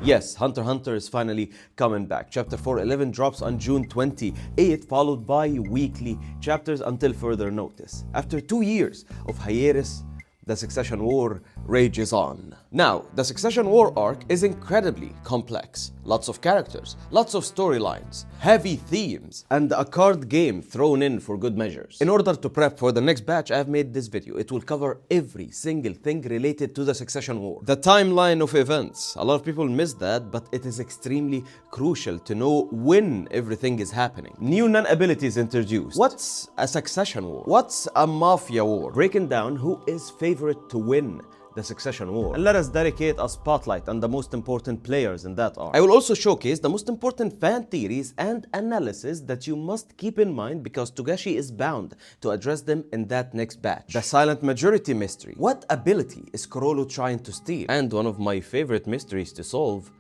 Yes, Hunter x Hunter is finally coming back. Chapter 411 drops on June 28th, followed by weekly chapters until further notice. After 2 years of hiatus, the Succession War rages on. Now, the Succession War arc is incredibly complex. Lots of characters, lots of storylines, heavy themes, and a card game thrown in for good measures. In order to prep for the next batch, I have made this video. It will cover every single thing related to the Succession War. The timeline of events. A lot of people miss that, but it is extremely crucial to know when everything is happening. New non-abilities introduced. What's a Succession War? What's a Mafia War? Breaking down who is favorite to win the Succession War. And let us dedicate a spotlight on the most important players in that arc. I will also showcase the most important fan theories and analysis that you must keep in mind because Togashi is bound to address them in that next batch. The silent majority mystery. What ability is Chrollo trying to steal? And one of my favorite mysteries to solve,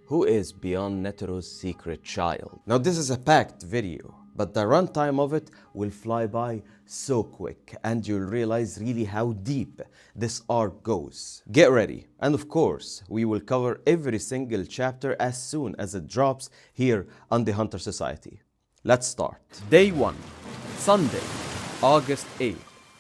who is beyond Netero's secret child? Now this is a packed video, but the runtime of it will fly by so quick and you'll realize really how deep this arc goes. Get ready. And of course, we will cover every single chapter as soon as it drops here on the Hunter Society. Let's start. Day 1, Sunday, August 8th.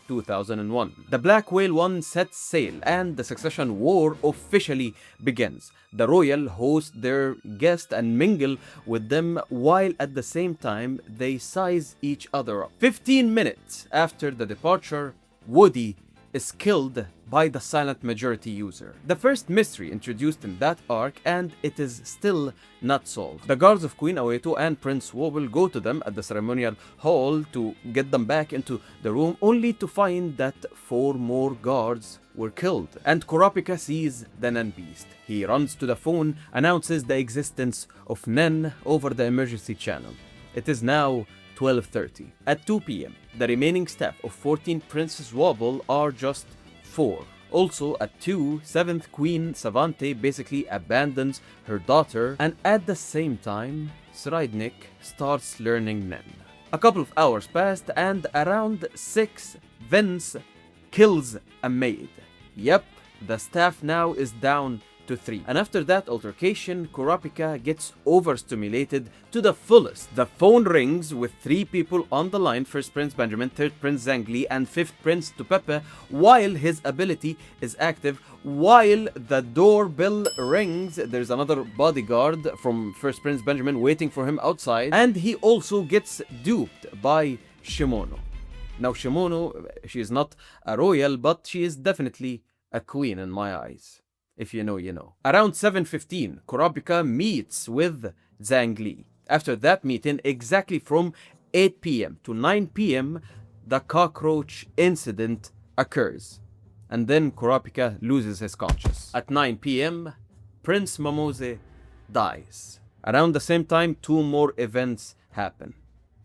2001. The Black Whale 1 sets sail and the Succession War officially begins. The royal host their guests and mingle with them while at the same time they size each other up. 15 minutes after the departure, Woody is killed by the silent majority user. The first mystery introduced in that arc, and it is still not solved. The guards of Queen Aweto and Prince Wobble go to them at the ceremonial hall to get them back into the room, only to find that 4 more guards were killed. And Kurapika sees the Nen Beast. He runs to the phone, announces the existence of Nen over the emergency channel. It is now 12:30. At 2 p.m., the remaining staff of 14 Princess Wobble are just 4. Also at 2, 7th Queen Savante basically abandons her daughter, and at the same time, Sridnik starts learning Nen. A couple of hours passed, and around 6, Vince kills a maid. Yep, the staff now is down to 3. And after that altercation, Kurapika gets overstimulated to the fullest. The phone rings with 3 people on the line: first Prince Benjamin, third Prince Zhangli, and fifth Prince Tupepe, while his ability is active. While the doorbell rings, there's another bodyguard from first Prince Benjamin waiting for him outside, and he also gets duped by Shimono. Now Shimono, she is not a royal, but she is definitely a queen in my eyes. If you know, you know. Around 7:15, Kurapika meets with Zhangli. After that meeting, exactly from 8 p.m. to 9 p.m., the cockroach incident occurs. And then Kurapika loses his conscience. At 9 p.m., Prince Momose dies. Around the same time, 2 more events happen.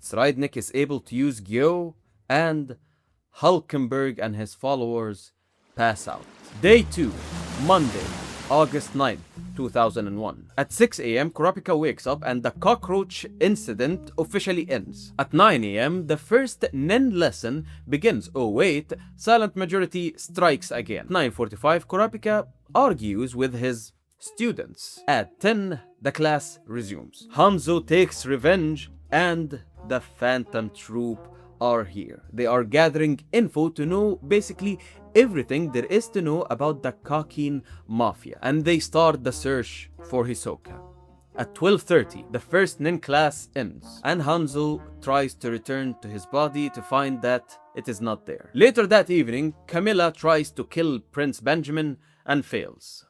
Sridnik is able to use Gyo, and Halkenburg and his followers pass out. Day 2, Monday, August 9th, 2001. At 6 a.m., Kurapika wakes up and the cockroach incident officially ends. At 9 a.m., the first Nen lesson begins. Oh wait, silent majority strikes again. 9:45, Kurapika argues with his students. At 10, the class resumes. Hanzo takes revenge and the Phantom Troop are here. They are gathering info to know basically everything there is to know about the Kakin Mafia, and they start the search for Hisoka. At 12:30, the first Nen class ends, and Hanzo tries to return to his body to find that it is not there. Later that evening, Camilla tries to kill Prince Benjamin and fails.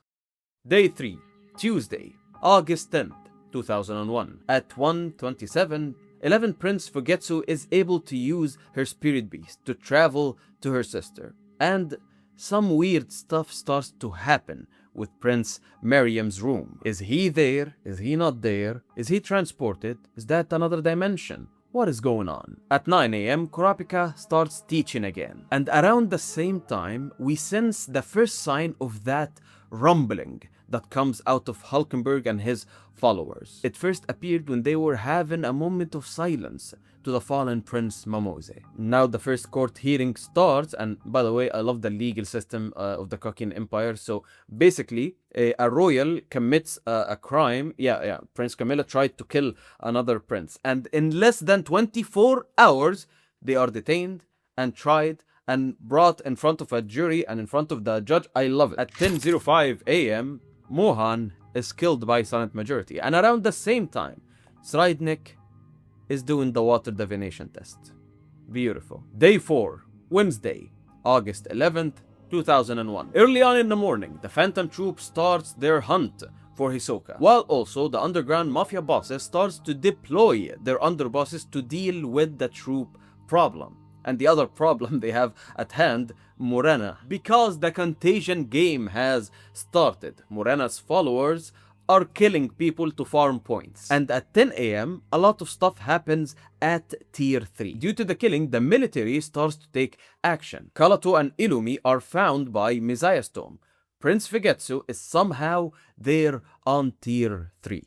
Day 3, Tuesday, August 10th, 2001. At 1:27, 11 Prince Fugetsu is able to use her spirit beast to travel to her sister. And some weird stuff starts to happen with Prince Miriam's room. Is he there? Is he not there? Is he transported? Is that another dimension? What is going on? At 9 a.m., Kurapika starts teaching again. And around the same time, we sense the first sign of that rumbling that comes out of Halkenburg and his followers. It first appeared when they were having a moment of silence to the fallen Prince Mamose. Now the first court hearing starts, and by the way, I love the legal system of the Cockaigne Empire. So basically, a royal commits a crime. Prince Camilla tried to kill another prince, and in less than 24 hours, they are detained and tried and brought in front of a jury and in front of the judge. I love it. At 10:05 a.m., Mohan is killed by silent majority, and around the same time, Sreidnik is doing the water divination test. Beautiful. Day 4, Wednesday, August 11th, 2001. Early on in the morning, the Phantom Troop starts their hunt for Hisoka, while also the underground Mafia bosses starts to deploy their underbosses to deal with the troop problem. And the other problem they have at hand, Morena. Because the contagion game has started, Morena's followers are killing people to farm points. And at 10 a.m., a lot of stuff happens at Tier 3. Due to the killing, the military starts to take action. Kalato and Illumi are found by Messiah's Tomb. Prince Figetsu is somehow there on Tier 3.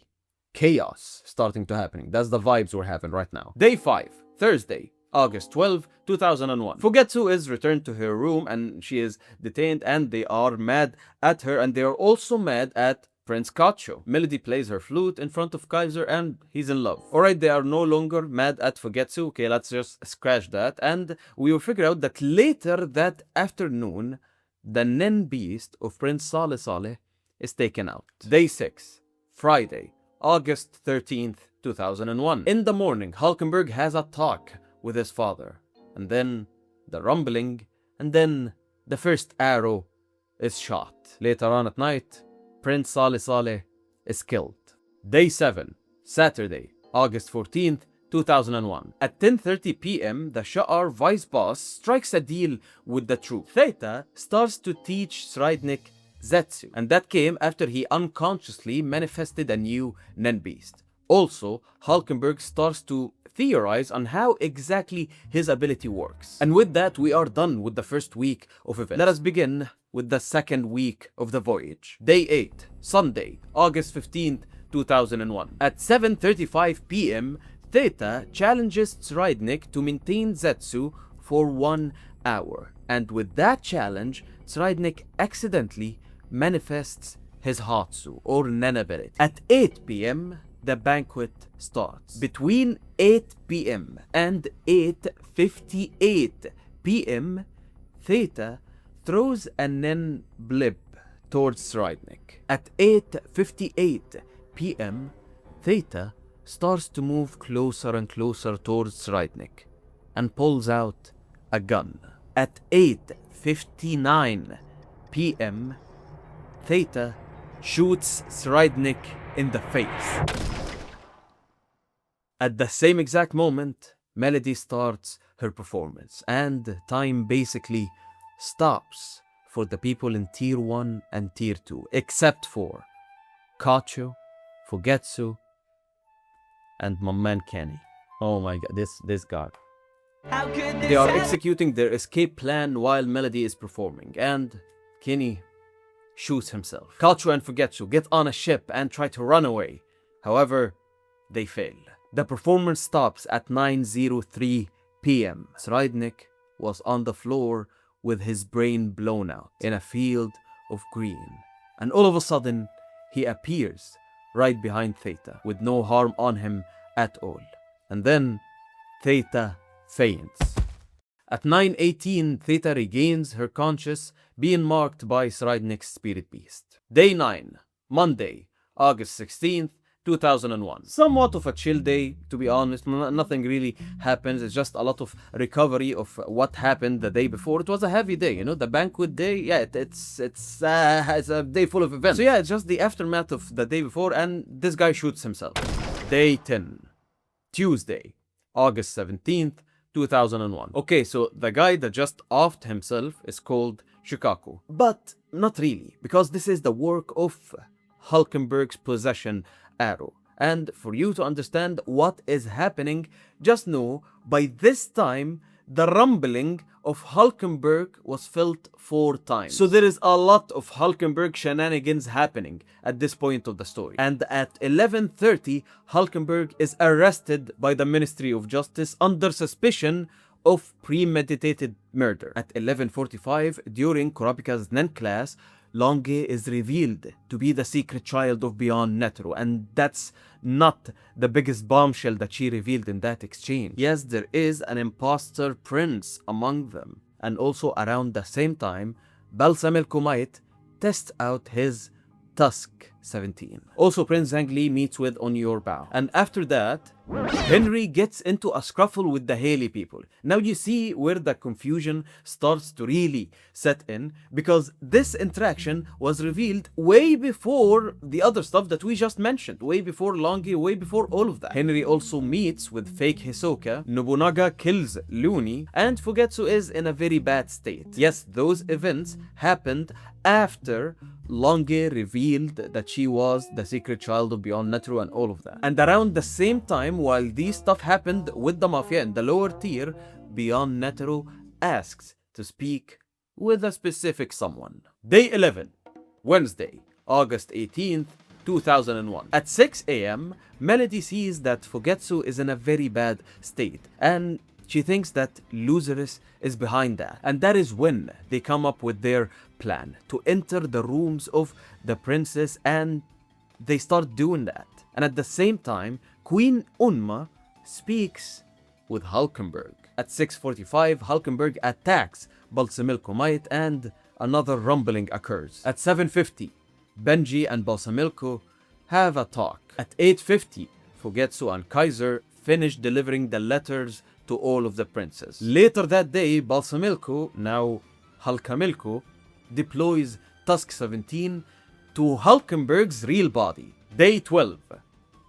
Chaos starting to happen. That's the vibes we're having right now. Day 5, Thursday, August 12, 2001. Fugetsu is returned to her room and she is detained, and they are mad at her, and they are also mad at Prince Kacho. Melody plays her flute in front of Kaiser and he's in love. Alright, they are no longer mad at Fugetsu. Okay, let's just scratch that. And we will figure out that later that afternoon, the Nen beast of Prince Saleh Saleh is taken out. Day 6, Friday, August 13th, 2001. In the morning, Halkenburg has a talk with his father, and then the rumbling, and then the first arrow is shot. Later on at night, Prince Saleh Saleh is killed. Day 7, Saturday, August 14th, 2001. At 10:30 p.m., the Sha'ar vice boss strikes a deal with the troop. Theta starts to teach Sreidnik Zetsu, and that came after he unconsciously manifested a new Nen beast. Also, Halkenburg starts to theorize on how exactly his ability works. And with that, we are done with the first week of events. Let us begin with the second week of the voyage. Day 8, Sunday, August 15th, 2001. At 7:35 p.m., Theta challenges Sreidnik to maintain Zetsu for 1 hour. And with that challenge, Sreidnik accidentally manifests his Hatsu, or Nen ability. At 8 p.m., the banquet starts. Between 8 p.m. and 8:58 p.m., Theta throws a Nen blip towards Sreidnik. At 8:58 p.m., Theta starts to move closer and closer towards Sreidnik and pulls out a gun. At 8:59 p.m., Theta shoots Sreidnik in the face. At the same exact moment, Melody starts her performance, and time basically stops for the people in Tier 1 and Tier 2, except for Kacho, Fugetsu, and my man Kenny. Oh my god, this guy. They are executing their escape plan while Melody is performing, and Kenny shoots himself. Kacho and Fugetsu get on a ship and try to run away. However, they fail. The performance stops at 9:03 p.m. Sreidnik was on the floor with his brain blown out in a field of green. And all of a sudden, he appears right behind Theta with no harm on him at all. And then Theta faints. At 9:18, Theta regains her conscious, being marked by Sreidnik's spirit beast. Day 9, Monday, August 16th, 2001. Somewhat of a chill day, to be honest. Nothing really happens. It's just a lot of recovery of what happened the day before. It was a heavy day, you know, the banquet day. Yeah, it's a day full of events. So yeah, it's just the aftermath of the day before, and this guy shoots himself. Day 10, Tuesday, August 17th, 2001. Okay, so the guy that just offed himself is called Shikaku. But not really, because this is the work of Halkenburg's possession arrow. And for you to understand what is happening, just know by this time the rumbling of Halkenburg was felt 4 times. So there is a lot of Halkenburg shenanigans happening at this point of the story. And at 11:30, Halkenburg is arrested by the Ministry of Justice under suspicion of premeditated murder. At 11:45, during Kurapika's Nen class, Longe is revealed to be the secret child of Beyond Netero, and that's not the biggest bombshell that she revealed in that exchange. Yes, there is an imposter prince among them, and also around the same time, Balsamil Kumait tests out his Tusk 17. Also, Prince Zhangli meets with On Your Bow. And after that, Henry gets into a scruffle with the Haley people. Now you see where the confusion starts to really set in, because this interaction was revealed way before the other stuff that we just mentioned, way before Longi, way before all of that. Henry also meets with fake Hisoka, Nobunaga kills Looney, and Fugetsu is in a very bad state. Yes, those events happened after Longe revealed that she was the secret child of Beyond Netero and all of that. And around the same time, while these stuff happened with the Mafia in the lower tier, Beyond Netero asks to speak with a specific someone. Day 11, Wednesday, August 18th, 2001. At 6 a.m., Melody sees that Fugetsu is in a very bad state, and she thinks that Loserus is behind that. And that is when they come up with their plan to enter the rooms of the princess, and they start doing that. And at the same time, Queen Unma speaks with Halkenburg. At 6:45, Halkenburg attacks Balsamil Kumait and another rumbling occurs. At 7:50, Benji and Balsamilko have a talk. At 8:50, Fugetsu and Kaiser finish delivering the letters to all of the princes. Later that day, Balsamilko, now Halkamilko, deploys Tusk 17 to Halkenburg's real body. Day 12,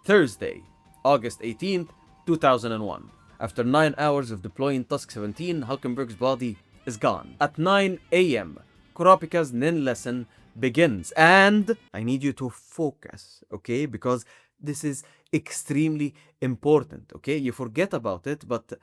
Thursday, August 18th, 2001. After 9 hours of deploying Tusk 17, Halkenburg's body is gone. At 9 a.m., Kurapika's Nen lesson begins. And I need you to focus, okay? Because this is extremely important, okay? You forget about it, but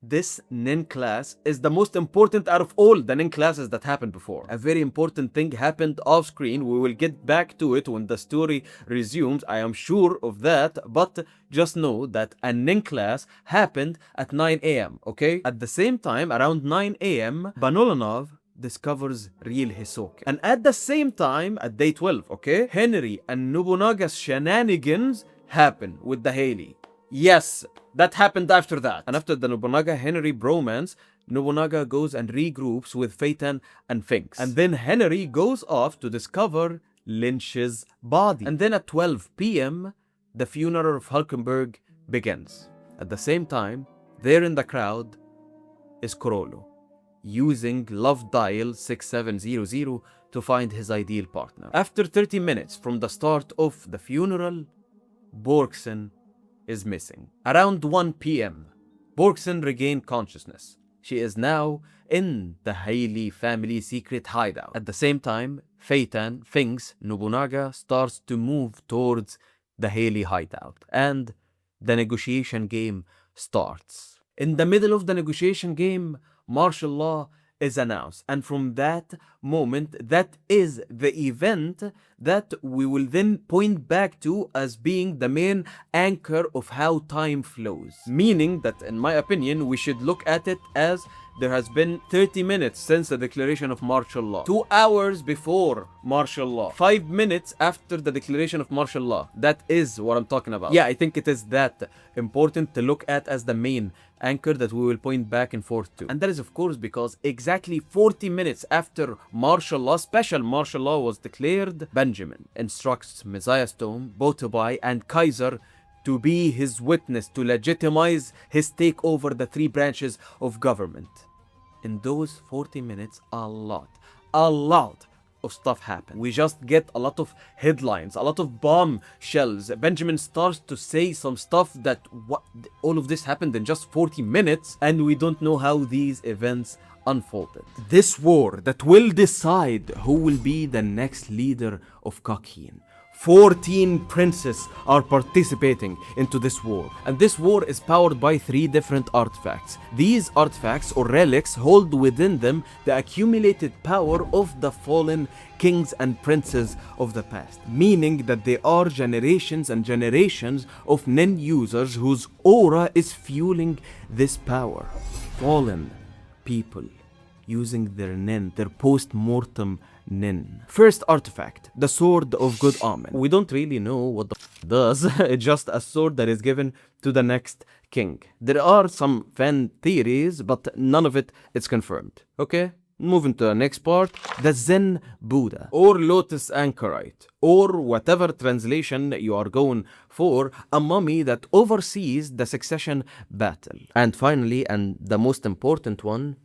this Nen class is the most important out of all the Nen classes that happened before. A very important thing happened off screen. We will get back to it when the story resumes. I am sure of that, but just know that a Nen class happened at 9 a.m., okay? At the same time, around 9 a.m., Banolanov discovers real Hisoka. And at the same time, at day 12, okay, Henry and Nobunaga's shenanigans happen with the Haley. Yes, that happened after that. And after the Nobunaga-Henry bromance, Nobunaga goes and regroups with Phaeton and Finks. And then Henry goes off to discover Lynch's body. And then at 12 p.m., the funeral of Halkenburg begins. At the same time, there in the crowd is Chrollo, using Love Dial 6700 to find his ideal partner. After 30 minutes from the start of the funeral, Borgsen is missing. Around 1 p.m., Borgsen regained consciousness. She is now in the Haley family secret hideout. At the same time, Phaeton, Finks, Nobunaga starts to move towards the Haley hideout, and the negotiation game starts. In the middle of the negotiation game, martial law is announced, and from that moment, that is the event that we will then point back to as being the main anchor of how time flows. Meaning that, in my opinion, we should look at it as there has been 30 minutes since the declaration of martial law, 2 hours before martial law, 5 minutes after the declaration of martial law. That is what I'm talking about. Yeah, I think it is that important to look at as the main anchor that we will point back and forth to. And that is, of course, because exactly 40 minutes after martial law, special martial law was declared, Benjamin instructs Messiah Stone, Botobai, and Kaiser to be his witness to legitimize his take over the 3 branches of government. In those 40 minutes, a lot of stuff happened. We just get a lot of headlines, a lot of bombshells. Benjamin starts to say some stuff that all of this happened in just 40 minutes, and we don't know how these events unfolded. This war that will decide who will be the next leader of Kokhin 14 princes are participating into this war. And this war is powered by 3 different artifacts. These artifacts or relics hold within them the accumulated power of the fallen kings and princes of the past. Meaning that there are generations and generations of Nen users whose aura is fueling this power. Fallen people using their Nen, their post-mortem Nen. First artifact, the Sword of Good Omen. We don't really know what the it does. It's just a sword that is given to the next king. There are some fan theories, but none of it is confirmed. Okay? Moving to the next part, the Zen Buddha or Lotus Anchorite or whatever translation you are going for, a mummy that oversees the succession battle. And finally, and the most important one,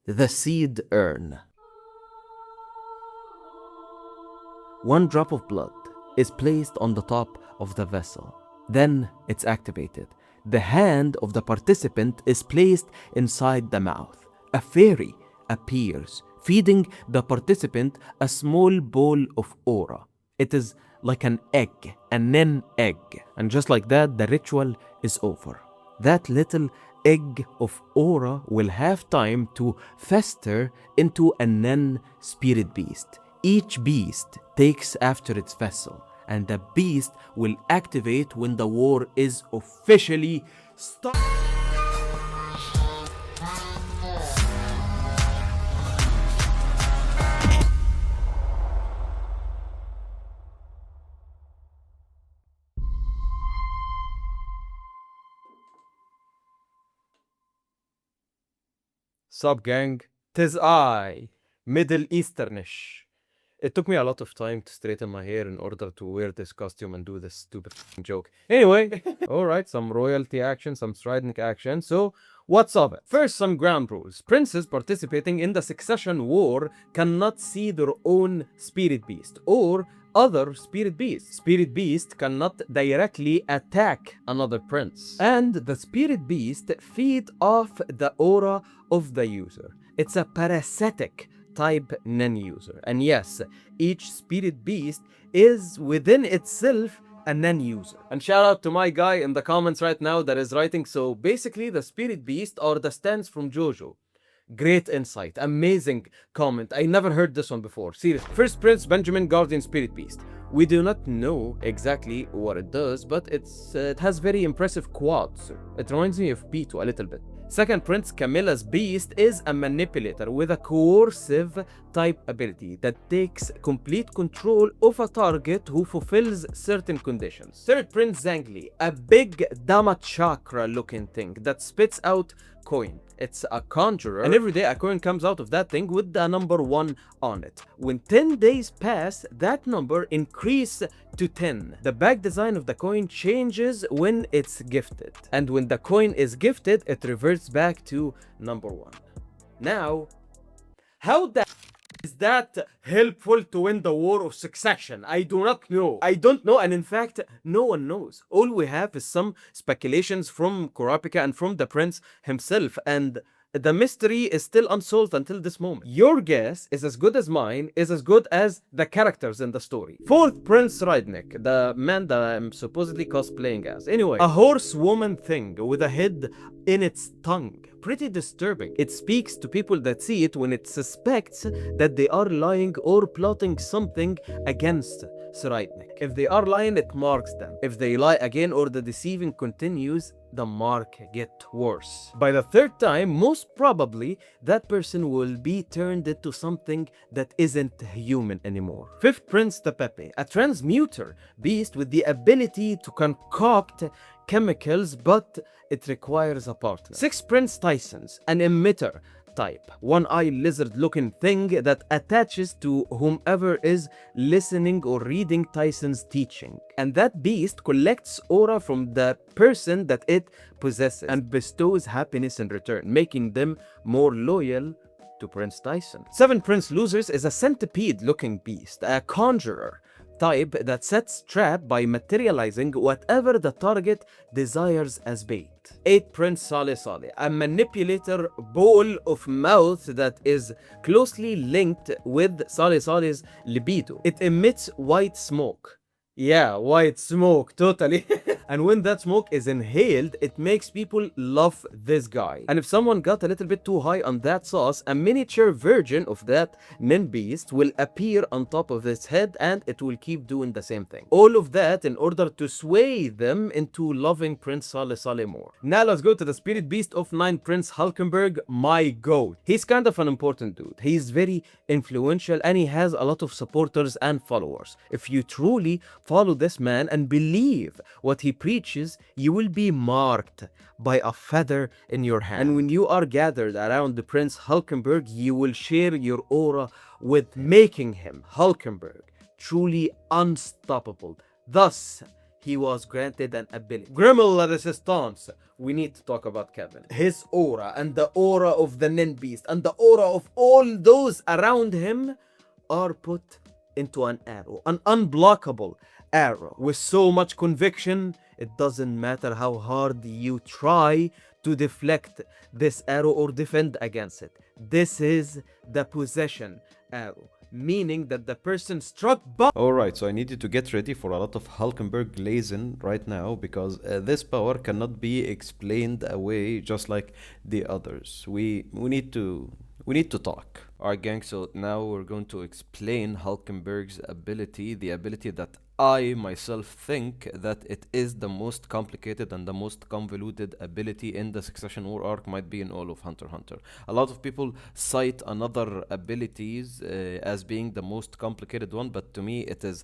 the Seed Urn. 1 drop of blood is placed on the top of the vessel. Then it's activated. The hand of the participant is placed inside the mouth. A fairy appears, feeding the participant a small bowl of aura. It is like an egg, a Nen egg. And just like that, the ritual is over. That little egg of aura will have time to fester into a Nen spirit beast. Each beast takes after its vessel, and the beast will activate when the war is officially started. Sup gang, 'tis I, Middle Easternish. It took me a lot of time to straighten my hair in order to wear this costume and do this stupid joke. Anyway, alright, some royalty action, some strident action. So, what's up? First, some ground rules. Princes participating in the succession war cannot see their own spirit beast or other spirit beasts. Spirit beast cannot directly attack another prince. And the spirit beast feed off the aura of the user. It's a parasitic type Nen user. And yes, each spirit beast is within itself a Nen user. And shout out to my guy in the comments right now that is writing, so basically the spirit beast are the stands from JoJo. Great insight, amazing comment. I never heard this one before. Seriously. First Prince Benjamin Guardian Spirit Beast. We do not know exactly what it does, but it has very impressive quads. It reminds me of P2 a little bit. Second Prince Camilla's Beast is a manipulator with a coercive type ability that takes complete control of a target who fulfills certain conditions. Third Prince Zangli, a big Dhamma chakra looking thing that spits out coin. It's a conjurer, and every day a coin comes out of that thing with the number 1 on it. When 10 days pass, that number increases to 10. The back design of the coin changes when it's gifted, and when the coin is gifted, it reverts back to number 1. Now, how is that helpful to win the war of succession? I do not know. I don't know, and in fact, no one knows. All we have is some speculations from Kurapika and from the prince himself, and the mystery is still unsolved until this moment. Your guess is as good as mine, is as good as the characters in the story. Fourth Prince Rydnik, the man that I'm supposedly cosplaying as. Anyway, a horsewoman thing with a head in its tongue. Pretty disturbing. It speaks to people that see it when it suspects that they are lying or plotting something against Rydnik. If they are lying, it marks them. If they lie again or the deceiving continues, the mark gets worse. By the third time, most probably, that person will be turned into something that isn't human anymore. Fifth Prince Tepepe, a transmuter beast with the ability to concoct chemicals, but it requires a partner. Sixth Prince Tyson's, an emitter type, one-eyed lizard-looking thing that attaches to whomever is listening or reading Tyson's teaching. And that beast collects aura from the person that it possesses and bestows happiness in return, making them more loyal to Prince Tyson. Seven Prince Losers is a centipede-looking beast, a conjurer type that sets trap by materializing whatever the target desires as bait. 8 Prince Saleh Saleh, a manipulator ball of mouth that is closely linked with Saleh Saleh's libido. It emits white smoke Yeah, white smoke, totally. And when that smoke is inhaled, it makes people love this guy. And if someone got a little bit too high on that sauce, a miniature version of that Nen beast will appear on top of his head and it will keep doing the same thing. All of that in order to sway them into loving Prince Saleh Saleh more. Now let's go to the spirit beast of 9, Prince Halkenburg, my goat. He's kind of an important dude. He's very influential and he has a lot of supporters and followers. If you truly follow this man and believe what he preaches, you will be marked by a feather in your hand. And when you are gathered around the Prince Halkenburg, you will share your aura with making him, Halkenburg, truly unstoppable. Thus, he was granted an ability. Grimmel la Resistance. We need to talk about Kevin. His aura and the aura of the Nen Beast and the aura of all those around him are put into an arrow, an unblockable arrow with so much conviction. It doesn't matter how hard you try to deflect this arrow or defend against it. This is the possession arrow, meaning that the person struck by. Alright, so I need you to get ready for a lot of Halkenberg glazing right now because this power cannot be explained away just like the others. We need to talk. Alright gang, so now we're going to explain Halkenberg's ability, the ability that I myself think that it is the most complicated and the most convoluted ability in the Succession War arc, might be in all of Hunter x Hunter. A lot of people cite another abilities as being the most complicated one, but to me it is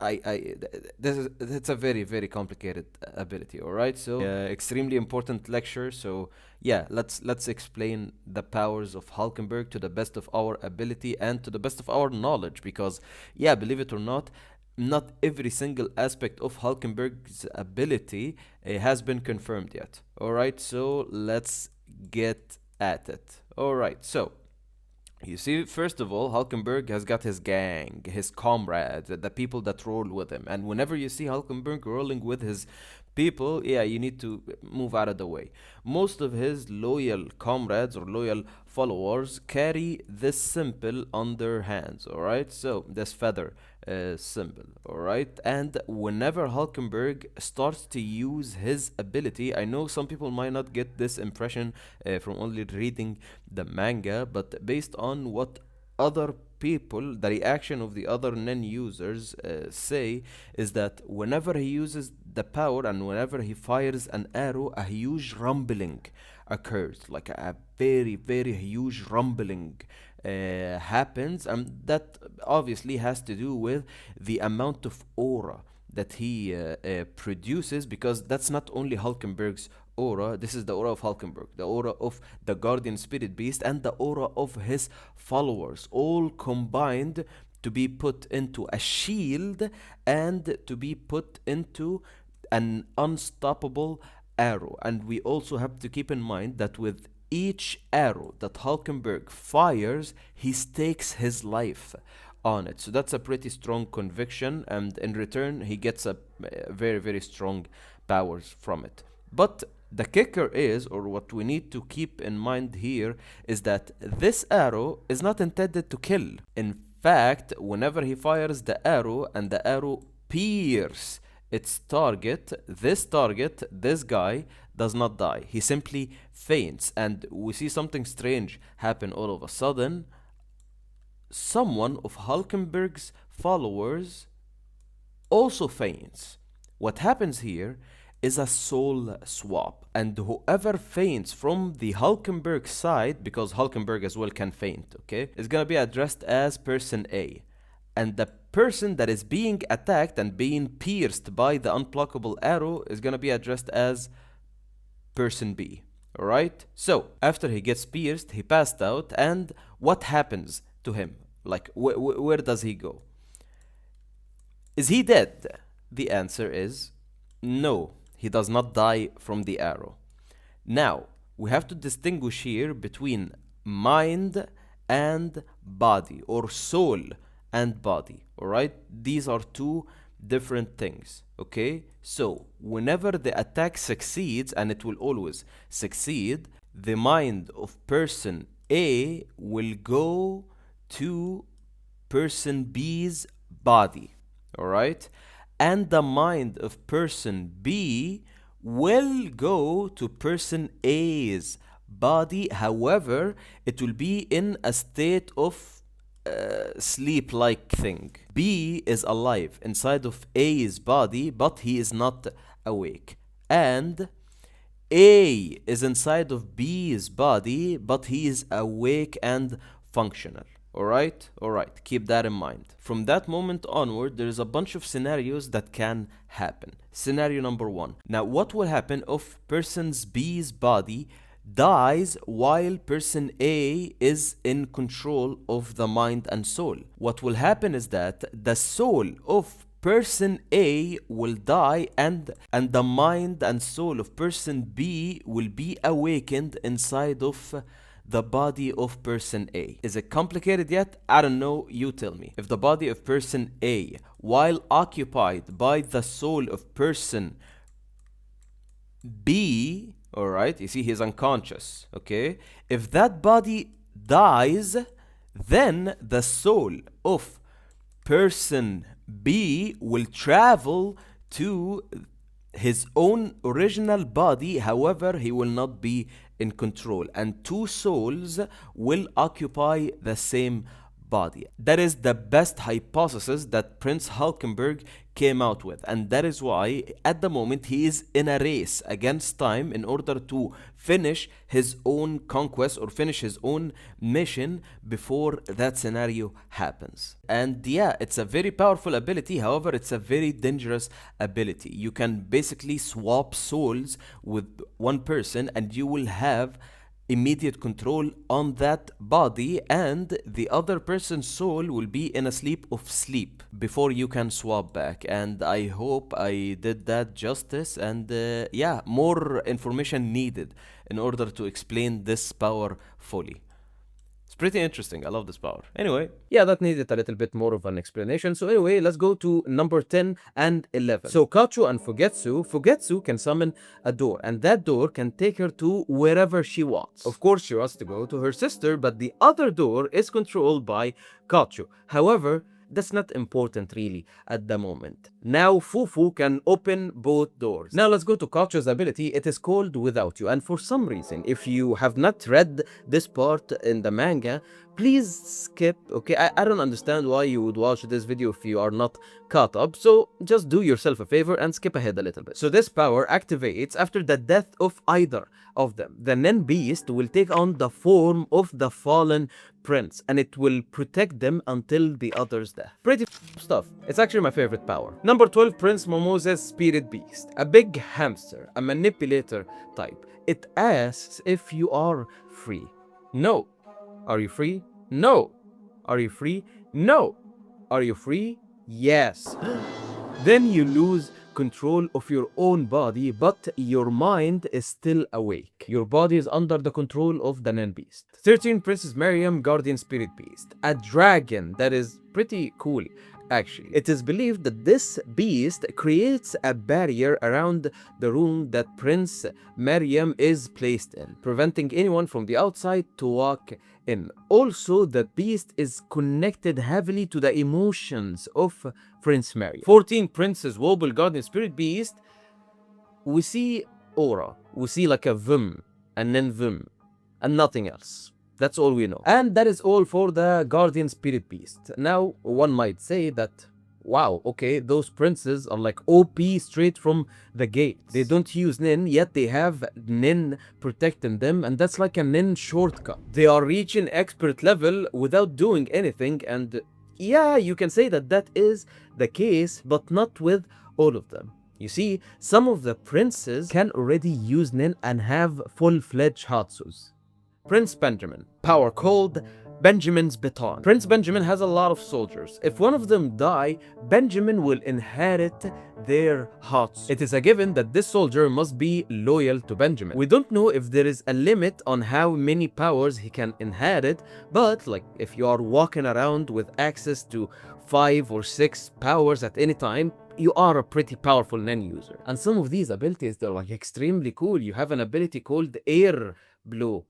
it's a very very complicated ability. All right, so extremely important lecture. So yeah, let's explain the powers of Halkenberg to the best of our ability and to the best of our knowledge, because yeah, believe it or not, not every single aspect of Halkenberg's ability has been confirmed yet. All right, so let's get at it. All right, so you see, first of all, Halkenberg has got his gang, his comrades, the people that roll with him. And whenever you see Halkenberg rolling with his people, yeah, you need to move out of the way. Most of his loyal comrades or loyal followers carry this symbol on their hands, alright? So, this feather symbol, alright? And whenever Halkenberg starts to use his ability, I know some people might not get this impression from only reading the manga, but based on what other people, the reaction of the other Nen users say, is that whenever he uses the power and whenever he fires an arrow, a huge rumbling occurs, like a very, very huge rumbling happens, and that obviously has to do with the amount of aura that he produces, because that's not only Halkenberg's aura, this is the aura of Halkenberg, the aura of the Guardian Spirit Beast, and the aura of his followers, all combined to be put into a shield and to be put into an unstoppable arrow. And we also have to keep in mind that with each arrow that Halkenberg fires, he stakes his life on it. So that's a pretty strong conviction, and in return, he gets a very, very strong powers from it. But the kicker is, or what we need to keep in mind here, is that this arrow is not intended to kill. In fact, whenever he fires the arrow and the arrow pierces its target, this guy does not die. He simply faints, and we see something strange happen all of a sudden. Someone of Halkenberg's followers also faints. What happens here is a soul swap, and whoever faints from the Halkenberg side, because Halkenberg as well can faint, okay, is gonna be addressed as person A, and the person that is being attacked and being pierced by the unblockable arrow is gonna be addressed as person B. Alright? So, after he gets pierced, he passed out, and what happens to him? Like, where does he go? Is he dead? The answer is no, he does not die from the arrow. Now, we have to distinguish here between mind and body, or soul and body, alright? These are two different things, okay? So, whenever the attack succeeds, and it will always succeed, the mind of person A will go to person B's body, alright? and the mind of person B will go to person A's body. However, it will be in a state of sleep-like thing. B is alive inside of A's body, but he is not awake. And A is inside of B's body, but he is awake and functional. Alright? Alright, keep that in mind. From that moment onward, there is a bunch of scenarios that can happen. Scenario number one. Now, what will happen if person B's body dies while person A is in control of the mind and soul? What will happen is that the soul of person A will die and the mind and soul of person B will be awakened inside of the body of person A. Is it complicated yet? I don't know, you tell me. If the body of person A, while occupied by the soul of person B, alright, you see he's unconscious, okay? If that body dies, then the soul of person B will travel to his own original body. However, he will not be in control, and two souls will occupy the same body. That is the best hypothesis that Prince Halkenburg came out with, and that is why at the moment he is in a race against time in order to finish his own conquest or finish his own mission before that scenario happens. And yeah, it's a very powerful ability. However, it's a very dangerous ability. You can basically swap souls with one person and you will have immediate control on that body, and the other person's soul will be in a sleep of sleep before you can swap back. And I hope I did that justice, and yeah, more information needed in order to explain this power fully. It's pretty interesting. I love this power. Anyway, yeah, that needed a little bit more of an explanation. So anyway, let's go to number 10 and 11. So Kachu and Fugetsu can summon a door, and that door can take her to wherever she wants. Of course, she wants to go to her sister, but the other door is controlled by Kachu. However, that's not important really at the moment. Now Fufu can open both doors. Now let's go to Kachu's ability. It is called Without You, and for some reason, if you have not read this part in the manga, please skip, okay? I don't understand why you would watch this video if you are not caught up, so just do yourself a favor and skip ahead a little bit. So this power activates after the death of either of them. The Nen Beast will take on the form of the fallen prince, and it will protect them until the other's death. Pretty stuff. It's actually my favorite power. Number 12, Prince Momose's Spirit Beast. A big hamster, a manipulator type. It asks if you are free. No. Are you free? No. Are you free? No. Are you free? Yes. Then you lose control of your own body, but your mind is still awake. Your body is under the control of the Nen Beast. 13, Princess Miriam, Guardian Spirit Beast. A dragon that is pretty cool. Actually, it is believed that this beast creates a barrier around the room that Prince Miriam is placed in, preventing anyone from the outside to walk in. Also, the beast is connected heavily to the emotions of Prince Miriam. 14, Princess Wobble, Guardian Spirit Beast. We see aura. We see like a vim, and then vim, and nothing else. That's all we know. And that is all for the Guardian Spirit Beast. Now, one might say that, wow, okay, those princes are like OP straight from the gate. They don't use Nen, yet they have Nen protecting them, and that's like a Nen shortcut. They are reaching expert level without doing anything, and yeah, you can say that that is the case, but not with all of them. You see, some of the princes can already use Nen and have full-fledged Hatsus. Prince Benjamin, power called Benjamin's Baton. Prince Benjamin has a lot of soldiers. If one of them die, Benjamin will inherit their Hatsu. It is a given that this soldier must be loyal to Benjamin. We don't know if there is a limit on how many powers he can inherit, but like if you are walking around with access to 5 or 6 powers at any time, you are a pretty powerful Nen user. And some of these abilities, they're like extremely cool. You have an ability called Air Blow.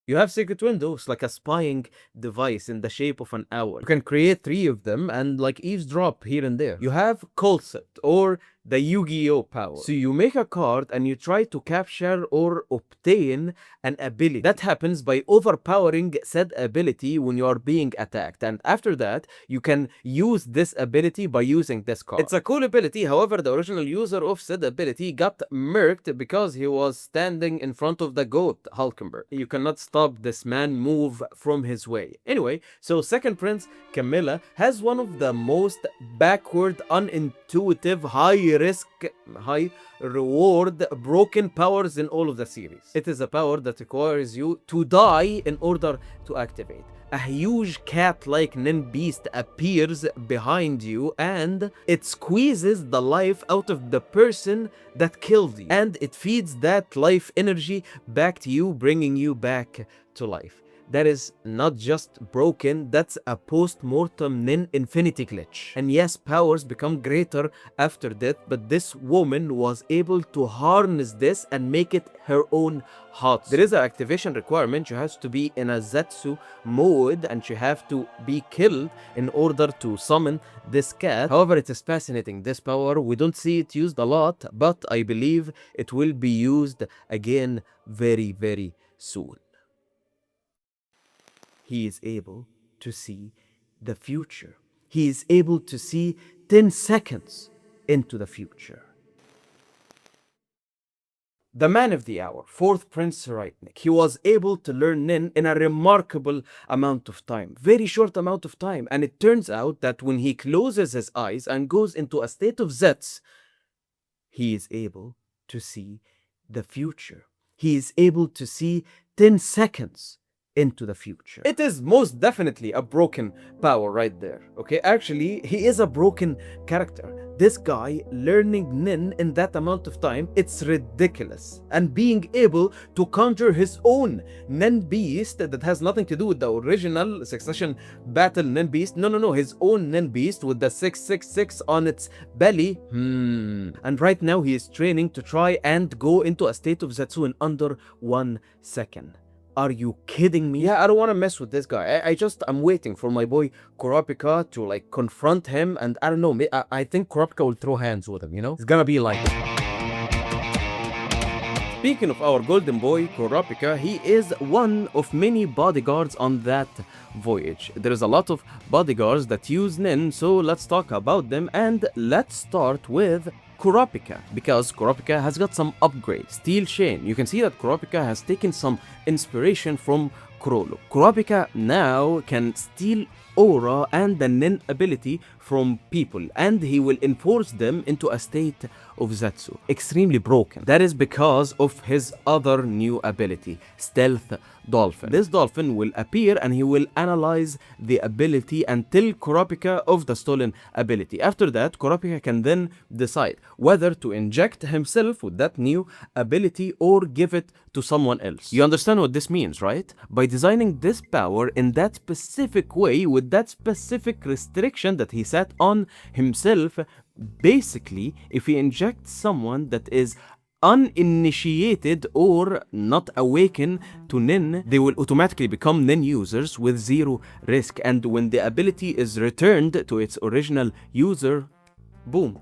You have secret windows, like a spying device in the shape of an owl. You can create 3 of them and like eavesdrop here and there. You have Colset, or the Yu-Gi-Oh power. So you make a card and you try to capture or obtain an ability. That happens by overpowering said ability when you are being attacked. And after that, you can use this ability by using this card. It's a cool ability. However, the original user of said ability got murked because he was standing in front of the goat, Halkenburg. You cannot stop this man move from his way. Anyway, so second prince, Camilla, has one of the most backward, unintuitive, high risk, high reward, broken powers in all of the series. It is a power that requires you to die in order to activate. A huge cat-like Nen beast appears behind you and it squeezes the life out of the person that killed you. And it feeds that life energy back to you, bringing you back to life. That is not just broken, that's a post-mortem Nen infinity glitch. And yes, powers become greater after death, but this woman was able to harness this and make it her own Hatsu. There is an activation requirement. You have to be in a Zetsu mode and you have to be killed in order to summon this cat. However, it is fascinating, this power. We don't see it used a lot, but I believe it will be used again very, very soon. He is able to see the future. He is able to see 10 seconds into the future. The man of the hour, fourth Prince Reitnik. He was able to learn Nen in a remarkable amount of time, very short amount of time. And it turns out that when he closes his eyes and goes into a state of Zets, he is able to see the future. He is able to see 10 seconds into the future. It is most definitely a broken power right there, okay? Actually, he is a broken character. This guy learning Nen in that amount of time, it's ridiculous. And being able to conjure his own Nen beast that has nothing to do with the original Succession Battle Nen beast. No, his own Nen beast with the 666 on its belly. And right now he is training to try and go into a state of Zetsu in under 1 second. Are you kidding me? Yeah, I don't want to mess with this guy. I'm waiting for my boy Kurapika to like confront him, and I don't know, I think Kurapika will throw hands with him, you know? It's gonna be like Speaking of our golden boy, Kurapika, he is one of many bodyguards on that voyage. There is a lot of bodyguards that use Nen, so let's talk about them, and let's start with Kurapika, because Kurapika has got some upgrades. Steel Chain. You can see that Kurapika has taken some inspiration from Chrollo. Kurapika now can steal aura and the Nen ability from people, and he will enforce them into a state of Zetsu. Extremely broken. That is because of his other new ability, Stealth Dolphin. This dolphin will appear and he will analyze the ability and tell Kurapika of the stolen ability. After that, Kurapika can then decide whether to inject himself with that new ability or give it to someone else. You understand what this means, right? By designing this power in that specific way, with that specific restriction that he set on himself, basically, if he injects someone that is uninitiated or not awakened to Nen, they will automatically become Nen users with 0 risk. And when the ability is returned to its original user, boom,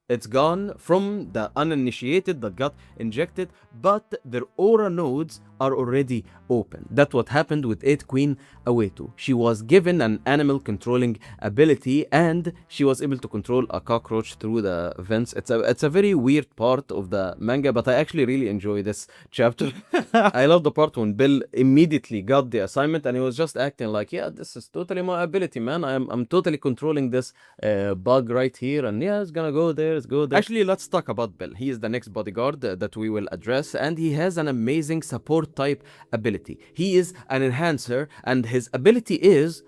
it's gone from the uninitiated that got injected, but their aura nodes are already open. That's what happened with 8th Queen Awetu. She was given an animal controlling ability and she was able to control a cockroach through the vents. It's a very weird part of the manga, but I actually really enjoy this chapter. I love the part when Bill immediately got the assignment and he was just acting like, yeah, this is totally my ability, man. I'm totally controlling this bug right here, and yeah, it's gonna go there, it's go there. Actually, let's talk about Bill. He is the next bodyguard that we will address, and he has an amazing support type ability. He is an enhancer, and his ability is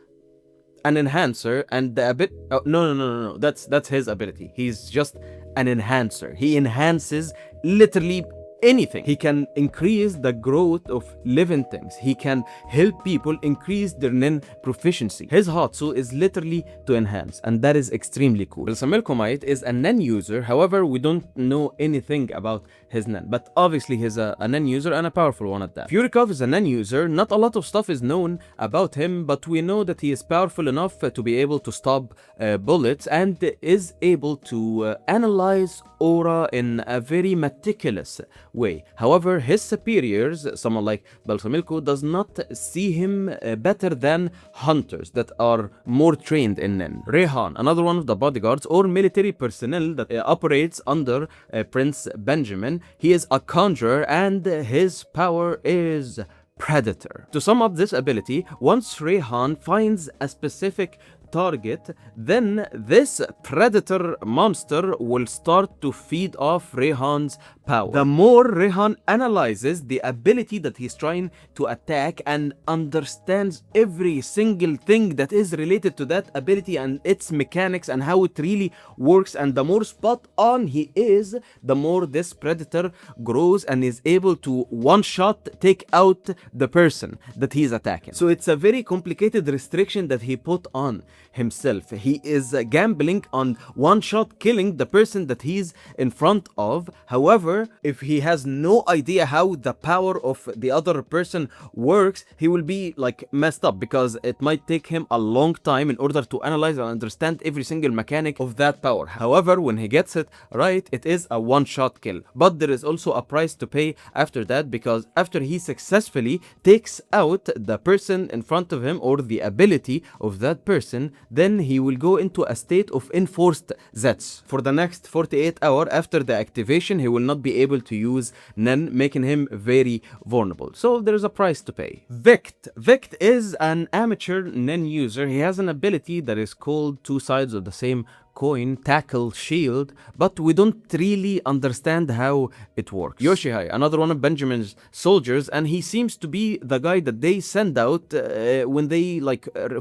an enhancer, and the no, that's his ability. He's just an enhancer. He enhances literally anything. He can increase the growth of living things. He can help people increase their Nen proficiency. His Hatsu is literally to enhance, and that is extremely cool. Milkomite is a Nen user, however, we don't know anything about his Nen, but obviously he's a Nen user and a powerful one at that. Furikov is a Nen user. Not a lot of stuff is known about him, but we know that he is powerful enough to be able to stop bullets and is able to analyze aura in a very meticulous way. However, his superiors, someone like Balsamilko, does not see him better than hunters that are more trained in Nen. Rehan, another one of the bodyguards or military personnel that operates under Prince Benjamin. He is a conjurer and his power is Predator. To sum up this ability, once Rehan finds a specific target, then this predator monster will start to feed off Rehan's power. The more Rehan analyzes the ability that he's trying to attack and understands every single thing that is related to that ability and its mechanics and how it really works, and the more spot on he is, the more this predator grows and is able to one shot take out the person that he's attacking. So it's a very complicated restriction that he put on himself. He is gambling on one shot killing the person that he's in front of. However, if he has no idea how the power of the other person works, he will be like messed up, because it might take him a long time in order to analyze and understand every single mechanic of that power. However, when he gets it right, it is a one shot kill. But there is also a price to pay after that, because after he successfully takes out the person in front of him or the ability of that person, then he will go into a state of enforced Zets. For the next 48 hours after the activation, he will not be able to use Nen, making him very vulnerable. So there is a price to pay. Vict is an amateur Nen user. He has an ability that is called two sides of the same coin, tackle, shield, but we don't really understand how it works. Yoshihai, another one of Benjamin's soldiers, and he seems to be the guy that they send out when they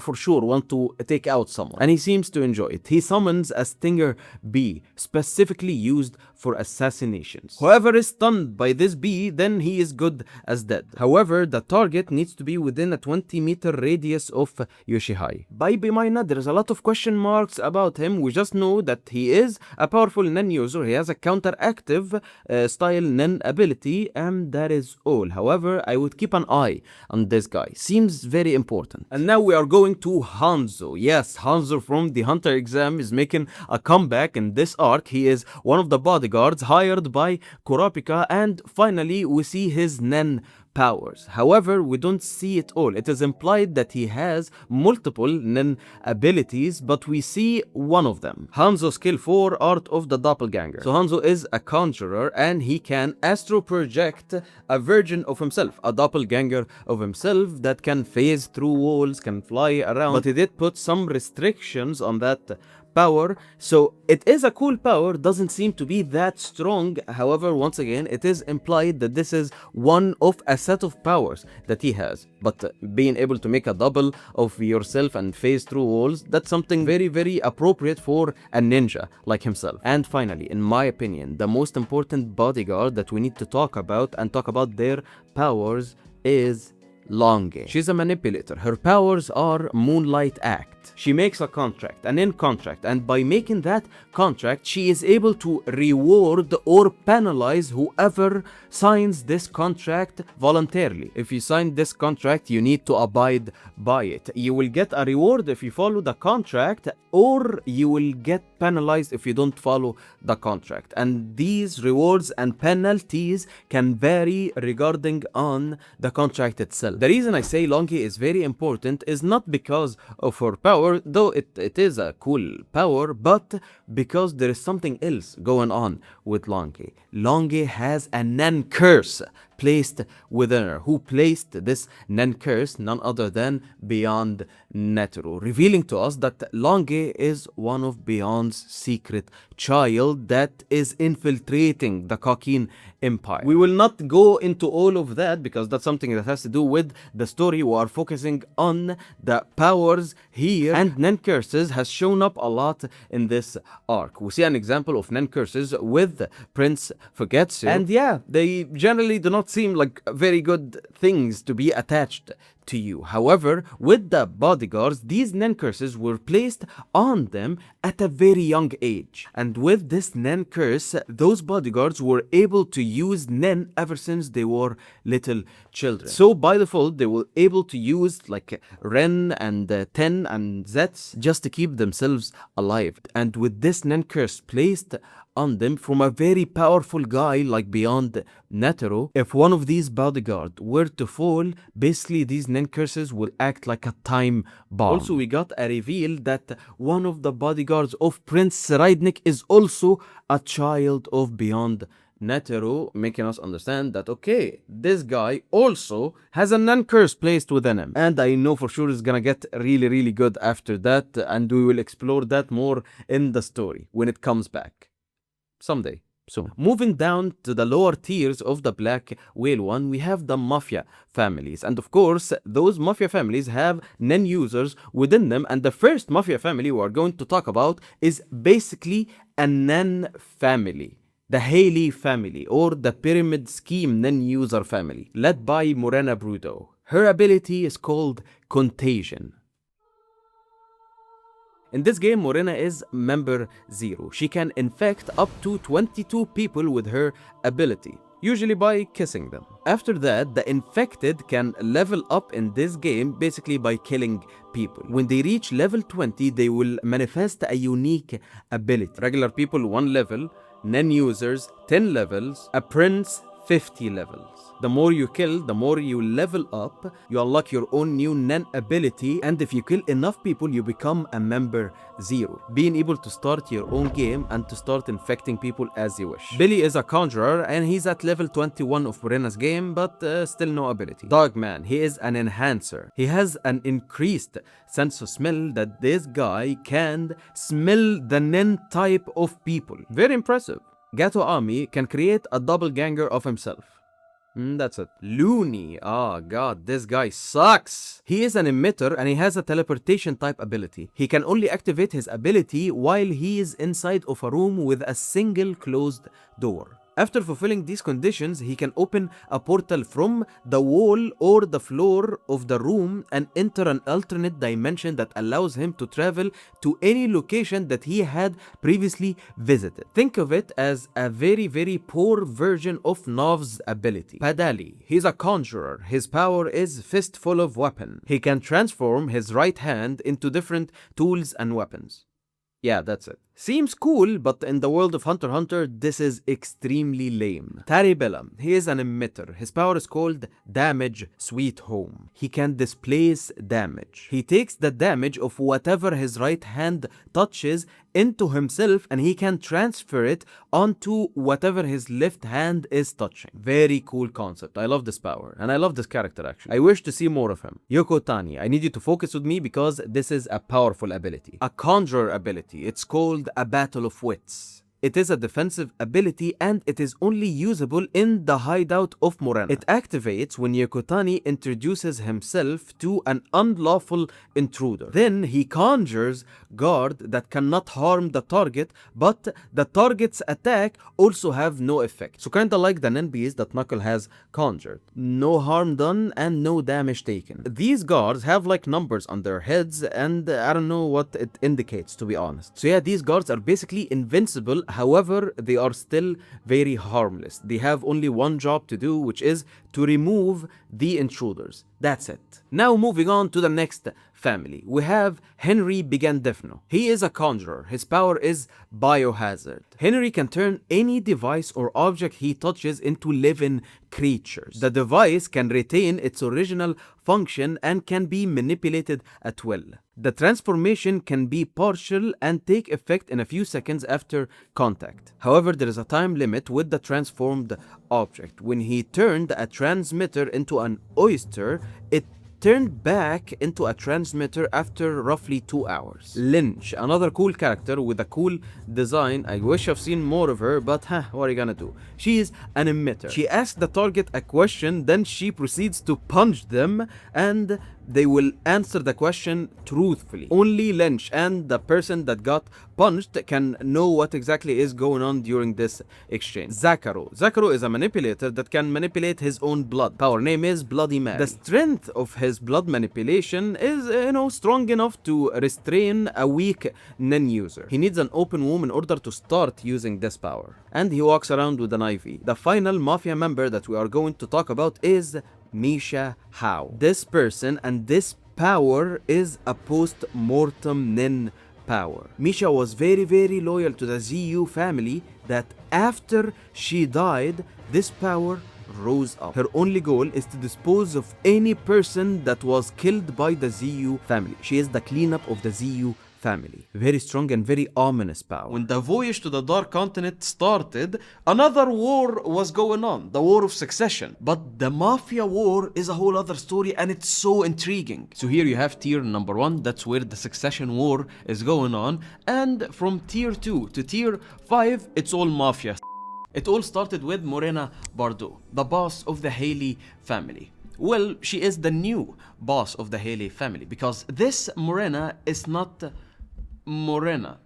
for sure want to take out someone, and he seems to enjoy it. He summons a stinger bee specifically used for assassinations. Whoever is stunned by this bee, then he is good as dead. However, the target needs to be within a 20-meter radius of Yoshihai. By Bimaina, there is a lot of question marks about him. We just know that he is a powerful Nen user. He has a counteractive style Nen ability, and that is all. However, I would keep an eye on this guy. Seems very important. And now we are going to Hanzo. Yes, Hanzo from the Hunter exam is making a comeback in this arc. He is one of the bodyguards hired by Kurapika, and finally we see his Nen powers. However, we don't see it all. It is implied that he has multiple Nen abilities, but we see one of them. Hanzo skill 4, Art of the Doppelganger. So Hanzo is a conjurer and he can astro project a version of himself, a doppelganger of himself that can phase through walls, can fly around, but he did put some restrictions on that power. So it is a cool power, doesn't seem to be that strong. However, once again, it is implied that this is one of a set of powers that he has. But being able to make a double of yourself and phase through walls, that's something very, very appropriate for a ninja like himself. And finally, in my opinion, the most important bodyguard that we need to talk about and talk about their powers is Longe. She's a manipulator. Her powers are Moonlight Act. She makes a contract, an end contract, and by making that contract, she is able to reward or penalize whoever signs this contract voluntarily. If you sign this contract, you need to abide by it. You will get a reward if you follow the contract, or you will get penalized if you don't follow the contract. And these rewards and penalties can vary regarding on the contract itself. The reason I say Longe is very important is not because of her power, though it is a cool power, but because there is something else going on with Longe. Longe has a Nen curse placed within her. Who placed this Nen curse? None other than Beyond Netero, revealing to us that Lange is one of Beyond's secret child that is infiltrating the Kakin Empire. We will not go into all of that because that's something that has to do with the story. We are focusing on the powers here, and Nen curses has shown up a lot in this arc. We see an example of Nen curses with Prince Fugetsu, and yeah, they generally do not seem like very good things to be attached to you. However, with the bodyguards, these Nen curses were placed on them at a very young age. And with this Nen curse, those bodyguards were able to use Nen ever since they were little children. So by default, they were able to use like Ren and Ten and Zets just to keep themselves alive. And with this Nen curse placed on them from a very powerful guy like Beyond Netero, if one of these bodyguards were to fall, basically these Nen curses will act like a time bomb. Also, we got a reveal that one of the bodyguards of Prince Raidnik is also a child of Beyond Netero, making us understand that, okay, this guy also has a Nen curse placed within him. And I know for sure it's gonna get really, really good after that, and we will explore that more in the story when it comes back. Someday. So, moving down to the lower tiers of the Black Whale one, we have the Mafia families. And of course, those Mafia families have Nen users within them. And the first Mafia family we are going to talk about is basically a Nen family. The Haley family, or the Pyramid Scheme Nen user family, led by Morena Brudo. Her ability is called Contagion. In this game, Morena is member 0. She can infect up to 22 people with her ability, usually by kissing them. After that, the infected can level up in this game basically by killing people. When they reach level 20, they will manifest a unique ability. Regular people 1 level, Nen users 10 levels, a prince 50 levels. The more you kill, the more you level up, you unlock your own new Nen ability, and if you kill enough people, you become a member 0, being able to start your own game and to start infecting people as you wish. Billy is a conjurer, and he's at level 21 of Morena's game, but still no ability. Dogman, he is an enhancer. He has an increased sense of smell that this guy can smell the Nen type of people. Very impressive. Gato Ami can create a doppelganger of himself. That's it. Looney. Oh god, this guy sucks. He is an emitter and he has a teleportation type ability. He can only activate his ability while he is inside of a room with a single closed door. After fulfilling these conditions, he can open a portal from the wall or the floor of the room and enter an alternate dimension that allows him to travel to any location that he had previously visited. Think of it as a very, very poor version of Nov's ability. Padali, he's a conjurer. His power is fistful of weapon. He can transform his right hand into different tools and weapons. Yeah, that's it. Seems cool, but in the world of Hunter x Hunter, this is extremely lame. Taribellum, he is an emitter. His power is called Damage Sweet Home. He can displace damage. He takes the damage of whatever his right hand touches into himself, and he can transfer it onto whatever his left hand is touching. Very cool concept. I love this power, and I love this character actually. I wish to see more of him. Yoko Tani, I need you to focus with me because this is a powerful ability. A conjurer ability. It's called a Battle of Wits. It is a defensive ability and it is only usable in the hideout of Morena. It activates when Yokotani introduces himself to an unlawful intruder. Then he conjures guard that cannot harm the target, but the target's attack also have no effect. So kinda like the Nen beast that Knuckle has conjured. No harm done and no damage taken. These guards have like numbers on their heads and I don't know what it indicates, to be honest. So yeah, these guards are basically invincible. However, they are still very harmless. They have only one job to do, which is to remove the intruders. That's it. Now moving on to the next family. We have Henry Bigandefno. He is a conjurer. His power is Biohazard. Henry can turn any device or object he touches into living creatures. The device can retain its original function and can be manipulated at will. The transformation can be partial and take effect in a few seconds after contact. However, there is a time limit with the transformed object. When he turned a transmitter into an oyster, it turned back into a transmitter after roughly 2 hours. Lynch, another cool character with a cool design. I wish I've seen more of her, but what are you gonna do? She is an emitter. She asks the target a question, then she proceeds to punch them, and they will answer the question truthfully. Only Lynch and the person that got punched can know what exactly is going on during this exchange. Zakaro is a manipulator that can manipulate his own blood. Power name is Bloody Mary. The strength of his blood manipulation is, strong enough to restrain a weak Nen user. He needs an open womb in order to start using this power. And he walks around with an IV. The final Mafia member that we are going to talk about is Misha Howe. This person and this power is a post-mortem Nen power. Misha was very, very loyal to the ZU family that after she died, this power rose up. Her only goal is to dispose of any person that was killed by the ZU family. She is the cleanup of the ZU family. Very strong and very ominous power. When the voyage to the Dark Continent started, another war was going on, the War of Succession. But the Mafia War is a whole other story and it's so intriguing. So here you have tier number 1, that's where the Succession War is going on. And from tier 2 to tier 5, it's all Mafia. It all started with Morena Bardot, the boss of the Haley family. Well, she is the new boss of the Haley family because this Morena is not Morena.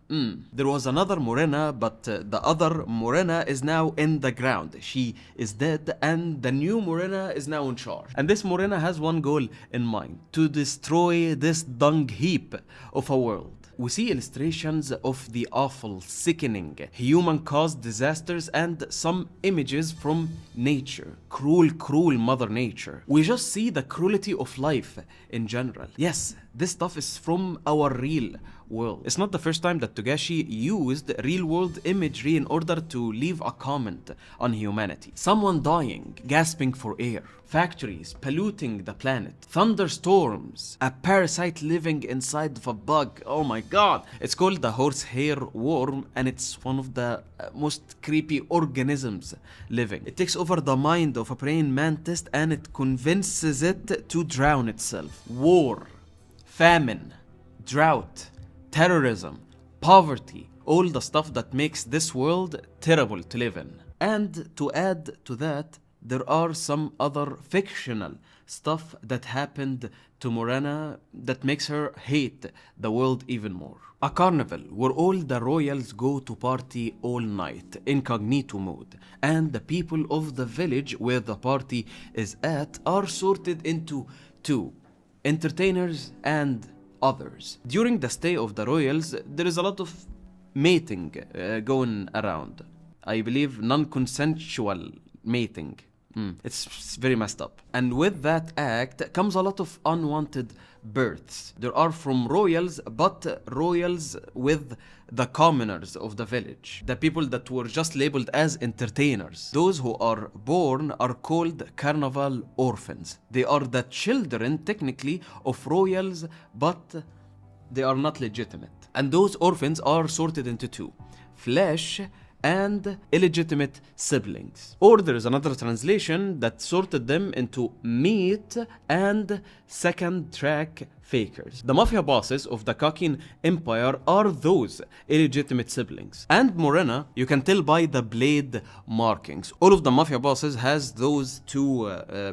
There was another Morena, but the other Morena is now in the ground. She is dead and the new Morena is now in charge. And this Morena has one goal in mind: to destroy this dung heap of a world. We see illustrations of the awful, sickening, human-caused disasters and some images from nature. Cruel, cruel Mother Nature. We just see the cruelty of life in general. Yes, this stuff is from our real world. It's not the first time that Togashi used real-world imagery in order to leave a comment on humanity. Someone dying, gasping for air, factories polluting the planet, thunderstorms, a parasite living inside of a bug. Oh my god! It's called the horsehair worm and it's one of the most creepy organisms living. It takes over the mind of a praying mantis and it convinces it to drown itself. War, famine, drought, terrorism, poverty, all the stuff that makes this world terrible to live in. And to add to that, there are some other fictional stuff that happened to Morena that makes her hate the world even more. A carnival where all the royals go to party all night, incognito mode, and the people of the village where the party is at are sorted into two: entertainers and others. During the stay of the royals, there is a lot of mating going around. I believe non-consensual mating. It's very messed up. And with that act comes a lot of unwanted births. There are from royals, but royals with the commoners of the village. The people that were just labeled as entertainers. Those who are born are called carnival orphans. They are the children, technically, of royals, but they are not legitimate. And those orphans are sorted into two: flesh and illegitimate siblings. Or there is another translation that sorted them into meat and second track fakers. The mafia bosses of the Kakin Empire are those illegitimate siblings. And Morena, you can tell by the blade markings. All of the mafia bosses has those two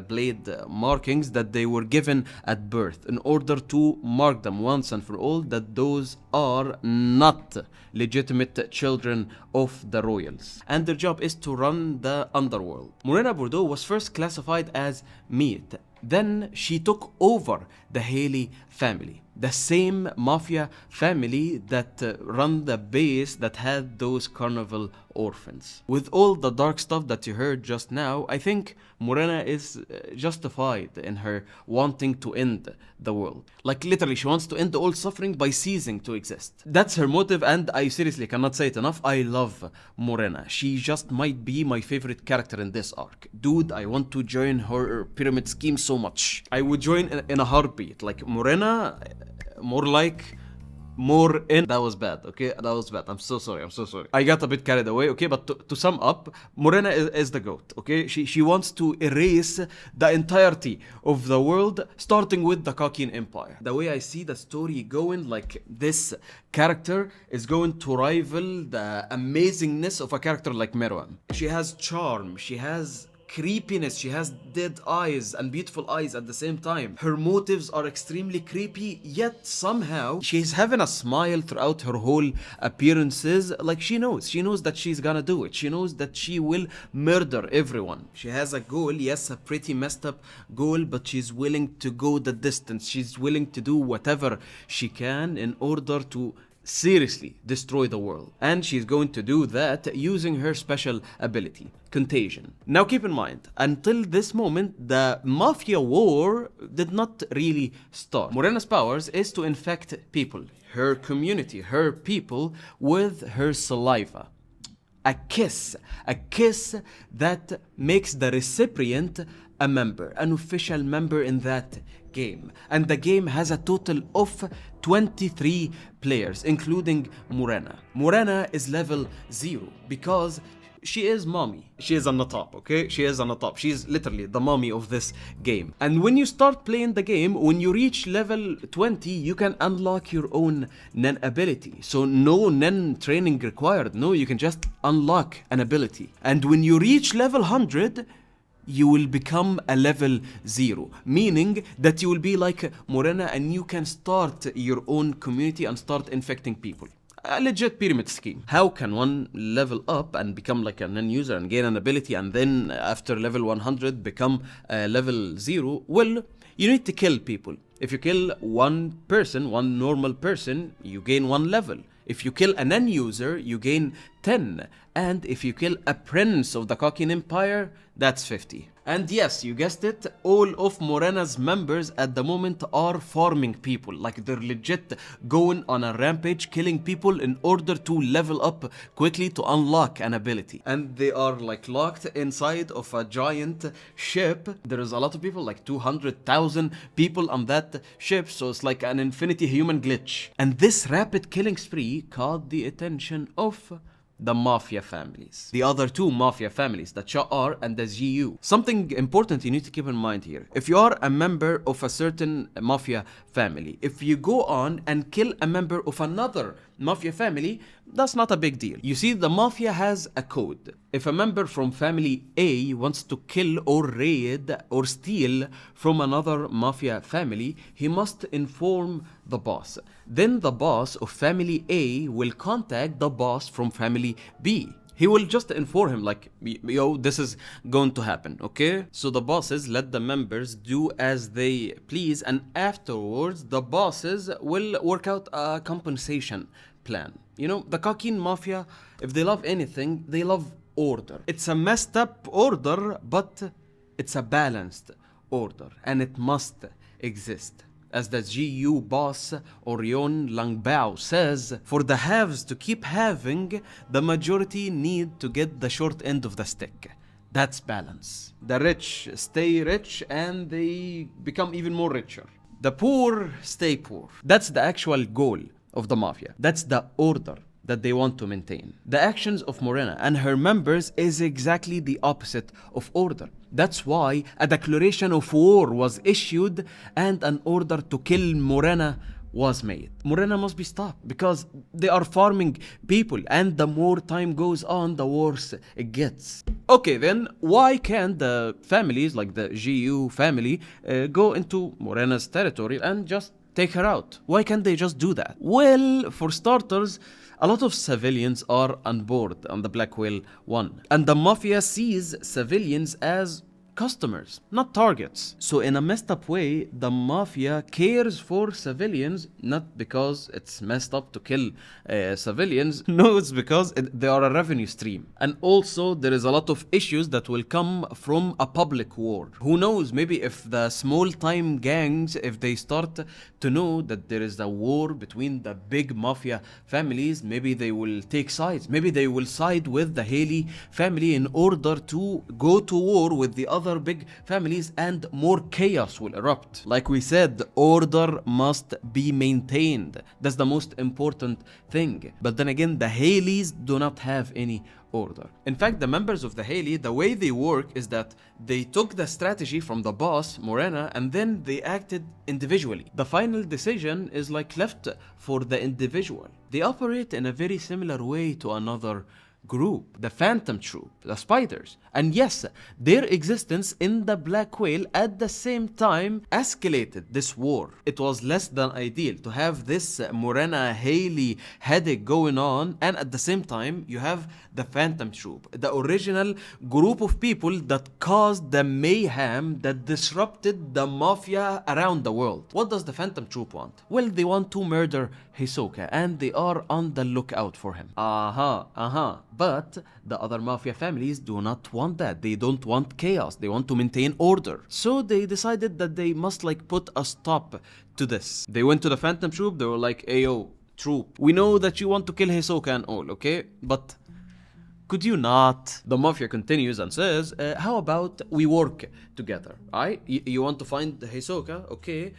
blade markings that they were given at birth in order to mark them once and for all that those are not legitimate children of the royals. And their job is to run the underworld. Morena Bordeaux was first classified as meat. Then she took over the Haley family, the same mafia family that run the base that had those carnival orphans. With all the dark stuff that you heard just now, I think Morena is justified in her wanting to end the world. Like literally, she wants to end all suffering by ceasing to exist. That's her motive, and I seriously cannot say it enough. I love Morena. She just might be my favorite character in this arc. Dude, I want to join her pyramid scheme so much. I would join in a heartbeat. Like Morena more like more in. That was bad, okay? That was bad. I'm so sorry. I got a bit carried away, okay? But to sum up, Morena is the GOAT, okay? She wants to erase the entirety of the world, starting with the Kakin Empire. The way I see the story going, like this character is going to rival the amazingness of a character like Merwan. She has charm, she has creepiness, she has dead eyes and beautiful eyes at the same time. Her motives are extremely creepy, yet somehow she's having a smile throughout her whole appearances. Like she knows that she's gonna do it. She knows that she will murder everyone. She has a goal, yes, a pretty messed up goal, but she's willing to go the distance. She's willing to do whatever she can in order to seriously destroy the world. And she's going to do that using her special ability, Contagion. Now keep in mind, until this moment, the Mafia war did not really start. Morena's powers is to infect people, her community, her people, with her saliva. A kiss that makes the recipient a member, an official member in that game. And the game has a total of 23 players, including Morena. Morena is level 0 because she is mommy. She is on the top, okay? She is on the top. She's literally the mommy of this game. And when you start playing the game, when you reach level 20, you can unlock your own Nen ability. So no Nen training required. No, you can just unlock an ability. And when you reach level 100, you will become a level 0, meaning that you will be like Morena and you can start your own community and start infecting people. A legit pyramid scheme. How can one level up and become like a Nen user and gain an ability and then after level 100 become a level 0? Well, you need to kill people. If you kill one person, one normal person, you gain 1 level. If you kill a Nen user, you gain 10. And if you kill a prince of the Kakin Empire, that's 50. And yes, you guessed it, all of Morena's members at the moment are farming people. Like they're legit going on a rampage, killing people in order to level up quickly to unlock an ability. And they are like locked inside of a giant ship. There is a lot of people, like 200,000 people on that ship. So it's like an infinity human glitch. And this rapid killing spree caught the attention of the Mafia families. The other 2 Mafia families, the HxH and the GU. Something important you need to keep in mind here. If you are a member of a certain Mafia family, if you go on and kill a member of another Mafia family, that's not a big deal. You see, the Mafia has a code. If a member from family A wants to kill or raid or steal from another Mafia family, he must inform the boss. Then the boss of family A will contact the boss from family B. He will just inform him like, yo, this is going to happen, okay? So the bosses let the members do as they please, and afterwards the bosses will work out a compensation plan. You know, the Kakin Mafia, if they love anything, they love order. It's a messed up order, but it's a balanced order, and it must exist. As the GU boss Orion Langbao says, for the haves to keep having, the majority need to get the short end of the stick. That's balance. The rich stay rich and they become even more richer. The poor stay poor. That's the actual goal of the Mafia. That's the order that they want to maintain. The actions of Morena and her members is exactly the opposite of order. That's why a declaration of war was issued and an order to kill Morena was made. Morena must be stopped because they are farming people, and the more time goes on, the worse it gets. Okay, then why can't the families like the GU family go into Morena's territory and just take her out? Why can't they just do that? Well, for starters, a lot of civilians are on board on the Black Whale 1. And the Mafia sees civilians as customers, not targets. So in a messed up way, the Mafia cares for civilians, not because it's messed up to kill civilians. No, it's because they are a revenue stream. And also there is a lot of issues that will come from a public war. Who knows, maybe if the small time gangs, if they start to know that there is a war between the big Mafia families, maybe they will take sides. Maybe they will side with the Haley family in order to go to war with the other other big families and more chaos will erupt. Like we said, order must be maintained. That's the most important thing. But then again, the Haleys do not have any order. In fact, the members of the Haley, the way they work is that they took the strategy from the boss, Morena, and then they acted individually. The final decision is like left for the individual. They operate in a very similar way to another group, the Phantom Troop, the Spiders. And yes, their existence in the Black Whale at the same time escalated this war. It was less than ideal to have this Morena Haley headache going on, and at the same time you have the Phantom Troop, the original group of people that caused the mayhem that disrupted the Mafia around the world. What does the Phantom Troop want? Well, they want to murder Hisoka, and they are on the lookout for him. But the other Mafia families do not want that. They don't want chaos. They want to maintain order. So they decided that they must like put a stop to this. They went to the Phantom Troop. They were like, "Ayo, troop, we know that you want to kill Hisoka and all, okay? But could you not?" The Mafia continues and says, how about we work together, alright? You want to find Hisoka, okay?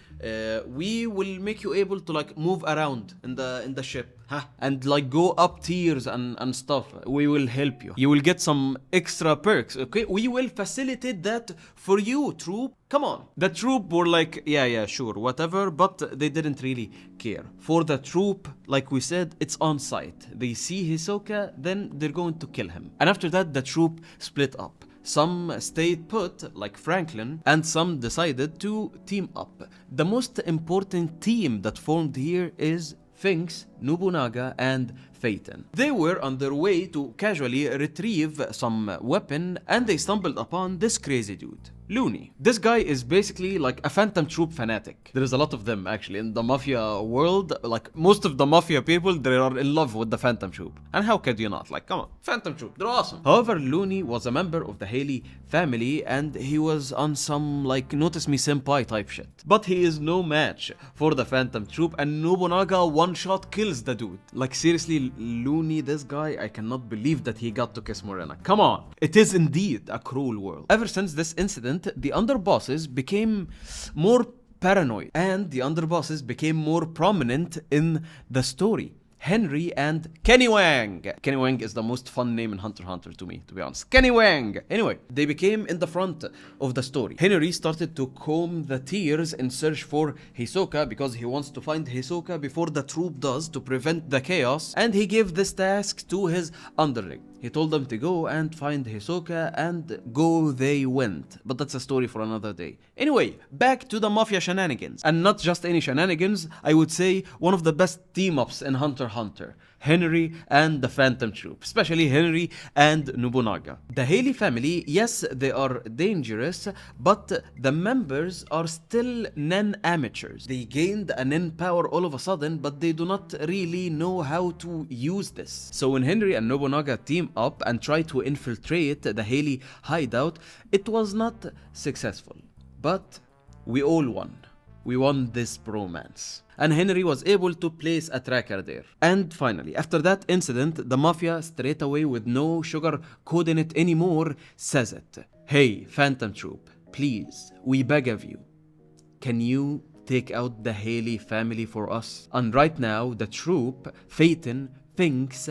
We will make you able to like move around in the ship, huh? And like go up tiers and stuff. We will help you. You will get some extra perks, okay? We will facilitate that for you, troop. Come on. The troop were like, yeah, sure, whatever, but they didn't really care. For the troop, like we said, it's on site. They see Hisoka, then they're going to kill him. And after that, the troop split up. Some stayed put, like Franklin, and some decided to team up. The most important team that formed here is Finks, Nobunaga, and Phaeton. They were on their way to casually retrieve some weapon, and they stumbled upon this crazy dude, Looney. This guy is basically like a Phantom Troop fanatic. There is a lot of them actually in the Mafia world. Like most of the Mafia people, they are in love with the Phantom Troop. And how could you not? Like, come on, Phantom Troop, they're awesome. However, Looney was a member of the Haley family, and he was on some like notice me senpai type shit. But he is no match for the Phantom Troop, and Nobunaga one shot kills the dude. Like seriously, Looney, this guy, I cannot believe that he got to kiss Morena. Come on. It is indeed a cruel world. Ever since this incident, the underbosses became more paranoid, and the underbosses became more prominent in the story. Henry and Kenny Wang. Kenny Wang is the most fun name in Hunter x Hunter to me, to be honest. Kenny Wang. Anyway, they became in the front of the story. Henry started to comb the tiers in search for Hisoka because he wants to find Hisoka before the troop does to prevent the chaos, and he gave this task to his underling. He told them to go and find Hisoka, and go they went. But that's a story for another day. Anyway, back to the Mafia shenanigans. And not just any shenanigans, I would say one of the best team-ups in Hunter x Hunter. Henry and the Phantom Troop, especially Henry and Nobunaga. The Haley family, yes, they are dangerous, but the members are still Nen amateurs. They gained a Nen power all of a sudden, but they do not really know how to use this. So when Henry and Nobunaga team up and try to infiltrate the Haley hideout, it was not successful. But we all won. We won this bromance. And Henry was able to place a tracker there. And finally, after that incident, the Mafia, straight away with no sugar coding it anymore, says it. Hey, Phantom Troop, please, we beg of you. Can you take out the Haley family for us? And right now, the troop, Phaeton, Finks,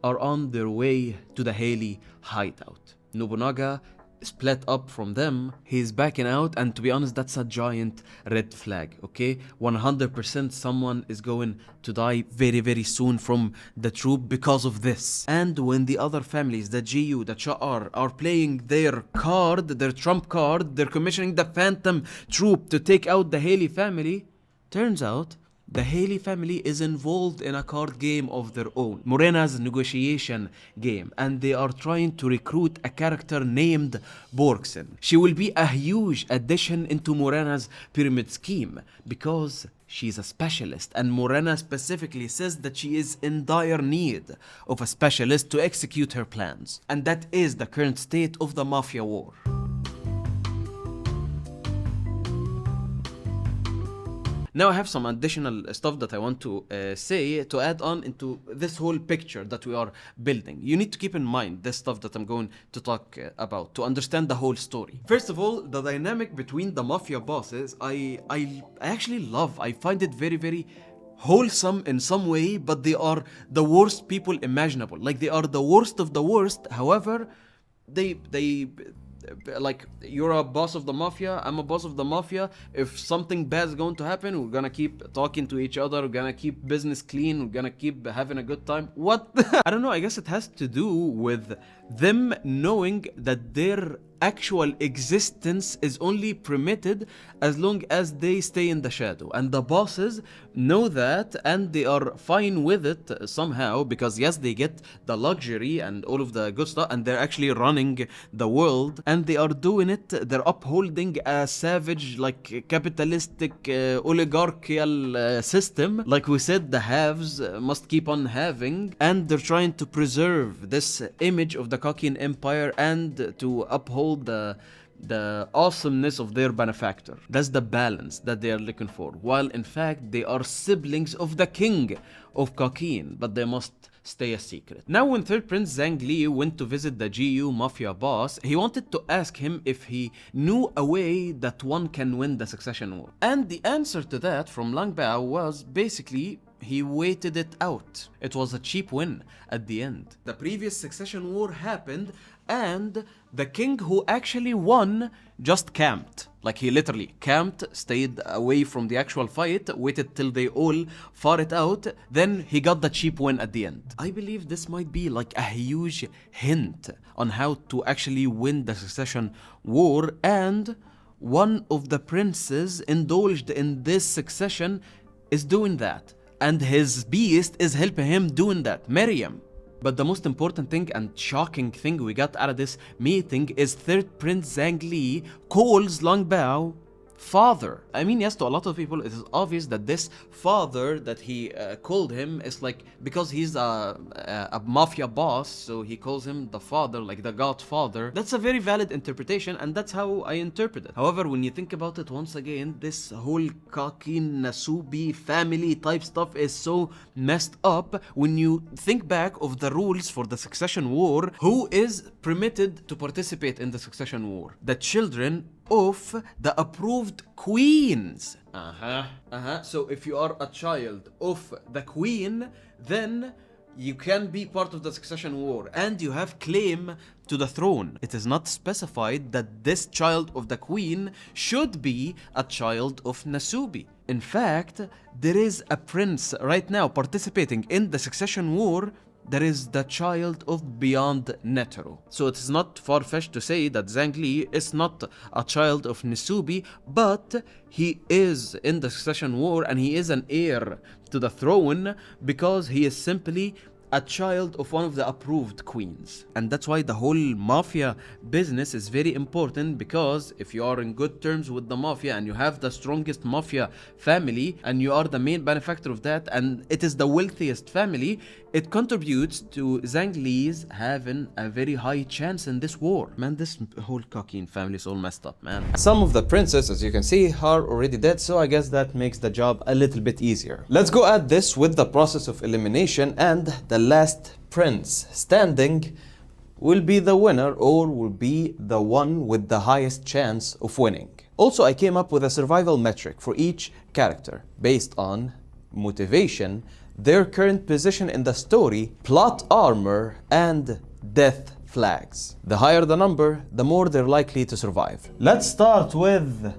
are on their way to the Haley hideout. Nobunaga split up from them. He's backing out, and to be honest, that's a giant red flag, okay? 100% someone is going to die very, very soon from the troop because of this. And when the other families, the GU, the Cha'ar, are playing their card, their trump card, they're commissioning the Phantom Troop to take out the Haley family, turns out the Haley family is involved in a card game of their own, Morena's negotiation game, and they are trying to recruit a character named Borgsen. She will be a huge addition into Morena's pyramid scheme because she's a specialist, and Morena specifically says that she is in dire need of a specialist to execute her plans. And that is the current state of the Mafia war. Now I have some additional stuff that I want to say to add on into this whole picture that we are building. You need to keep in mind this stuff that I'm going to talk about to understand the whole story. First of all, the dynamic between the Mafia bosses, I actually love. I find it very, very wholesome in some way, but they are the worst people imaginable. Like, they are the worst of the worst. However, they like, you're a boss of the Mafia, I'm a boss of the Mafia. If something bad is going to happen, we're gonna keep talking to each other, we're gonna keep business clean, we're gonna keep having a good time. What? I don't know, I guess it has to do with them knowing that their actual existence is only permitted as long as they stay in the shadow. And the bosses know that, and they are fine with it somehow, because yes, they get the luxury and all of the good stuff, and they're actually running the world, and they are doing it, they're upholding a savage, like, capitalistic, oligarchical system. Like we said, the haves must keep on having, and they're trying to preserve this image of the Kakin Empire and to uphold the awesomeness of their benefactor. That's the balance that they are looking for, while in fact they are siblings of the king of Kakin, but they must stay a secret. Now, when third Prince Zhang Li went to visit the GU Mafia boss, he wanted to ask him if he knew a way that one can win the succession war. And the answer to that from Lang Bao was basically he waited it out. It was a cheap win at the end. The previous succession war happened, and the king who actually won just camped. Like, he literally camped, stayed away from the actual fight, waited till they all fought it out, then he got the cheap win at the end. I believe this might be like a huge hint on how to actually win the succession war, and one of the princes indulged in this succession is doing that, and his beast is helping him doing that, Miriam. But the most important thing and shocking thing we got out of this meeting is third Prince Zhang Li calls Lang Bao father. I mean, yes, to a lot of people it is obvious that this father that he called him is like, because he's a mafia boss, so he calls him the father, like the godfather. That's a very valid interpretation, and that's how I interpret it. However, when you think about it once again, this whole Kakin Nasubi family type stuff is so messed up. When you think back of the rules for the succession war, who is permitted to participate in the succession war? The children of the approved queens. So if you are a child of the queen, then you can be part of the succession war and you have claim to the throne. It is not specified that this child of the queen should be a child of Nasubi. In fact, there is a prince right now participating in the succession war. There is the child of beyond Netero. So it is not far-fetched to say that Zhang Li is not a child of Nasubi, but he is in the succession war and he is an heir to the throne because he is simply a child of one of the approved queens. And that's why the whole mafia business is very important, because if you are in good terms with the mafia and you have the strongest mafia family and you are the main benefactor of that, and it is the wealthiest family, it contributes to Zhang Li's having a very high chance in this war. Man, this whole Kakin family is all messed up, man. Some of the princes, as you can see, are already dead, so I guess that makes the job a little bit easier. Let's go at this with the process of elimination, and the last prince standing will be the winner, or will be the one with the highest chance of winning. Also, I came up with a survival metric for each character based on motivation, their current position in the story, plot armor, and death flags. The higher the number, the more they're likely to survive. Let's start with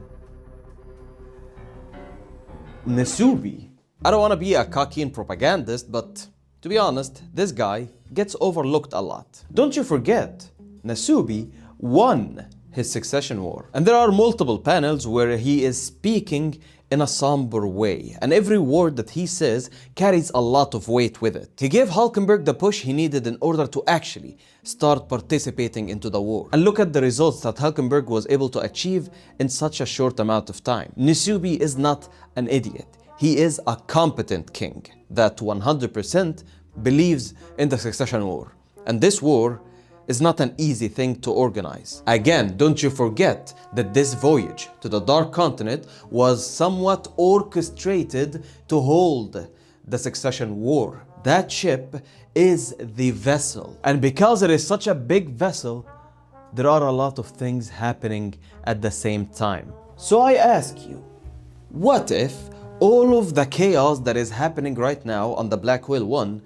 Nasubi. I don't want to be a Kakin propagandist, but to be honest, this guy gets overlooked a lot. Don't you forget, Nasubi won his succession war. And there are multiple panels where he is speaking in a somber way, and every word that he says carries a lot of weight with it. He gave Halkenburg the push he needed in order to actually start participating into the war. And look at the results that Halkenburg was able to achieve in such a short amount of time. Nasubi is not an idiot. He is a competent king that 100% believes in the succession war. And this war is not an easy thing to organize. Again, don't you forget that this voyage to the Dark Continent was somewhat orchestrated to hold the Succession War. That ship is the vessel. And because it is such a big vessel, there are a lot of things happening at the same time. So I ask you, what if all of the chaos that is happening right now on the Black Whale 1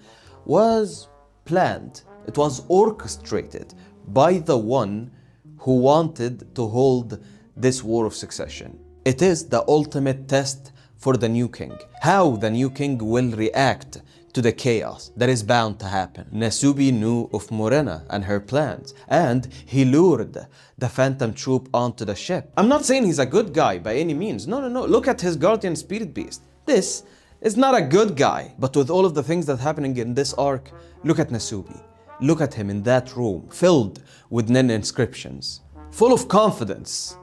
was planned? It was orchestrated by the one who wanted to hold this war of succession. It is the ultimate test for the new king. How the new king will react to the chaos that is bound to happen. Nasubi knew of Morena and her plans, and he lured the Phantom Troop onto the ship. I'm not saying he's a good guy by any means. No. Look at his guardian spirit beast. This is not a good guy. But with all of the things that's happening in this arc, look at Nasubi. Look at him in that room, filled with Nen inscriptions, full of confidence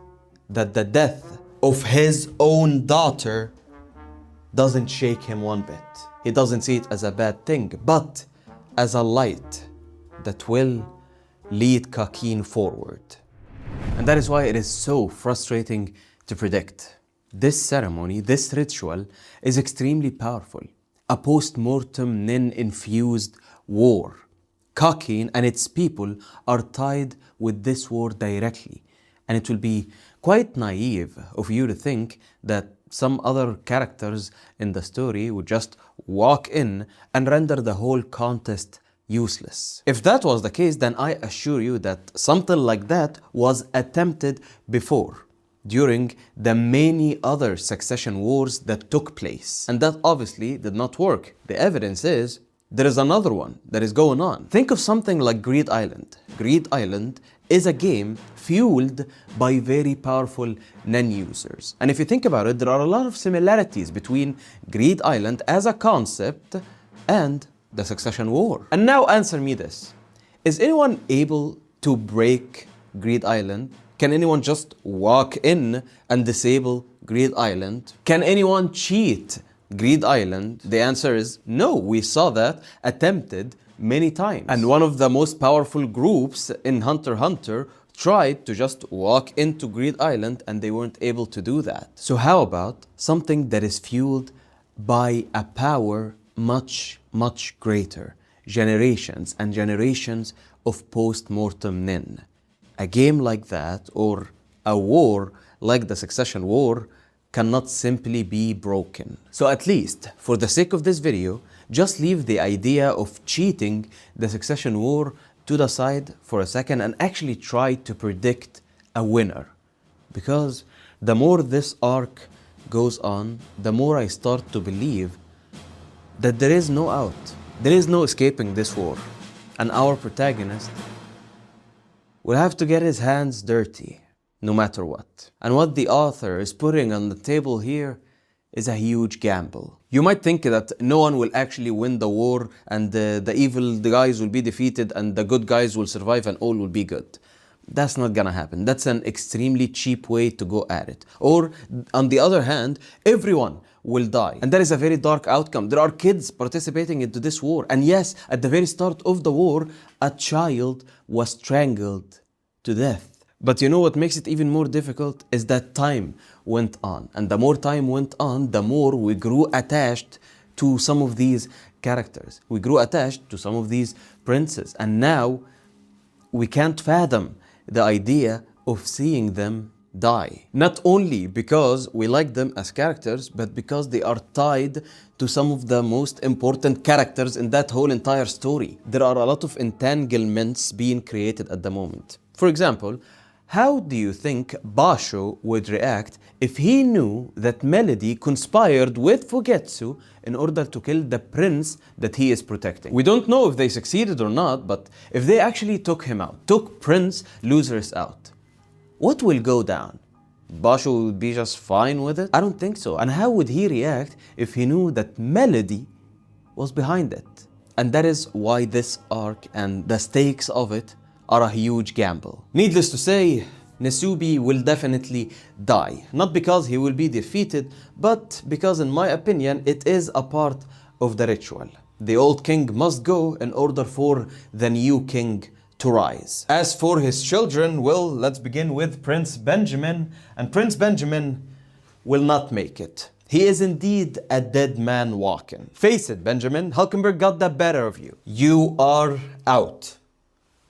that the death of his own daughter doesn't shake him one bit. He doesn't see it as a bad thing, but as a light that will lead Kakin forward. And that is why it is so frustrating to predict. This ceremony, this ritual, is extremely powerful. A post-mortem Nen-infused war. Kakin and its people are tied with this war directly. And it will be quite naive of you to think that some other characters in the story would just walk in and render the whole contest useless. If that was the case, then I assure you that something like that was attempted before, during the many other succession wars that took place. And that obviously did not work. The evidence is there is another one that is going on. Think of something like Greed Island. Greed Island is a game fueled by very powerful Nen users. And if you think about it, there are a lot of similarities between Greed Island as a concept and the Succession War. And now answer me this. Is anyone able to break Greed Island? Can anyone just walk in and disable Greed Island? Can anyone cheat Greed Island? The answer is no. We saw that attempted many times. And one of the most powerful groups in Hunter x Hunter tried to just walk into Greed Island and they weren't able to do that. So how about something that is fueled by a power much, much greater? Generations and generations of post-mortem Nen. A game like that, or a war like the Succession War, cannot simply be broken. So at least, for the sake of this video, just leave the idea of cheating the Succession War to the side for a second and actually try to predict a winner. Because the more this arc goes on, the more I start to believe that there is no out. There is no escaping this war. And our protagonist will have to get his hands dirty, no matter what. And what the author is putting on the table here is a huge gamble. You might think that no one will actually win the war and the evil guys will be defeated and the good guys will survive and all will be good. That's not gonna happen. That's an extremely cheap way to go at it. Or on the other hand, everyone will die. And that is a very dark outcome. There are kids participating into this war. And yes, at the very start of the war, a child was strangled to death. But you know what makes it even more difficult is that time went on. And the more time went on, the more we grew attached to some of these characters. We grew attached to some of these princes. And now we can't fathom the idea of seeing them die. Not only because we like them as characters, but because they are tied to some of the most important characters in that whole entire story. There are a lot of entanglements being created at the moment. For example, how do you think Basho would react if he knew that Melody conspired with Fugetsu in order to kill the prince that he is protecting? We don't know if they succeeded or not, but if they actually took him out, took Prince Losers out, what will go down? Basho would be just fine with it? I don't think so. And how would he react if he knew that Melody was behind it? And that is why this arc and the stakes of it are a huge gamble. Needless to say, Nasubi will definitely die. Not because he will be defeated, but because in my opinion, it is a part of the ritual. The old king must go in order for the new king to rise. As for his children, well, let's begin with Prince Benjamin. And Prince Benjamin will not make it. He is indeed a dead man walking. Face it, Benjamin, Halkenburg got the better of you. You are out.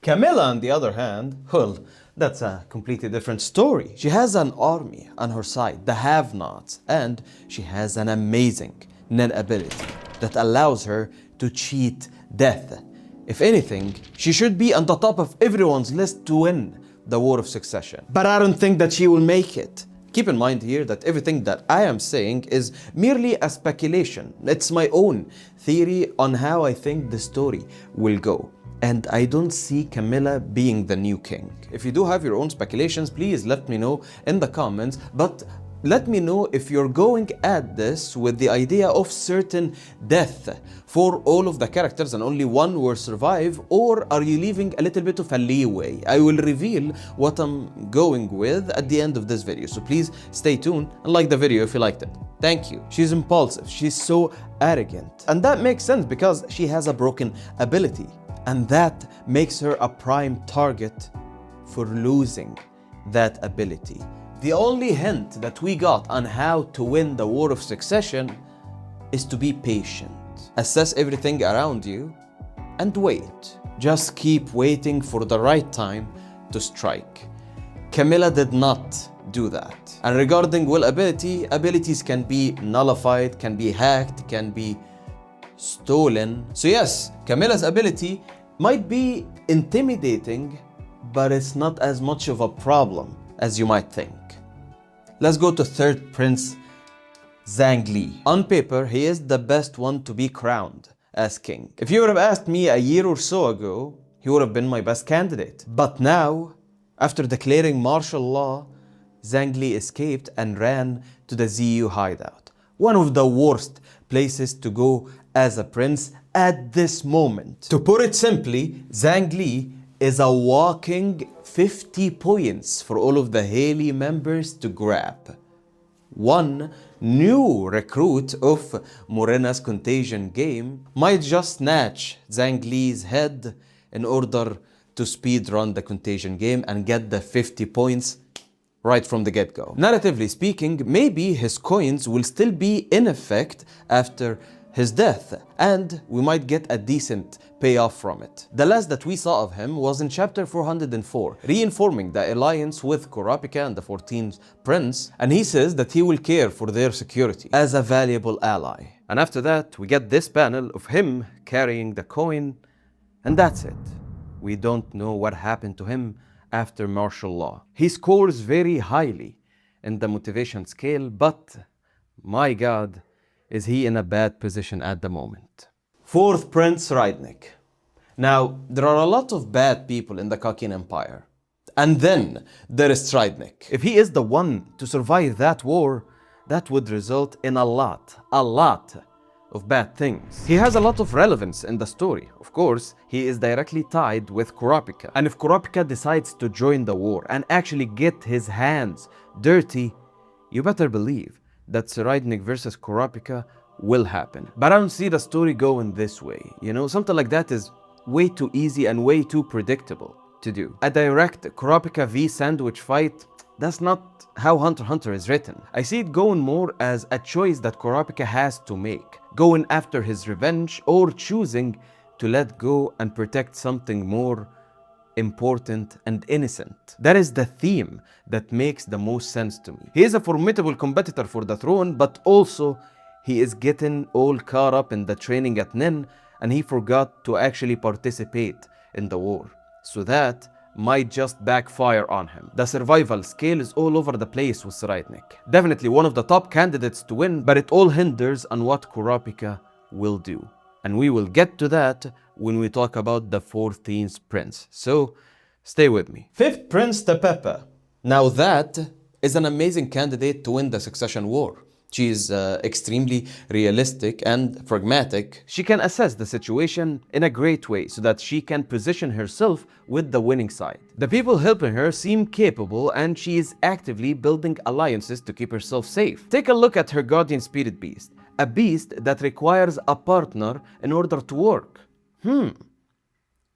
Camilla, on the other hand, well, that's a completely different story. She has an army on her side, the have-nots, and she has an amazing Nen ability that allows her to cheat death. If anything, she should be on the top of everyone's list to win the War of Succession. But I don't think that she will make it. Keep in mind here that everything that I am saying is merely a speculation. It's my own theory on how I think the story will go. And I don't see Camilla being the new king. If you do have your own speculations, please let me know in the comments. But let me know if you're going at this with the idea of certain death for all of the characters and only one will survive, or are you leaving a little bit of a leeway? I will reveal what I'm going with at the end of this video, so please stay tuned and like the video if you liked it. Thank you. She's impulsive, she's so arrogant, and that makes sense because she has a broken ability, and that makes her a prime target for losing that ability. The only hint that we got on how to win the War of Succession is to be patient. Assess everything around you and wait. Just keep waiting for the right time to strike. Camilla did not do that. And regarding will ability, abilities can be nullified, can be hacked, can be stolen. So yes, Camilla's ability might be intimidating, but it's not as much of a problem as you might think. Let's go to third prince, Zhang Li. On paper, he is the best one to be crowned as king. If you would have asked me a year or so ago, he would have been my best candidate. But now, after declaring martial law, Zhang Li escaped and ran to the ZU hideout. One of the worst places to go as a prince at this moment. To put it simply, Zhang Li is a walking 50 points for all of the Haley members to grab. One new recruit of Morena's contagion game might just snatch Zhang Li's head in order to speedrun the contagion game and get the 50 points right from the get-go. Narratively speaking, maybe his coins will still be in effect after his death, and we might get a decent payoff from it. The last that we saw of him was in chapter 404, reinforming the alliance with Kurapika and the 14th prince, and he says that he will care for their security as a valuable ally. And after that, we get this panel of him carrying the coin, and that's it. We don't know what happened to him after martial law. He scores very highly in the motivation scale, but my God, is he in a bad position at the moment. Fourth Prince Rydnik. Now, there are a lot of bad people in the Kakin Empire. And then there is Rydnik. If he is the one to survive that war, that would result in a lot of bad things. He has a lot of relevance in the story. Of course, he is directly tied with Kurapika. And if Kurapika decides to join the war and actually get his hands dirty, you better believe that Rydnik versus Kurapika will happen. But I don't see the story going this way. You know, something like that is way too easy and way too predictable to do. A direct Kurapika v sandwich fight, that's not how Hunter x Hunter is written. I see it going more as a choice that Kurapika has to make, going after his revenge or choosing to let go and protect something more important and innocent. That is the theme that makes the most sense to me. He is a formidable competitor for the throne, but also he is getting all caught up in the training at Nen, and he forgot to actually participate in the war. So that might just backfire on him. The survival scale is all over the place with Rydnik. Definitely one of the top candidates to win, but it all hinders on what Kurapika will do. And we will get to that when we talk about the 14th prince. So stay with me. Fifth Prince Tepepa. Now that is an amazing candidate to win the succession war. She is extremely realistic and pragmatic. She can assess the situation in a great way so that she can position herself with the winning side. The people helping her seem capable, and she is actively building alliances to keep herself safe. Take a look at her guardian spirit beast, a beast that requires a partner in order to work.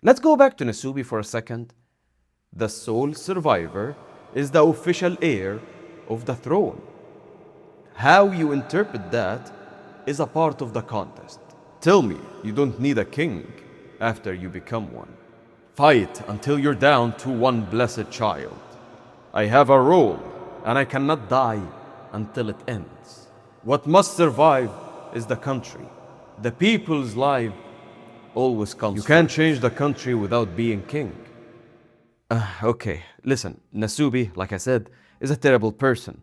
Let's go back to Nasubi for a second. The sole survivor is the official heir of the throne. How you interpret that is a part of the contest. Tell me you don't need a king after you become one. Fight until you're down to one blessed child. I have a role, and I cannot die until it ends. What must survive is the country. The people's life always comes. You can't change the country without being king. Okay, listen, Nasubi, like I said, is a terrible person.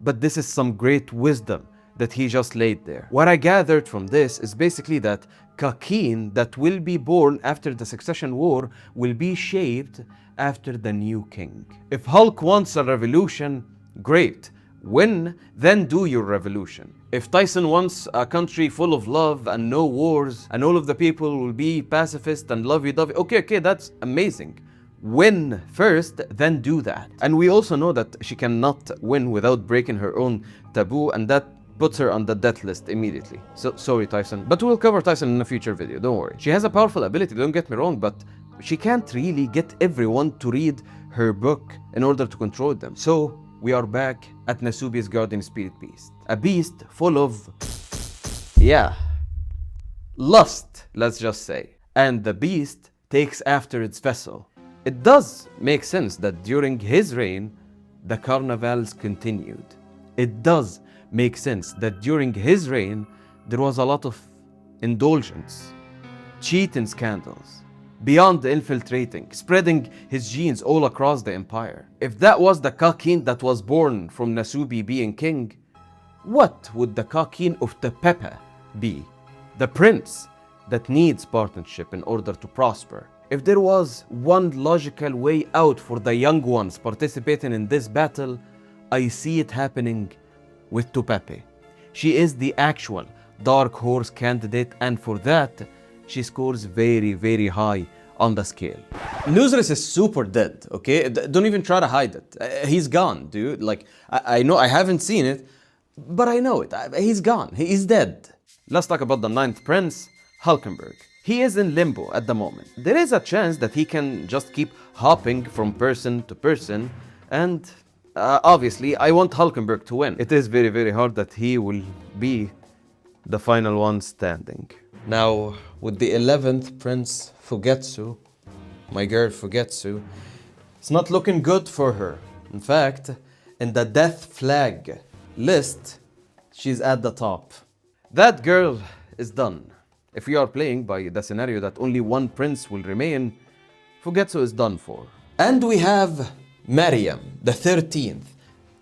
But this is some great wisdom that he just laid there. What I gathered from this is basically that Kakin that will be born after the succession war will be shaped after the new king. If Hulk wants a revolution, great. Win, then do your revolution. If Tyson wants a country full of love and no wars, and all of the people will be pacifist and lovey-dovey, okay, that's amazing. Win first, then do that. And we also know that she cannot win without breaking her own taboo, and that puts her on the death list immediately. So, sorry Tyson, but we'll cover Tyson in a future video, don't worry. She has a powerful ability, don't get me wrong, but she can't really get everyone to read her book in order to control them. So, we are back at Nasubi's guardian spirit beast. A beast full of, lust, let's just say. And the beast takes after its vessel. It does make sense that during his reign, the carnivals continued. It does make sense that during his reign, there was a lot of indulgence, cheating scandals, beyond infiltrating, spreading his genes all across the empire. If that was the Kakin that was born from Nasubi being king, what would the Kakin of Tepepe be? The prince that needs partnership in order to prosper. If there was one logical way out for the young ones participating in this battle, I see it happening with Tupepe. She is the actual dark horse candidate, and for that, she scores very, very high on the scale. Nuzris is super dead, okay? Don't even try to hide it. He's gone, dude. Like, I know I haven't seen it, but I know it. He's gone. He is dead. Let's talk about the 9th prince, Halkenburg. He is in limbo at the moment. There is a chance that he can just keep hopping from person to person, and obviously, I want Halkenburg to win. It is very, very hard that he will be the final one standing. Now, with the 11th Prince Fugetsu, my girl Fugetsu, it's not looking good for her. In fact, in the death flag list, she's at the top. That girl is done. If we are playing by the scenario that only one prince will remain, Fugetsu is done for. And we have Mariam, the 13th,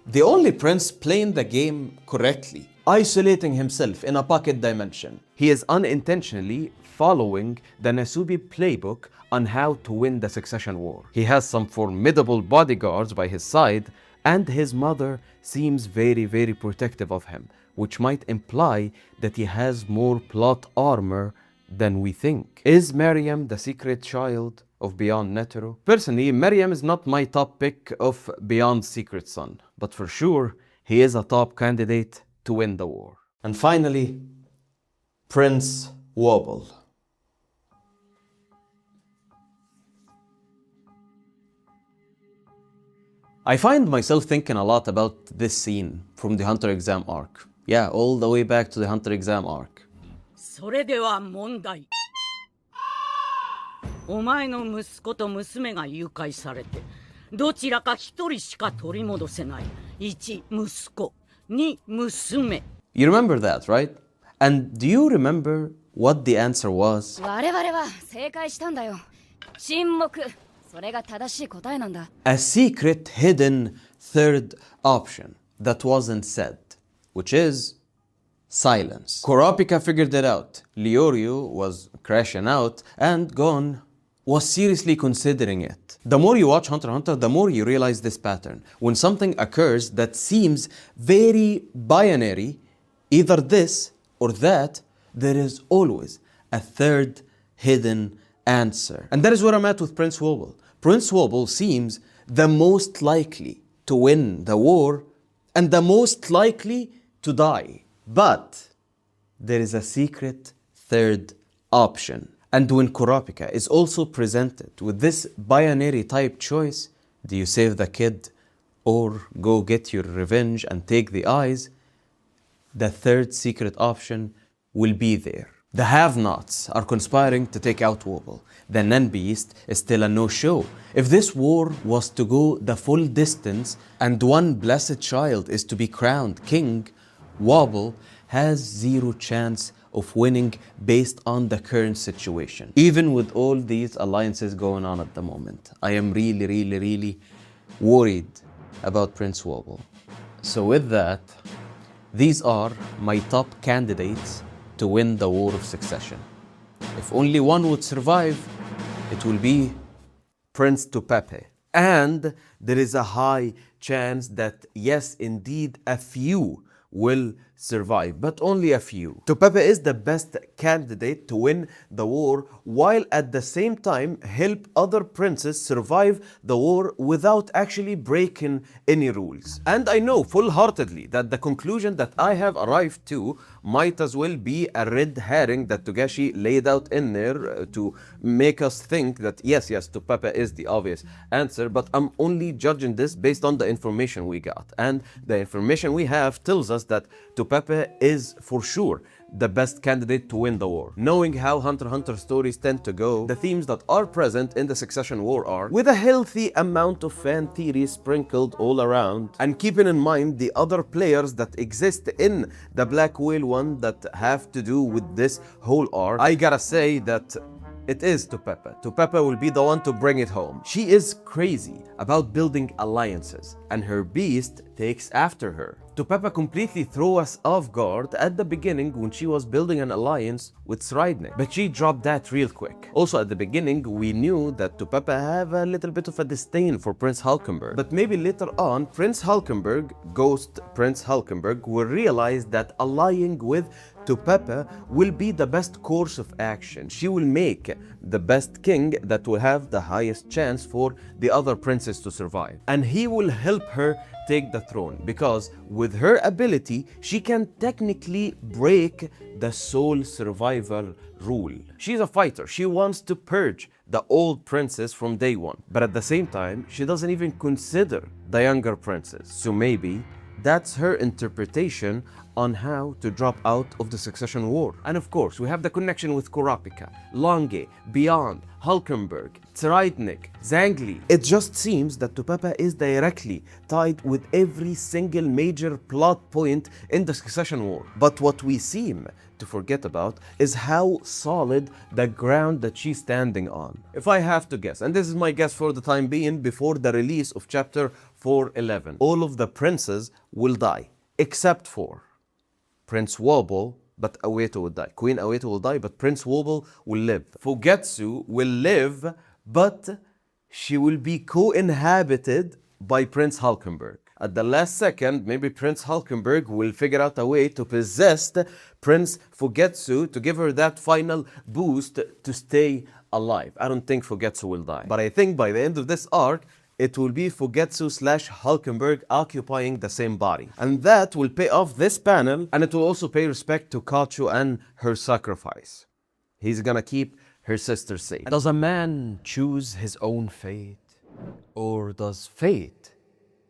the only prince playing the game correctly, isolating himself in a pocket dimension. He is unintentionally following the Nasubi playbook on how to win the succession war. He has some formidable bodyguards by his side, and his mother seems very, very protective of him, which might imply that he has more plot armor than we think. Is Mariam the secret child of Beyond Netero? Personally, Mariam is not my top pick of Beyond Secret Son, but for sure, he is a top candidate to win the war. And finally, Prince Wobble. I find myself thinking a lot about this scene from the Hunter exam arc. Yeah, all the way back to the Hunter exam arc. それでは問題。お前の息子と娘が誘拐されて、どちらか一人しか取り戻せない。1、息子。2、娘。You remember that, right? And do you remember what the answer was? 我々は正解したんだよ。沈黙。それが正しい答えなんだ。A secret hidden third option that wasn't said, which is silence. Kurapika figured it out. Leoryu was crashing out, and Gon was seriously considering it. The more you watch Hunter x Hunter, the more you realize this pattern. When something occurs that seems very binary, either this or that, there is always a third hidden answer. And that is where I'm at with Prince Wobble. Prince Wobble seems the most likely to win the war and the most likely to die. But there is a secret third option. And when Kurapika is also presented with this binary type choice, do you save the kid or go get your revenge and take the eyes? The third secret option will be there. The have-nots are conspiring to take out Wobble. The Nen Beast is still a no-show. If this war was to go the full distance and one blessed child is to be crowned king, Wobble has zero chance of winning based on the current situation. Even with all these alliances going on at the moment, I am really worried about Prince Wobble. So with that, these are my top candidates to win the War of Succession. If only one would survive, it will be Prince Tupepe. And there is a high chance that, yes, indeed, a few will survive, but only a few. Tupepe is the best candidate to win the war, while at the same time help other princes survive the war without actually breaking any rules. And I know full-heartedly that the conclusion that I have arrived to might as well be a red herring that Togashi laid out in there to make us think that yes, Tupepe is the obvious answer, but I'm only judging this based on the information we got. And the information we have tells us that Tupepe is for sure the best candidate to win the war. Knowing how Hunter x Hunter stories tend to go, the themes that are present in the Succession War arc, with a healthy amount of fan theories sprinkled all around, and keeping in mind the other players that exist in the Black Whale one that have to do with this whole arc, I gotta say that it is Tupepe. Tupepe will be the one to bring it home. She is crazy about building alliances, and her beast takes after her. Tupepe completely threw us off guard at the beginning when she was building an alliance with Sridnik, but she dropped that real quick. Also at the beginning, we knew that Tupepe have a little bit of a disdain for Prince Halkenburg, but maybe later on, Prince Halkenburg, Ghost Prince Halkenburg, will realize that allying with Tupepe will be the best course of action. She will make the best king that will have the highest chance for the other princes to survive. And he will help her take the throne, because with her ability, she can technically break the sole survival rule. She's a fighter. She wants to purge the old princes from day one. But at the same time, she doesn't even consider the younger princes. So maybe that's her interpretation on how to drop out of the Succession War. And of course, we have the connection with Kurapika, Longe, Beyond, Halkenburg, Sridnik, Zangli. It just seems that Tupepe is directly tied with every single major plot point in the Succession War. But what we seem to forget about is how solid the ground that she's standing on. If I have to guess, and this is my guess for the time being before the release of chapter 411, all of the princes will die, except for Prince Wobble, but Aweto will die. Queen Aweto will die, but Prince Wobble will live. Fugetsu will live, but she will be co-inhabited by Prince Halkenburg. At the last second, maybe Prince Halkenburg will figure out a way to possess Prince Fugetsu to give her that final boost to stay alive. I don't think Fugetsu will die. But I think by the end of this arc, it will be Fugetsu / Halkenburg occupying the same body. And that will pay off this panel, and it will also pay respect to Kachu and her sacrifice. He's gonna keep her sister safe. Does a man choose his own fate? Or does fate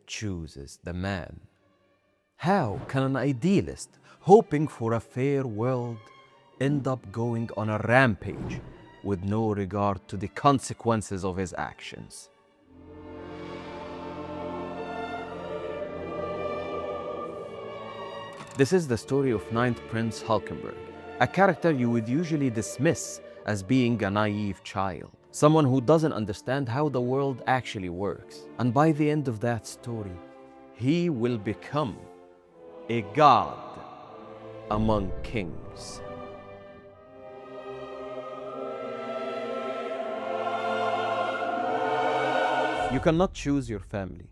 chooses the man? How can an idealist hoping for a fair world end up going on a rampage with no regard to the consequences of his actions? This is the story of 9th Prince Halkenburg, a character you would usually dismiss as being a naive child, someone who doesn't understand how the world actually works. And by the end of that story, he will become a god among kings. You cannot choose your family.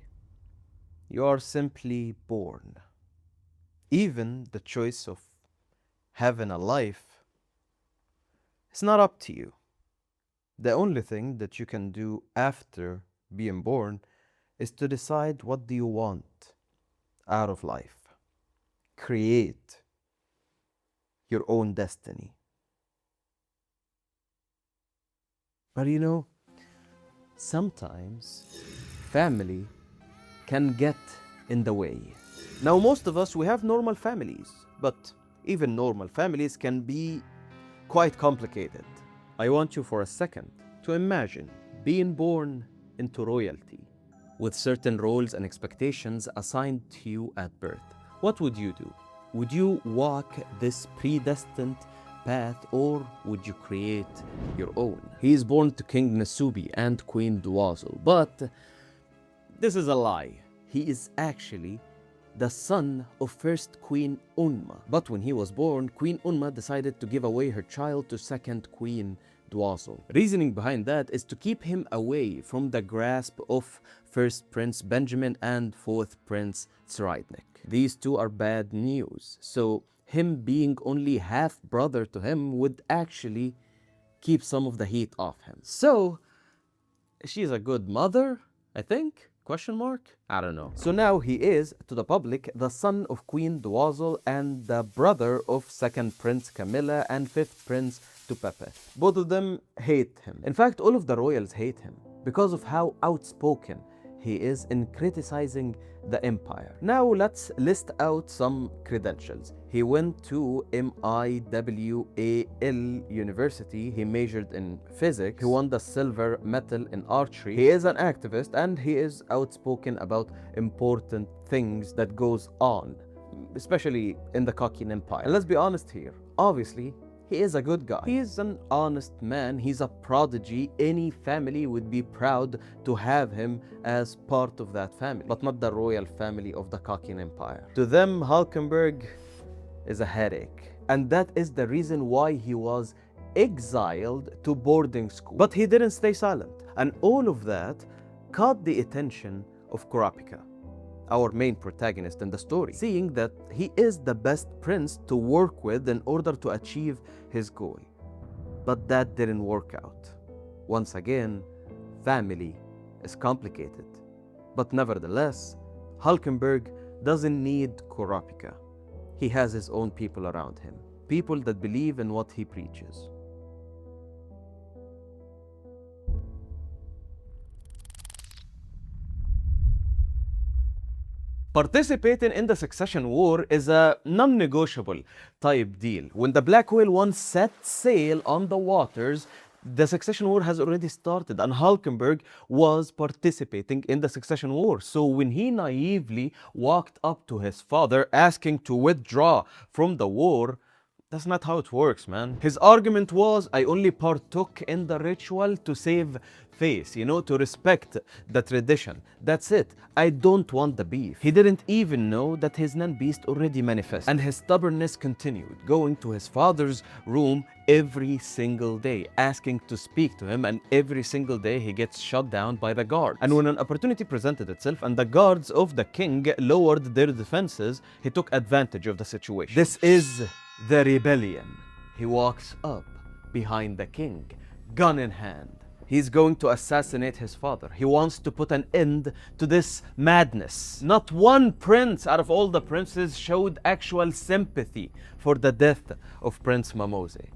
You are simply born. Even the choice of having a life, it's not up to you. The only thing that you can do after being born is to decide what do you want out of life. Create your own destiny. But you know, sometimes family can get in the way. Now, most of us, we have normal families, but even normal families can be quite complicated. I want you for a second to imagine being born into royalty with certain roles and expectations assigned to you at birth. What would you do? Would you walk this predestined path or would you create your own? He is born to King Nasubi and Queen Duazul, but this is a lie. He is actually the son of first Queen Unma. But when he was born, Queen Unma decided to give away her child to second Queen Duazul. Reasoning behind that is to keep him away from the grasp of first Prince Benjamin and fourth Prince Sreidnik. These two are bad news, so him being only half brother to him would actually keep some of the heat off him. So she's a good mother, I think? Question mark? I don't know. So now he is, to the public, the son of Queen Duazul and the brother of second Prince Camilla and fifth Prince Tupepeth. Both of them hate him. In fact, all of the royals hate him because of how outspoken he is in criticizing the empire. Now let's list out some credentials. He went to MIWAL University. He majored in physics. He won the silver medal in archery. He is an activist and he is outspoken about important things that goes on, especially in the Kakin Empire. And let's be honest here, obviously, he is a good guy. He is an honest man. He's a prodigy. Any family would be proud to have him as part of that family, but not the royal family of the Kakin Empire. To them, Halkenburg is a headache. And that is the reason why he was exiled to boarding school. But he didn't stay silent. And all of that caught the attention of Kurapika, our main protagonist in the story, seeing that he is the best prince to work with in order to achieve his goal. But that didn't work out. Once again, family is complicated. But nevertheless, Halkenburg doesn't need Kurapika. He has his own people around him, people that believe in what he preaches. Participating in the succession war is a non-negotiable type deal. When the Black Whale once set sail on the waters, the succession war has already started, and Halkenburg was participating in the succession war. So when he naively walked up to his father asking to withdraw from the war, that's not how it works, man. His argument was, I only partook in the ritual to save face, to respect the tradition. That's it. I don't want the beef. He didn't even know that his Nen beast already manifested. And his stubbornness continued, going to his father's room every single day, asking to speak to him, and every single day he gets shut down by the guards. And when an opportunity presented itself and the guards of the king lowered their defenses, he took advantage of the situation. This is the rebellion. He walks up behind the king, gun in hand. He's going to assassinate his father. He wants to put an end to this madness. Not one prince out of all the princes showed actual sympathy for the death of Prince Mamose,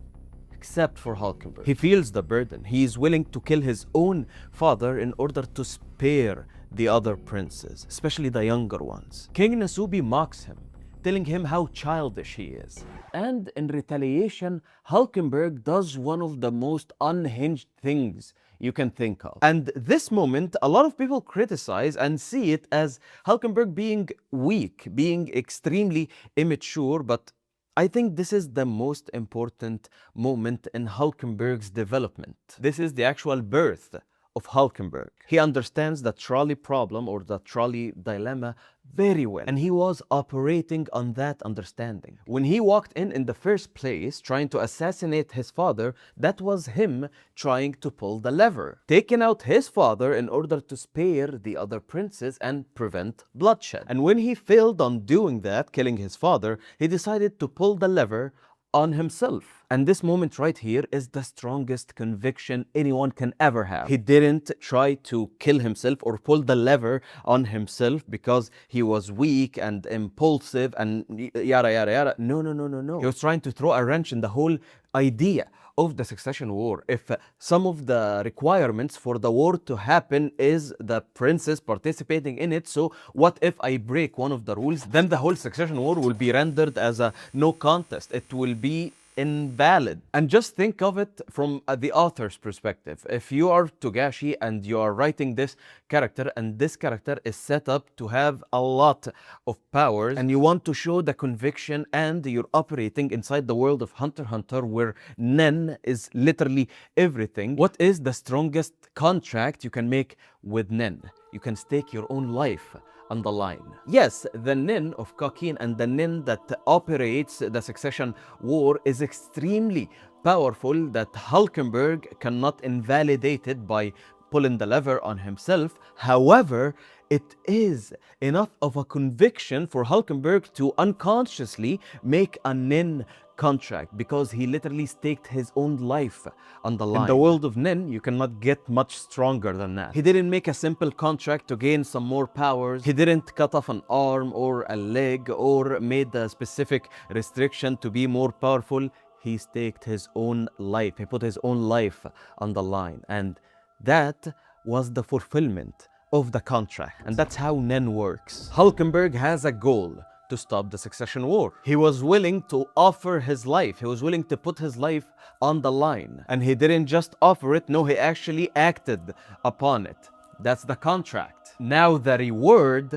except for Halkenburg. He feels the burden. He is willing to kill his own father in order to spare the other princes, especially the younger ones. King Nasubi mocks him, telling him how childish he is. And in retaliation, Halkenburg does one of the most unhinged things you can think of. And this moment, a lot of people criticize and see it as Halkenburg being weak, being extremely immature, but I think this is the most important moment in Halkenburg's development. This is the actual birth of Halkenburg. He understands the trolley problem or the trolley dilemma very well, and he was operating on that understanding. When he walked in the first place trying to assassinate his father, that was him trying to pull the lever, taking out his father in order to spare the other princes and prevent bloodshed. And when he failed on doing that, killing his father, he decided to pull the lever on himself. And this moment right here is the strongest conviction anyone can ever have. He didn't try to kill himself or pull the lever on himself because he was weak and impulsive and yada yada yada. No. He was trying to throw a wrench in the whole idea of the succession war. If some of the requirements for the war to happen is the princess participating in it, so what if I break one of the rules? Then the whole succession war will be rendered as a no contest. It will be invalid. And just think of it from the author's perspective. If you are Togashi and you are writing this character, and this character is set up to have a lot of powers, and you want to show the conviction, and you're operating inside the world of Hunter x Hunter where Nen is literally everything, what is the strongest contract you can make with Nen? You can stake your own life on the line. Yes, the Nen of Kakin and the Nen that operates the succession war is extremely powerful, that Halkenburg cannot invalidate it by pulling the lever on himself. However, it is enough of a conviction for Halkenburg to unconsciously make a Nen contract, because he literally staked his own life on the line. In the world of Nen, you cannot get much stronger than that. He didn't make a simple contract to gain some more powers. He didn't cut off an arm or a leg or made a specific restriction to be more powerful. He staked his own life. He put his own life on the line. And that was the fulfillment of the contract. And that's how Nen works. Halkenburg has a goal: to stop the succession war. He was willing to offer his life. He was willing to put his life on the line. And he didn't just offer it, no, he actually acted upon it. That's the contract. Now the reward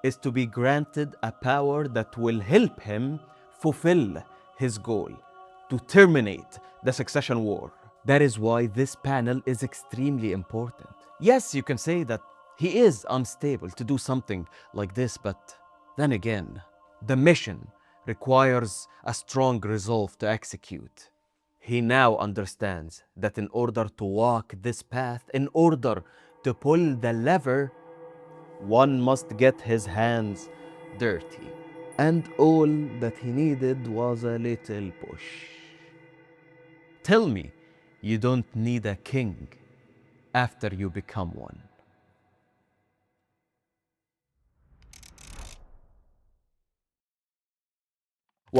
is to be granted a power that will help him fulfill his goal, to terminate the succession war. That is why this panel is extremely important. Yes, you can say that he is unstable to do something like this, but then again, the mission requires a strong resolve to execute. He now understands that in order to walk this path, in order to pull the lever, one must get his hands dirty. And all that he needed was a little push. Tell me you don't need a king after you become one.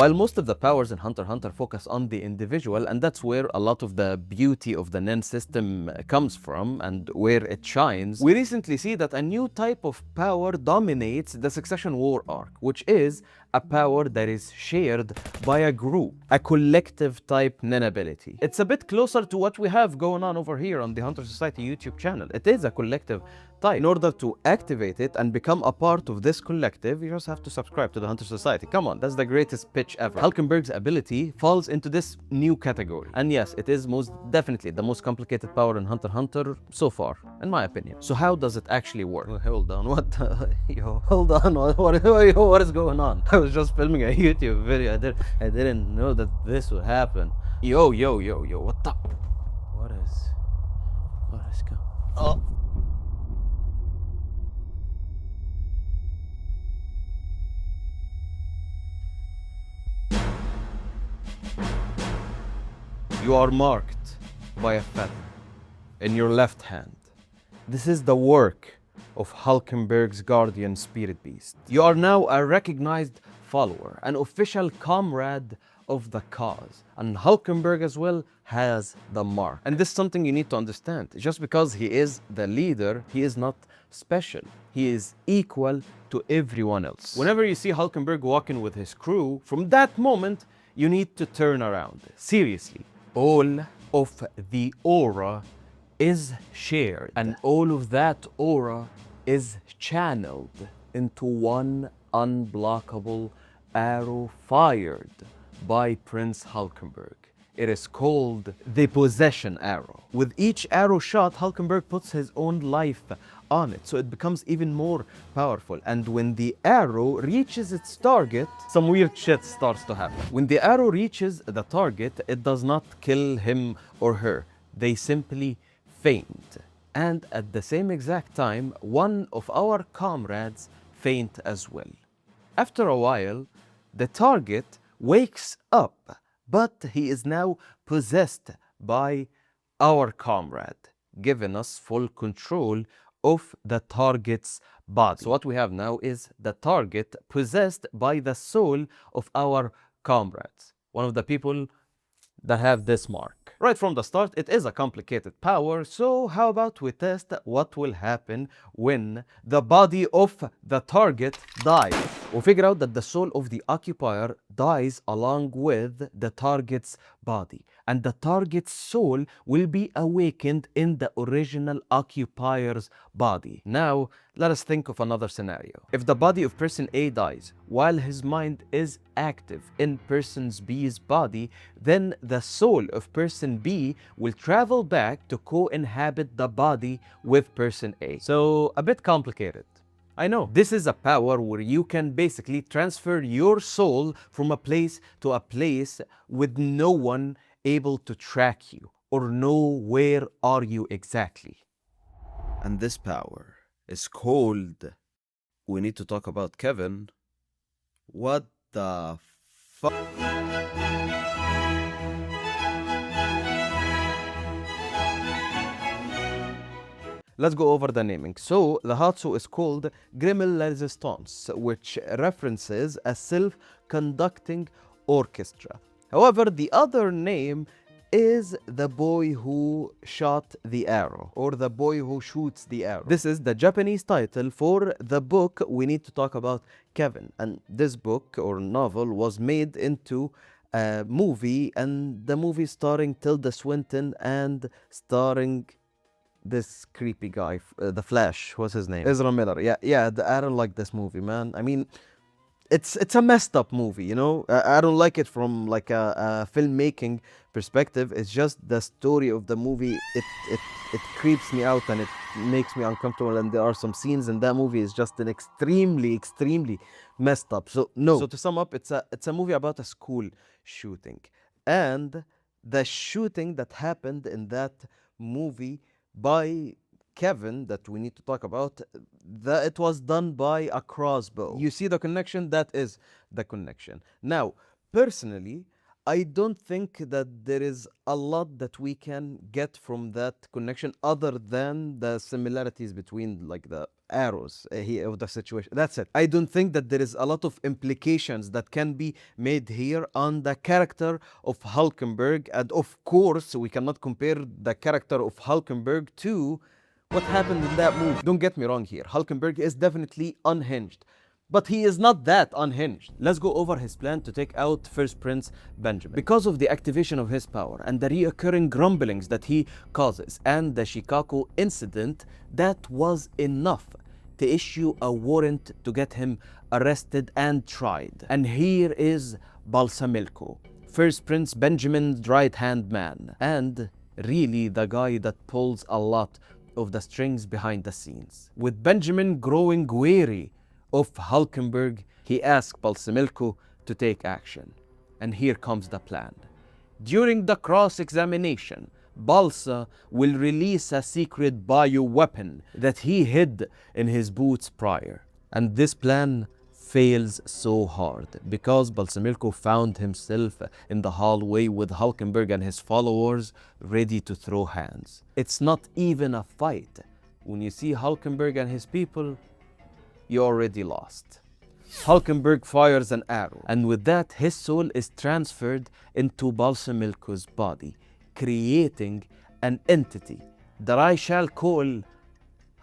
While most of the powers in Hunter x Hunter focus on the individual, and that's where a lot of the beauty of the Nen system comes from and where it shines, we recently see that a new type of power dominates the Succession War arc, which is a power that is shared by a group, a collective type Nen ability. It's a bit closer to what we have going on over here on the Hunter Society YouTube channel. It is a collective type. In order to activate it and become a part of this collective, you just have to subscribe to the Hunter Society. Come on, that's the greatest pitch ever. Halkenburg's ability falls into this new category. And yes, it is most definitely the most complicated power in Hunter x Hunter so far, in my opinion. So how does it actually work? Hold on, what? Hold on, what is going on? I was just filming a YouTube video. I didn't know that this would happen. Yo, what the? What is going? Oh. You are marked by a feather in your left hand. This is the work of Halkenburg's guardian spirit beast. You are now a recognized follower, an official comrade of the cause. And Halkenburg as well has the mark. And this is something you need to understand. Just because he is the leader, he is not special. He is equal to everyone else. Whenever you see Halkenburg walking with his crew, from that moment, you need to turn around. Seriously. All of the aura is shared, and all of that aura is channeled into one unblockable arrow fired by Prince Halkenburg. It is called the Possession Arrow. With each arrow shot, Halkenburg puts his own life on it, so it becomes even more powerful. And when the arrow reaches its target, some weird shit starts to happen. When the arrow reaches the target, it does not kill him or her. They simply faint. And at the same exact time, one of our comrades faint as well. After a while, the target wakes up, but he is now possessed by our comrade, giving us full control of the target's body. So what we have now is the target possessed by the soul of our comrades. One of the people that have this mark. Right from the start, it is a complicated power, so how about we test what will happen when the body of the target dies? We'll figure out that the soul of the occupier dies along with the target's body, and the target's soul will be awakened in the original occupier's body. Now, let us think of another scenario. If the body of person A dies while his mind is active in person B's body, then the soul of person B will travel back to co-inhabit the body with person A. So, a bit complicated. I know. This is a power where you can basically transfer your soul from a place to a place with no one able to track you or know where are you exactly. And this power is called... We need to talk about Kevin. What the fuck? Let's go over the naming. So, the HxH is called Grimmel Resistance, which references a self-conducting orchestra. However, the other name is the boy who shot the arrow, or the boy who shoots the arrow. This is the Japanese title for the book we need to talk about, Kevin. And this book or novel was made into a movie, and the movie starring Tilda Swinton and starring this creepy guy, the Flash. What's his name? Ezra Miller. Yeah. I don't like this movie, man. I mean, it's a messed up movie, you know. I don't like it from like a filmmaking perspective. It's just the story of the movie. It creeps me out and it makes me uncomfortable. And there are some scenes in that movie is just an extremely messed up. So no. So to sum up, it's a movie about a school shooting, and the shooting that happened in that movie by Kevin that we need to talk about, it was done by a crossbow. You see the connection? That is the connection. Now, personally, I don't think that there is a lot that we can get from that connection other than the similarities between like the arrows here of the situation. That's it. I don't think that there is a lot of implications that can be made here on the character of Halkenburg. And of course, we cannot compare the character of Halkenburg to what happened in that movie. Don't get me wrong here. Halkenburg is definitely unhinged, but he is not that unhinged. Let's go over his plan to take out First Prince Benjamin. Because of the activation of his power and the reoccurring grumblings that he causes and the Shikaku incident, that was enough to issue a warrant to get him arrested and tried. And here is Balsamilko, First Prince Benjamin's right-hand man, and really the guy that pulls a lot of the strings behind the scenes. With Benjamin growing weary of Halkenburg, he asked Balsamilko to take action. And here comes the plan. During the cross-examination, Balsa will release a secret bioweapon that he hid in his boots prior. And this plan fails so hard because Balsamilko found himself in the hallway with Halkenburg and his followers ready to throw hands. It's not even a fight. When you see Halkenburg and his people, you already lost. Halkenburg fires an arrow, and with that, his soul is transferred into Balsamilko's body, creating an entity that I shall call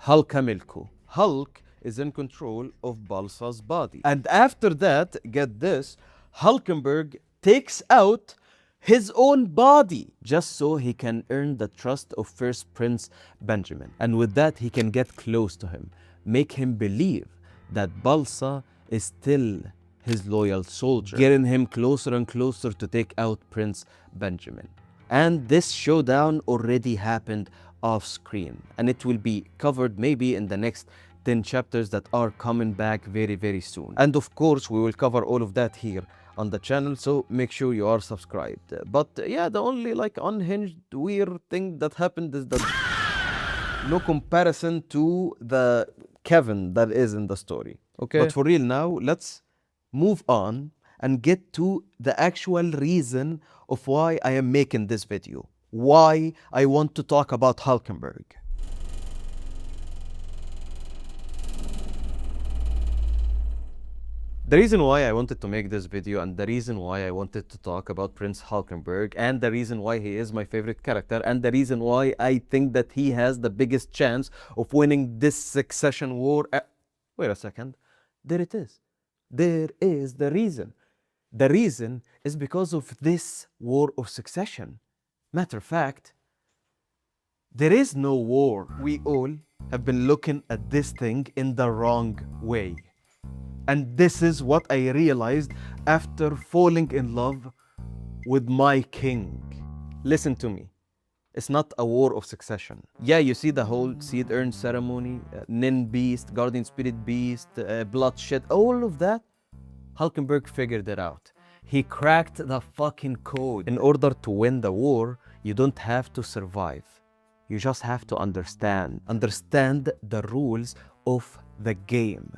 Halkamilko. Hulk is in control of Balsa's body. And after that, get this, Halkenburg takes out his own body just so he can earn the trust of First Prince Benjamin. And with that, he can get close to him, make him believe that Balsa is still his loyal soldier, getting him closer and closer to take out Prince Benjamin. And this showdown already happened off screen, and it will be covered maybe in the next 10 chapters that are coming back very soon. And of course, we will cover all of that here on the channel, so make sure you are subscribed. But yeah, the only like unhinged weird thing that happened is that no comparison to the Kevin that is in the story. Okay, but for real now, let's move on and get to the actual reason of why I am making this video, why I want to talk about Halkenburg. The reason why I wanted to make this video and the reason why I wanted to talk about Prince Halkenburg and the reason why he is my favorite character and the reason why I think that he has the biggest chance of winning this succession war. Wait a second. There it is. There is the reason. The reason is because of this war of succession. Matter of fact, there is no war. We all have been looking at this thing in the wrong way. And this is what I realized after falling in love with my king. Listen to me. It's not a war of succession. Yeah, you see the whole seed urn ceremony, Nen beast, guardian spirit beast, bloodshed, all of that. Halkenburg figured it out. He cracked the fucking code. In order to win the war, you don't have to survive. You just have to understand the rules of the game.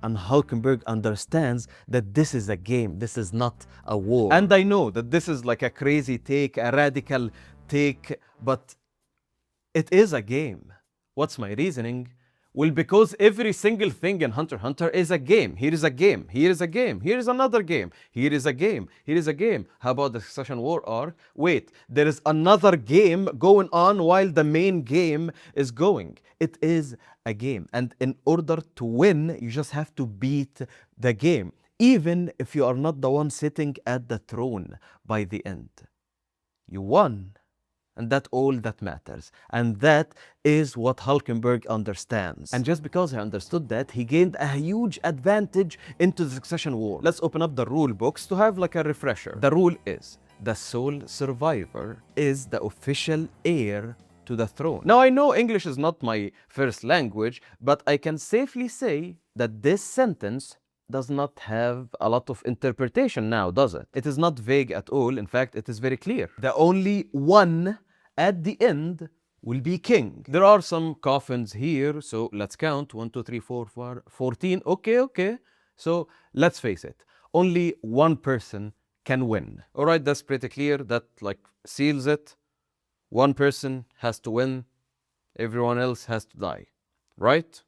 And Halkenburg understands that this is a game, this is not a war. And I know that this is like a crazy take, a radical take, but it is a game. What's my reasoning? Well, because every single thing in Hunter x Hunter is a game. Here is a game, here is a game, here is another game, here is a game, here is a game. How about the Succession War arc? Wait, there is another game going on while the main game is going. It is a game. And in order to win, you just have to beat the game, even if you are not the one sitting at the throne by the end. You won. And that's all that matters. And that is what Halkenburg understands. And just because he understood that, he gained a huge advantage into the Succession War. Let's open up the rule books to have like a refresher. The rule is, the sole survivor is the official heir to the throne. Now I know English is not my first language, but I can safely say that this sentence does not have a lot of interpretation now, does it? It is not vague at all. In fact, it is very clear. The only one at the end will be king. There are some coffins here, so let's count. 1, 2, 3, 4, 4, 14. Okay. So let's face it. Only one person can win. All right, that's pretty clear. That like seals it. One person has to win. Everyone else has to die. Right?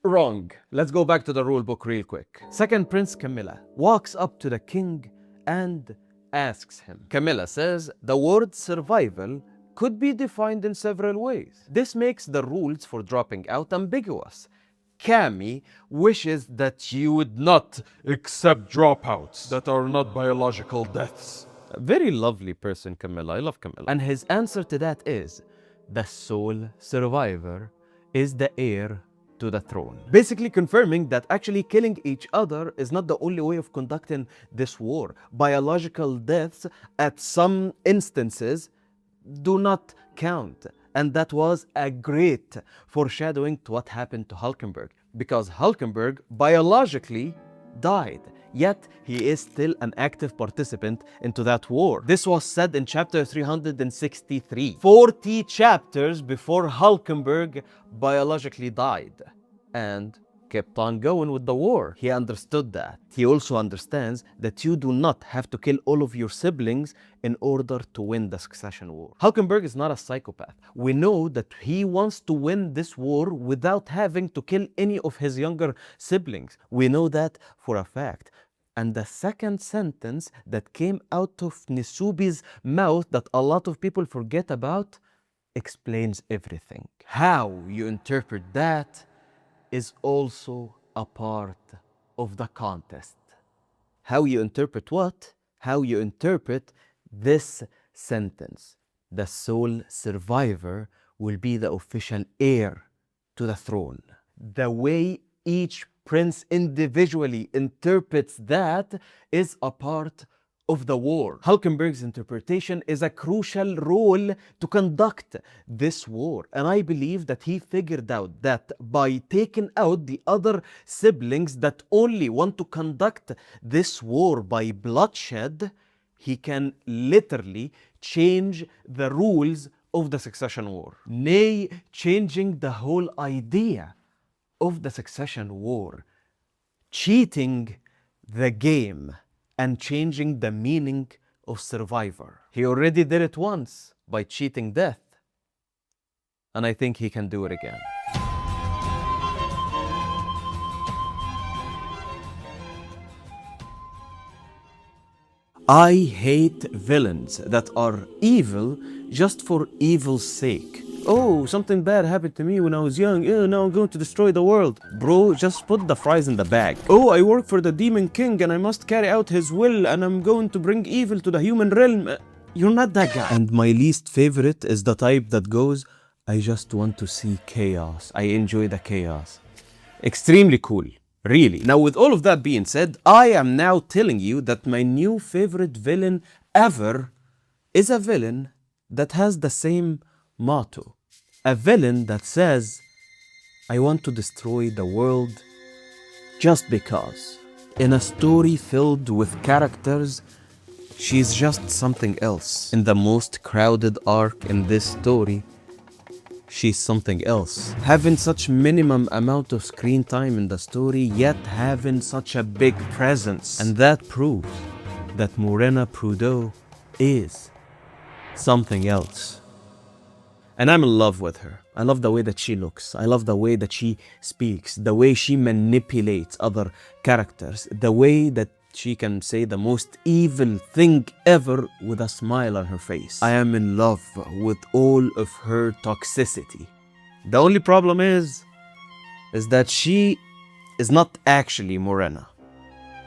Wrong. Let's go back to the rule book real quick. Second Prince Camilla walks up to the king and asks him. Camilla says the word survival could be defined in several ways. This makes the rules for dropping out ambiguous. Cammy wishes that you would not accept dropouts that are not biological deaths. A very lovely person, Camilla. I love Camilla. And his answer to that is the sole survivor is the heir to the throne. Basically confirming that actually killing each other is not the only way of conducting this war. Biological deaths at some instances do not count. And that was a great foreshadowing to what happened to Halkenburg, because Halkenburg biologically died, yet he is still an active participant into that war. This was said in chapter 363, 40 chapters before Halkenburg biologically died and kept on going with the war. He understood that. He also understands that you do not have to kill all of your siblings in order to win the succession war. Halkenburg is not a psychopath. We know that he wants to win this war without having to kill any of his younger siblings. We know that for a fact. And the second sentence that came out of Nisubi's mouth that a lot of people forget about explains everything. How you interpret that is also a part of the contest. How you interpret what? How you interpret this sentence. The sole survivor will be the official heir to the throne. The way each prince individually interprets that is a part of the war. Halkenburg's interpretation is a crucial role to conduct this war. And I believe that he figured out that by taking out the other siblings that only want to conduct this war by bloodshed, he can literally change the rules of the succession war. Nay, changing the whole idea of the succession war, cheating the game and changing the meaning of survivor. He already did it once by cheating death, and I think he can do it again. I hate villains that are evil just for evil's sake. Oh, something bad happened to me when I was young. Now I'm going to destroy the world. Bro, just put the fries in the bag. Oh, I work for the Demon King and I must carry out his will and I'm going to bring evil to the human realm. You're not that guy. And my least favorite is the type that goes, I just want to see chaos. I enjoy the chaos. Extremely cool. Really. Now, with all of that being said, I am now telling you that my new favorite villain ever is a villain that has the same motto. A villain that says, I want to destroy the world just because. In a story filled with characters, she's just something else. In the most crowded arc in this story, she's something else. Having such minimum amount of screen time in the story, yet having such a big presence. And that proves that Morena Prudhoe is something else. And I'm in love with her. I love the way that she looks. I love the way that she speaks, the way she manipulates other characters, the way that she can say the most evil thing ever with a smile on her face. I am in love with all of her toxicity. The only problem is that she is not actually Morena.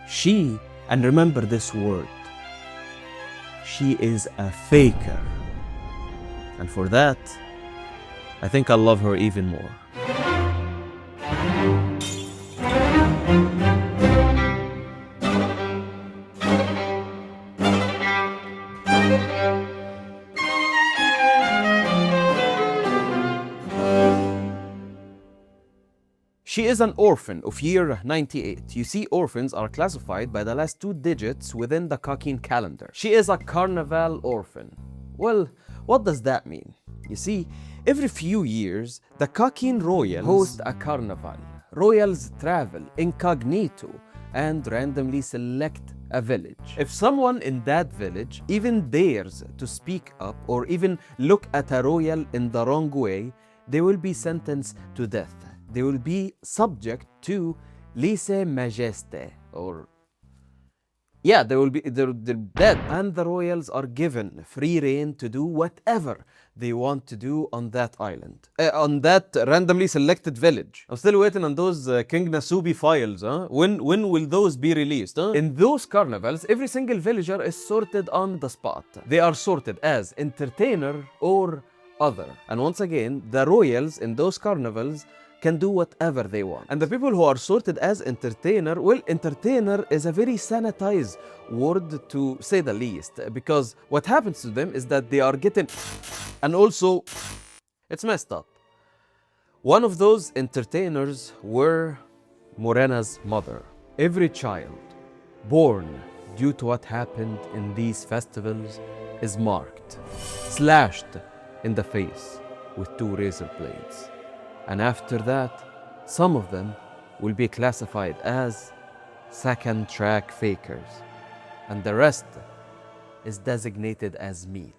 She, and remember this word, she is a faker. And for that, I think I'll love her even more. She is an orphan of year 98. You see, orphans are classified by the last 2 digits within the Cockeen calendar. She is a carnival orphan. Well, what does that mean? You see, every few years, the Cockeen royals host a carnival. Royals travel incognito and randomly select a village. If someone in that village even dares to speak up or even look at a royal in the wrong way, they will be sentenced to death. They will be subject to lèse-majesté, or yeah, they're dead. And the royals are given free reign to do whatever they want to do on that island, on that randomly selected village. I'm still waiting on those King Nasubi files. When will those be released? In those carnivals, every single villager is sorted on the spot. They are sorted as entertainer or other. And once again, the royals in those carnivals can do whatever they want. And the people who are sorted as entertainer, well, entertainer is a very sanitized word to say the least, because what happens to them is that they are getting, and also it's messed up. One of those entertainers were Morena's mother. Every child born due to what happened in these festivals is marked, slashed in the face with 2 razor blades. And after that, some of them will be classified as second track fakers, and the rest is designated as meat.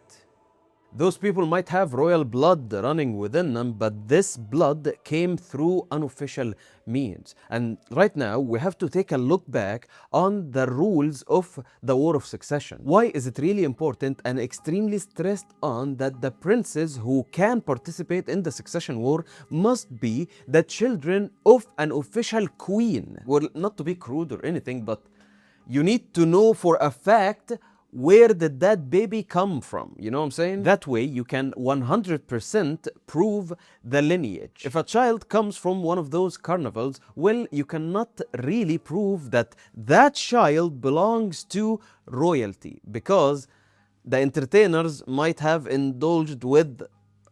Those people might have royal blood running within them, but this blood came through unofficial means. And right now, we have to take a look back on the rules of the War of Succession. Why is it really important and extremely stressed on that the princes who can participate in the Succession War must be the children of an official queen? Well, not to be crude or anything, but you need to know for a fact where did that baby come from? You know what I'm saying? That way you can 100% prove the lineage. If a child comes from one of those carnivals, well, you cannot really prove that that child belongs to royalty, because the entertainers might have indulged with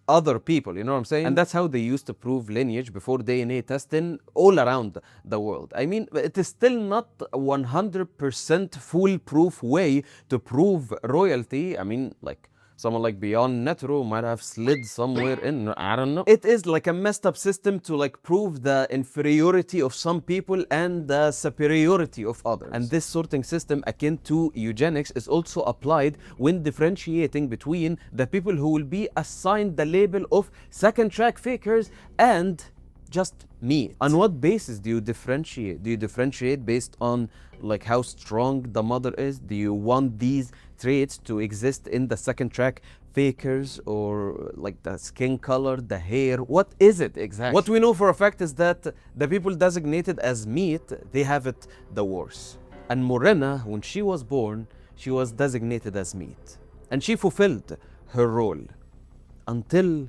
other people, you know what I'm saying? And that's how they used to prove lineage before DNA testing all around the world. I mean, it is still not a 100% foolproof way to prove royalty. I mean, like, someone like beyond Netero might have slid somewhere in, I don't know. It is like a messed up system to like prove the inferiority of some people and the superiority of others. And this sorting system, akin to eugenics, is also applied when differentiating between the people who will be assigned the label of second track fakers and just meat. On what basis do you differentiate? Do you differentiate based on like how strong the mother is? Do you want these traits to exist in the second track fakers, or like the skin color, the hair? What is it exactly? What we know for a fact is that the people designated as meat, they have it the worse. And Morena, when she was born, she was designated as meat. And she fulfilled her role until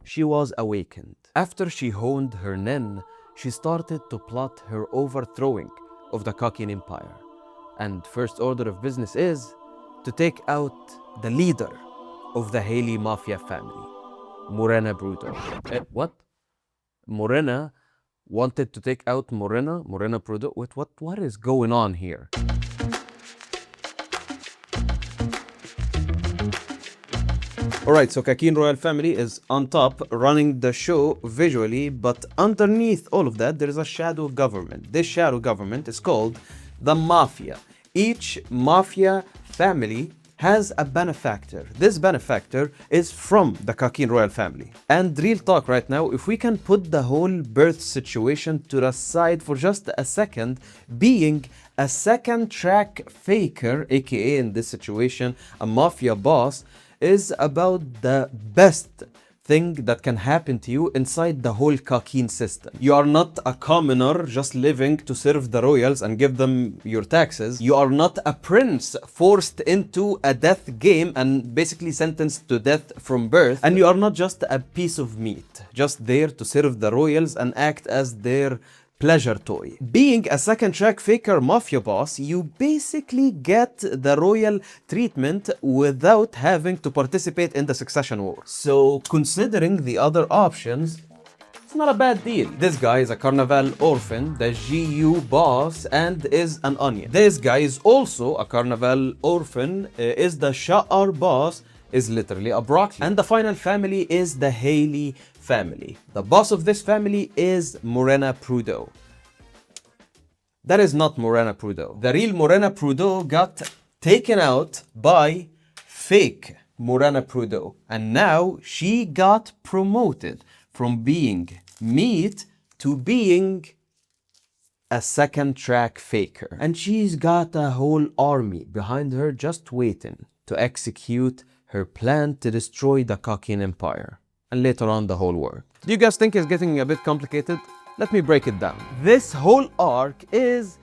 she was awakened. After she honed her Nen, she started to plot her overthrowing of the Kakin Empire. And first order of business is to take out the leader of the Haley Mafia family, Morena Bruto. What? Morena wanted to take out Morena Bruto? What is going on here? Alright, so Kakin royal family is on top running the show visually, but underneath all of that there is a shadow government. This shadow government is called the Mafia. Each Mafia family has a benefactor. This benefactor is from the Kakin royal family. And real talk right now, if we can put the whole birth situation to the side for just a second, being a second track faker, aka in this situation a mafia boss, is about the best thing that can happen to you inside the whole Kakin system. You are not a commoner just living to serve the royals and give them your taxes. You are not a prince forced into a death game and basically sentenced to death from birth. And you are not just a piece of meat, just there to serve the royals and act as their pleasure toy. Being a second track faker mafia boss, you basically get the royal treatment without having to participate in the succession war. So considering the other options, it's not a bad deal. This guy is a carnival orphan, the GU boss, and is an onion. This guy is also a carnival orphan, is the Sha'ar boss, is literally a broccoli. And the final family is the Haley family. The boss of this family is Morena Prudo. That is not Morena Prudo. The real Morena Prudo got taken out by fake Morena Prudo. And now she got promoted from being meat to being a second track faker. And she's got a whole army behind her just waiting to execute her plan to destroy the Kakin Empire, and later on the whole world. Do you guys think it's getting a bit complicated? Let me break it down. This whole arc is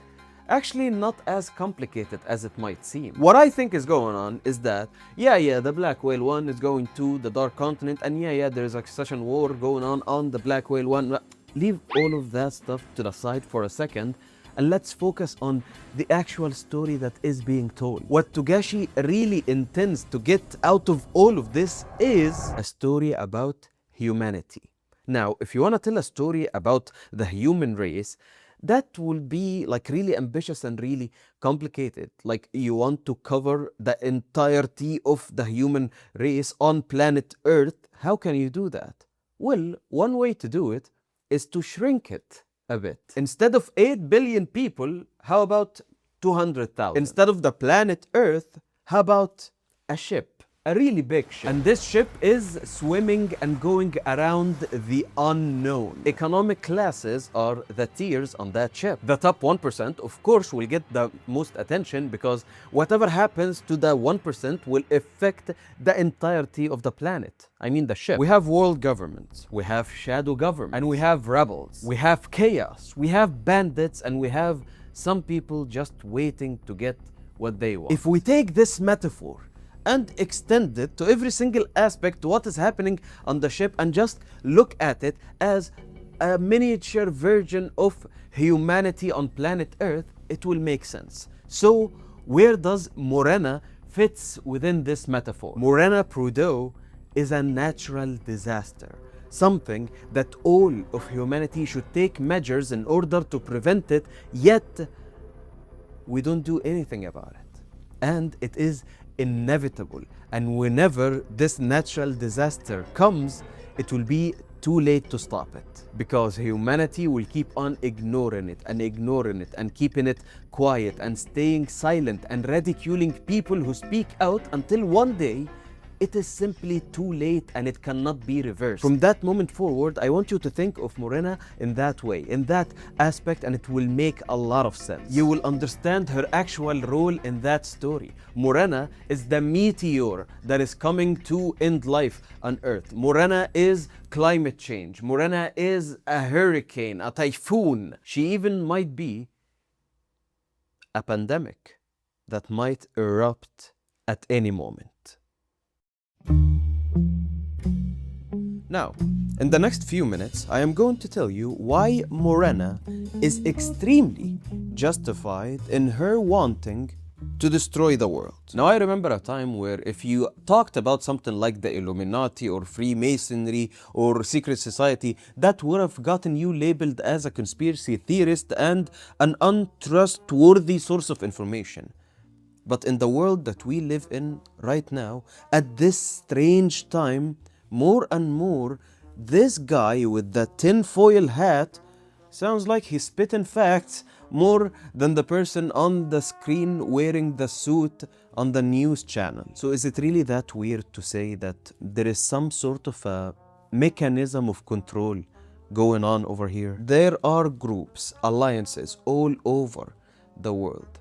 actually not as complicated as it might seem. What I think is going on is that, the Black Whale 1 is going to the Dark Continent, and there's a succession war going on the Black Whale 1. Leave all of that stuff to the side for a second, and let's focus on the actual story that is being told. What Togashi really intends to get out of all of this is a story about humanity. Now, if you want to tell a story about the human race, that will be like really ambitious and really complicated. Like you want to cover the entirety of the human race on planet Earth. How can you do that? Well, one way to do it is to shrink it a bit. Instead of 8 billion people, how about 200,000? Instead of the planet Earth, how about a ship? A really big ship. And this ship is swimming and going around the unknown. Economic classes are the tiers on that ship. The top 1%, of course, will get the most attention because whatever happens to the 1% will affect the entirety of the planet. I mean the ship. We have world governments, we have shadow government, and we have rebels, we have chaos, we have bandits, and we have some people just waiting to get what they want. If we take this metaphor and extend it to every single aspect to what is happening on the ship and just look at it as a miniature version of humanity on planet Earth, it will make sense. So where does Morena fits within this metaphor? Morena Prudo is a natural disaster, something that all of humanity should take measures in order to prevent it, yet we don't do anything about it. And it is inevitable, and whenever this natural disaster comes, it will be too late to stop it, because humanity will keep on ignoring it and keeping it quiet and staying silent and ridiculing people who speak out until one day it is simply too late and it cannot be reversed. From that moment forward, I want you to think of Morena in that way, in that aspect, and it will make a lot of sense. You will understand her actual role in that story. Morena is the meteor that is coming to end life on Earth. Morena is climate change. Morena is a hurricane, a typhoon. She even might be a pandemic that might erupt at any moment. Now, in the next few minutes, I am going to tell you why Morena is extremely justified in her wanting to destroy the world. Now, I remember a time where if you talked about something like the Illuminati or Freemasonry or secret society, that would have gotten you labeled as a conspiracy theorist and an untrustworthy source of information. But in the world that we live in right now, at this strange time, more and more, this guy with the tinfoil hat sounds like he's spitting facts more than the person on the screen wearing the suit on the news channel. So is it really that weird to say that there is some sort of a mechanism of control going on over here? There are groups, alliances all over the world.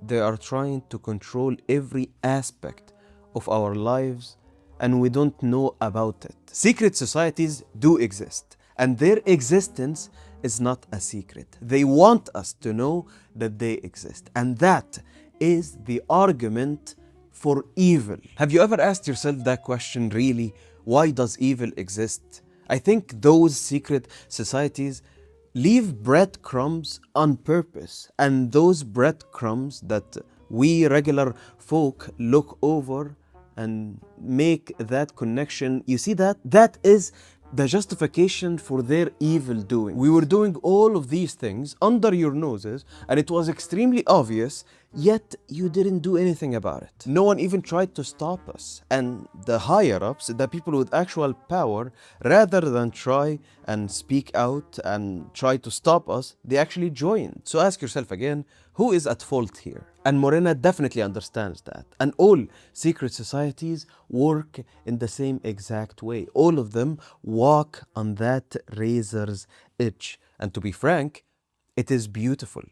They are trying to control every aspect of our lives and we don't know about it. Secret societies do exist, and their existence is not a secret. They want us to know that they exist, and that is the argument for evil. Have you ever asked yourself that question really? Why does evil exist? I think those secret societies leave breadcrumbs on purpose, and those breadcrumbs that we regular folk look over and make that connection. You see that? That is the justification for their evil doing. We were doing all of these things under your noses and it was extremely obvious, yet you didn't do anything about it. No one even tried to stop us. And the higher-ups, the people with actual power, rather than try and speak out and try to stop us, they actually joined. So ask yourself again, who is at fault here? And Morena definitely understands that. And all secret societies work in the same exact way. All of them walk on that razor's edge. And to be frank, it is beautiful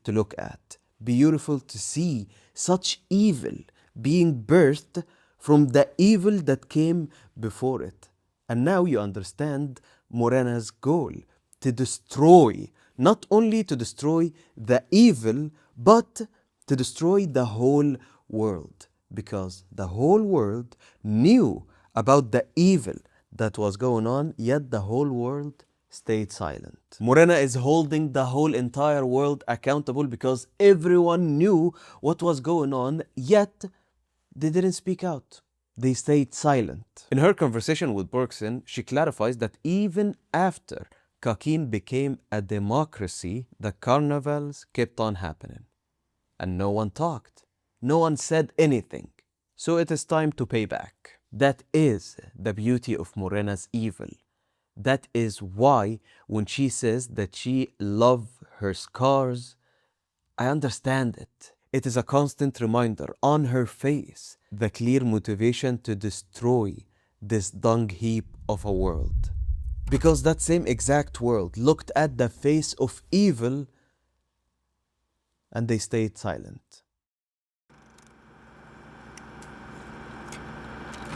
to look at. Beautiful to see such evil being birthed from the evil that came before it. And now you understand Morena's goal, to destroy, not only to destroy the evil, but to destroy the whole world. Because the whole world knew about the evil that was going on, yet the whole world stayed silent. Morena is holding the whole entire world accountable because everyone knew what was going on, yet they didn't speak out. They stayed silent. In her conversation with Bergson, she clarifies that even after Kakin became a democracy, the carnivals kept on happening. And no one talked. No one said anything. So it is time to pay back. That is the beauty of Morena's evil. That is why when she says that she loves her scars, I understand it. It is a constant reminder on her face, the clear motivation to destroy this dung heap of a world. Because that same exact world looked at the face of evil and they stayed silent.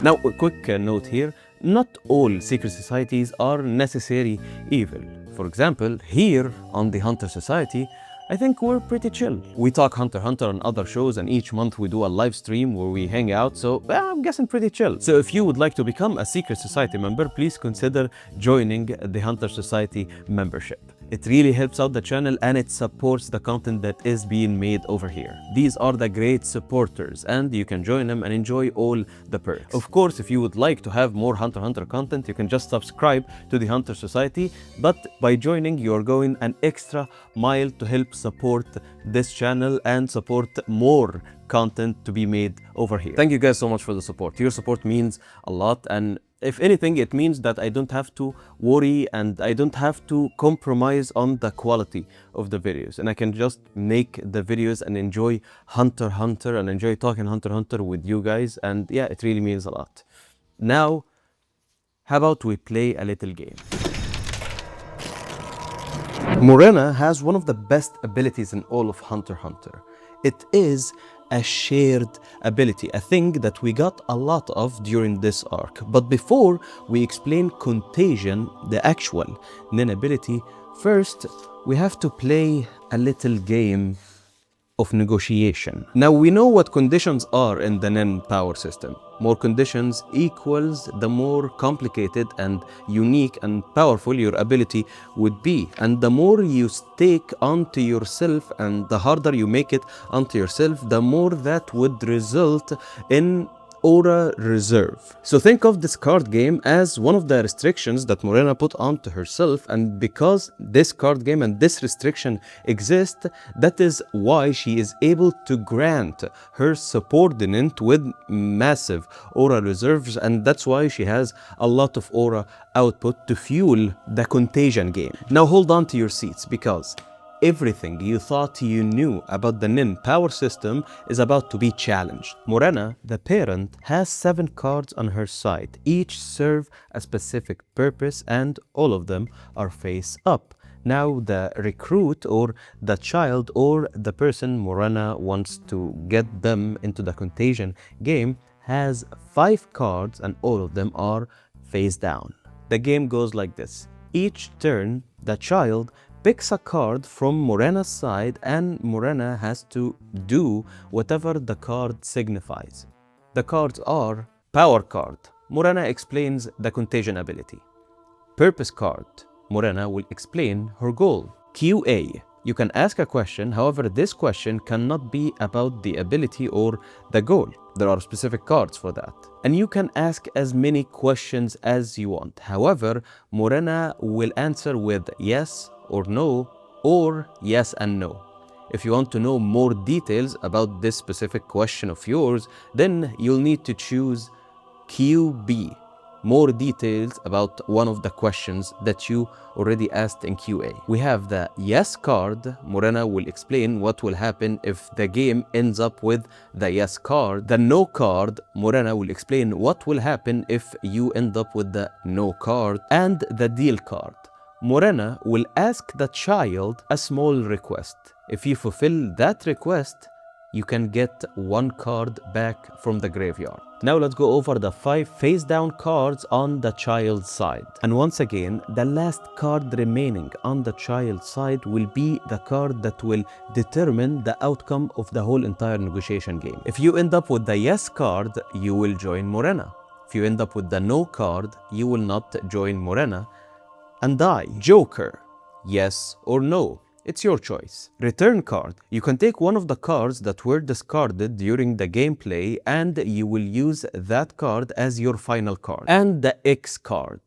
Now, a quick note here. Not all secret societies are necessarily evil. For example, here on the Hunter Society, I think we're pretty chill. We talk Hunter x Hunter on other shows, and each month we do a live stream where we hang out, so I'm guessing pretty chill. So if you would like to become a secret society member, please consider joining the Hunter Society membership. It really helps out the channel and it supports the content that is being made over here. These are the great supporters and you can join them and enjoy all the perks. Of course, if you would like to have more Hunter x Hunter content, you can just subscribe to the Hunter Society, but by joining, you're going an extra mile to help support this channel and support more content to be made over here. Thank you guys so much for the support. Your support means a lot, and If anything, it means that I don't have to worry and I don't have to compromise on the quality of the videos. And I can just make the videos and enjoy Hunter x Hunter and enjoy talking Hunter x Hunter with you guys. And yeah, it really means a lot. Now, how about we play a little game? Morena has one of the best abilities in all of Hunter x Hunter. It is a shared ability, a thing that we got a lot of during this arc. But before we explain Contagion, the actual Nen ability, first we have to play a little game of negotiation. Now we know what conditions are in the Nen power system. More conditions equals the more complicated and unique and powerful your ability would be. And the more you stake onto yourself and the harder you make it onto yourself, the more that would result in aura reserve. So think of this card game as one of the restrictions that Morena put onto herself, and because this card game and this restriction exist, that is why she is able to grant her subordinate with massive aura reserves, and that's why she has a lot of aura output to fuel the Contagion game. Now hold on to your seats, because everything you thought you knew about the Nen power system is about to be challenged. Morena, the parent, has 7 cards on her side. Each serve a specific purpose and all of them are face up. Now the recruit or the child or the person Morena wants to get them into the Contagion game has 5 cards and all of them are face down. The game goes like this. Each turn, the child picks a card from Morena's side and Morena has to do whatever the card signifies. The cards are Power card. Morena explains the Contagion ability. Purpose card. Morena will explain her goal. QA. You can ask a question, however this question cannot be about the ability or the goal. There are specific cards for that. And you can ask as many questions as you want. However, Morena will answer with yes or no, or yes and no. If you want to know more details about this specific question of yours, then you'll need to choose QB, more details about one of the questions that you already asked in QA. We have the yes card. Morena will explain what will happen if the game ends up with the yes card. The no card, Morena will explain what will happen if you end up with the no card. And the deal card. Morena will ask the child a small request. If you fulfill that request, you can get 1 card back from the graveyard. Now let's go over the 5 face down cards on the child's side. And once again, the last card remaining on the child's side will be the card that will determine the outcome of the whole entire negotiation game. If you end up with the yes card, you will join Morena. If you end up with the no card, you will not join Morena and die. Joker, yes or no. It's your choice. Return card. You can take one of the cards that were discarded during the gameplay and you will use that card as your final card. And the X card.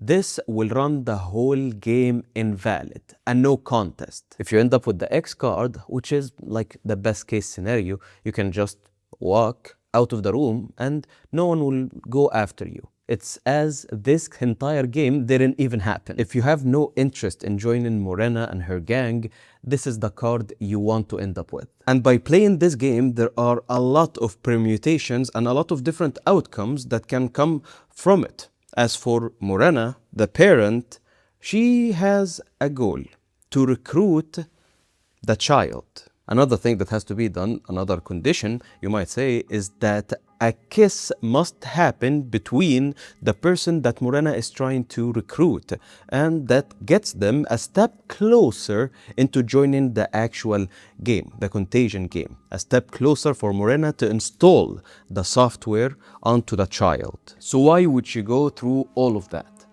This will run the whole game invalid, a no contest. If you end up with the X card, which is like the best case scenario, you can just walk out of the room and no one will go after you. It's as this entire game didn't even happen. If you have no interest in joining Morena and her gang, this is the card you want to end up with. And by playing this game, there are a lot of permutations and a lot of different outcomes that can come from it. As for Morena, the parent, she has a goal to recruit the child. Another thing that has to be done, another condition, you might say, is that a kiss must happen between the person that Morena is trying to recruit, and that gets them a step closer into joining the actual game, the Contagion game. A step closer for Morena to install the software onto the child. So why would she go through all of that?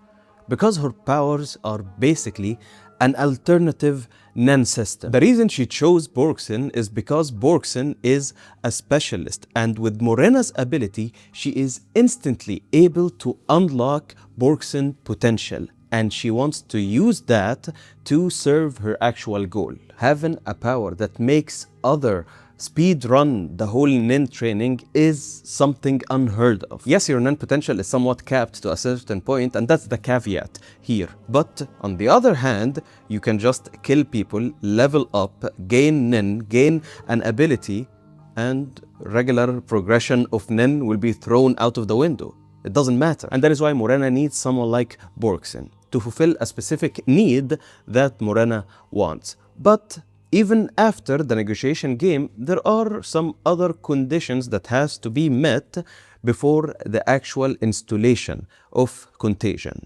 Because her powers are basically an alternative Nen system. The reason she chose Borgsen is because Borgsen is a specialist, and with Morena's ability, she is instantly able to unlock Borgsen potential, and she wants to use that to serve her actual goal. Having a power that makes other speed run the whole Nen training is something unheard of. Yes, your Nen potential is somewhat capped to a certain point, and that's the caveat here. But on the other hand, you can just kill people, level up, gain Nen, gain an ability, and regular progression of Nen will be thrown out of the window. It doesn't matter. And that is why Morena needs someone like Borgsen to fulfill a specific need that Morena wants. But even after the negotiation game, there are some other conditions that has to be met before the actual installation of contagion.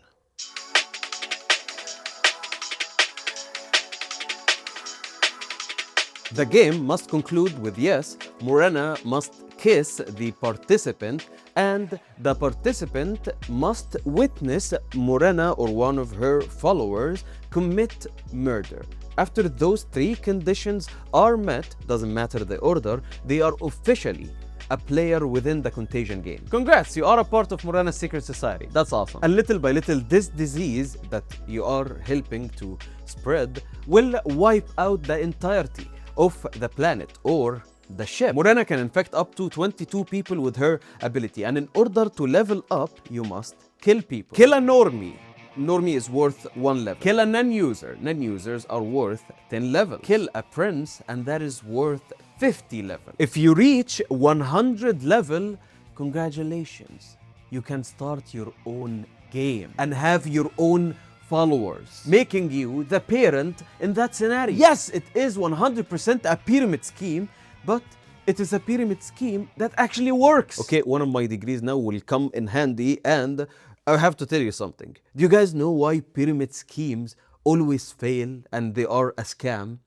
The game must conclude with yes, Morena must kiss the participant, and the participant must witness Morena or one of her followers commit murder. After those three conditions are met, doesn't matter the order, they are officially a player within the contagion game. Congrats, you are a part of Morena's secret society. That's awesome. And little by little, this disease that you are helping to spread will wipe out the entirety of the planet or the ship. Morena can infect up to 22 people with her ability, and in order to level up, you must kill people. Kill a normie. Normie is worth 1 level. Kill a non-user. Non-users are worth 10 levels. Kill a prince, and that is worth 50 level. If you reach 100 level, congratulations. You can start your own game and have your own followers, making you the parent in that scenario. Yes, it is 100% a pyramid scheme, but it is a pyramid scheme that actually works. Okay, one of my degrees now will come in handy, and I have to tell you something. Do you guys know why pyramid schemes always fail and they are a scam?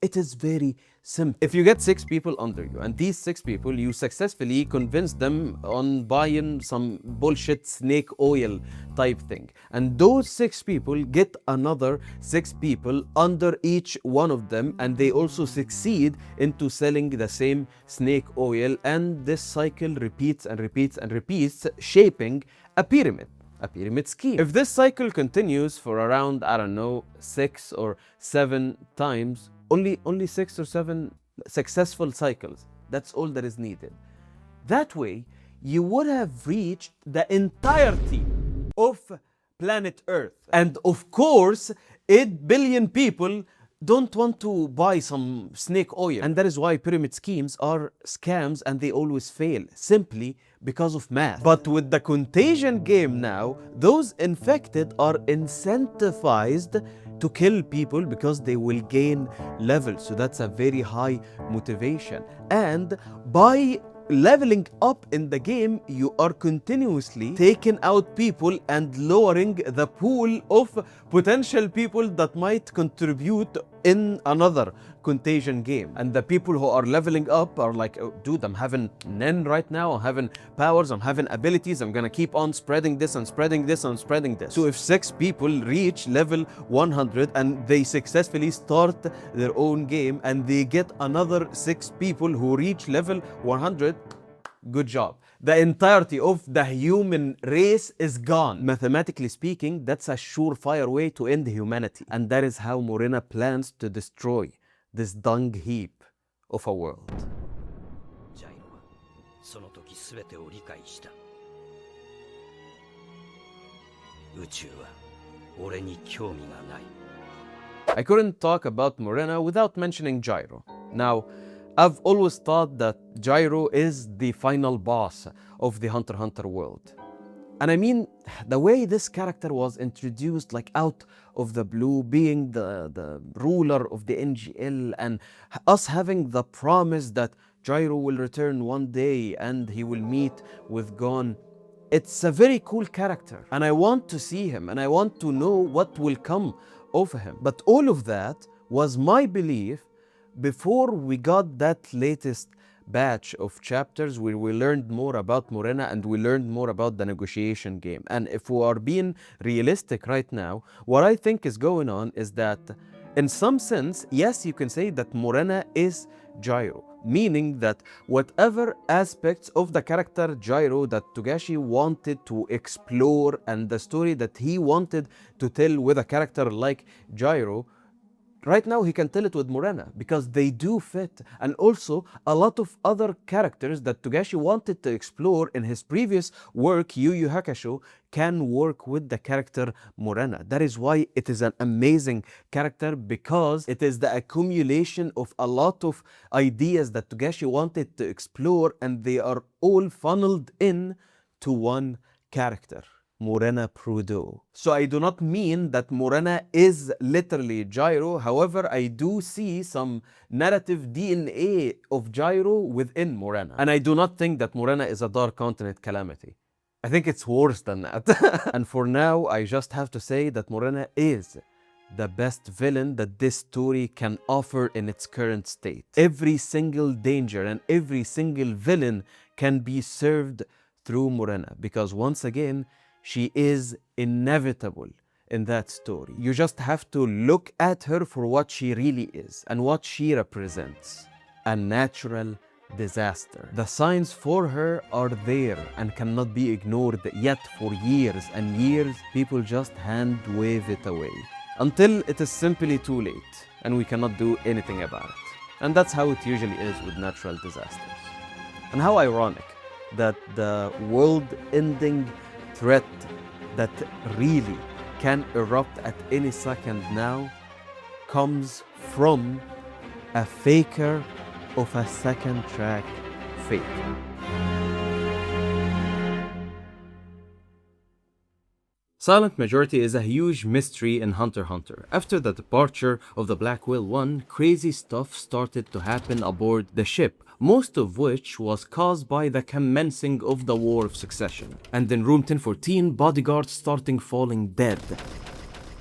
It is very simple. If you get 6 people under you, and these 6 people, you successfully convince them on buying some bullshit snake oil type thing, and those 6 people get another 6 people under each one of them, and they also succeed into selling the same snake oil, and this cycle repeats and repeats and repeats, shaping a pyramid scheme. If this cycle continues for around, I don't know, 6 or 7 times, only 6 or 7 successful cycles, that's all that is needed. That way, you would have reached the entirety of planet Earth. And of course, 8 billion people don't want to buy some snake oil. And that is why pyramid schemes are scams and they always fail, simply because of math. But with the contagion game now, those infected are incentivized to kill people because they will gain levels. So that's a very high motivation. And by leveling up in the game, you are continuously taking out people and lowering the pool of potential people that might contribute in another contagion game. And the people who are leveling up are like, oh, dude, I'm having Nen right now, I'm having powers, I'm having abilities, I'm gonna keep on spreading this and spreading this and spreading this. So if 6 people reach level 100 and they successfully start their own game and they get another 6 people who reach level 100, good job. The entirety of the human race is gone. Mathematically speaking, that's a surefire way to end humanity. And that is how Morena plans to destroy this dung heap of a world. ジャイロはその時全てを理解した。宇宙は俺に興味がない。 I couldn't talk about Morena without mentioning Gyro. Now, I've always thought that Gyro is the final boss of the Hunter x Hunter world. And I mean, the way this character was introduced, like out of the blue, being the ruler of the NGL, and us having the promise that Gyro will return one day and he will meet with Gon. It's a very cool character, and I want to see him, and I want to know what will come of him. But all of that was my belief before we got that latest batch of chapters where we learned more about Morena and we learned more about the negotiation game. And if we are being realistic right now, what I think is going on is that in some sense, yes, you can say that Morena is Gyro, meaning that whatever aspects of the character Gyro that Togashi wanted to explore and the story that he wanted to tell with a character like Gyro, right now he can tell it with Morena because they do fit. And also a lot of other characters that Togashi wanted to explore in his previous work, Yu Yu Hakusho, can work with the character Morena. That is why it is an amazing character, because it is the accumulation of a lot of ideas that Togashi wanted to explore, and they are all funneled in to one character, Morena Prudo. So I do not mean that Morena is literally Gyro. However, I do see some narrative DNA of Gyro within Morena. And I do not think that Morena is a Dark Continent calamity. I think it's worse than that. And for now, I just have to say that Morena is the best villain that this story can offer in its current state. Every single danger and every single villain can be served through Morena, because once again, she is inevitable in that story. You just have to look at her for what she really is and what she represents. A natural disaster. The signs for her are there and cannot be ignored, yet for years and years, people just hand wave it away until it is simply too late and we cannot do anything about it. And that's how it usually is with natural disasters. And how ironic that the world-ending threat that really can erupt at any second now comes from a faker of a second track fake. Silent Majority is a huge mystery in Hunter x Hunter. After the departure of the Black Whale 1, crazy stuff started to happen aboard the ship, most of which was caused by the commencing of the War of Succession. And in room 1014, bodyguards starting falling dead.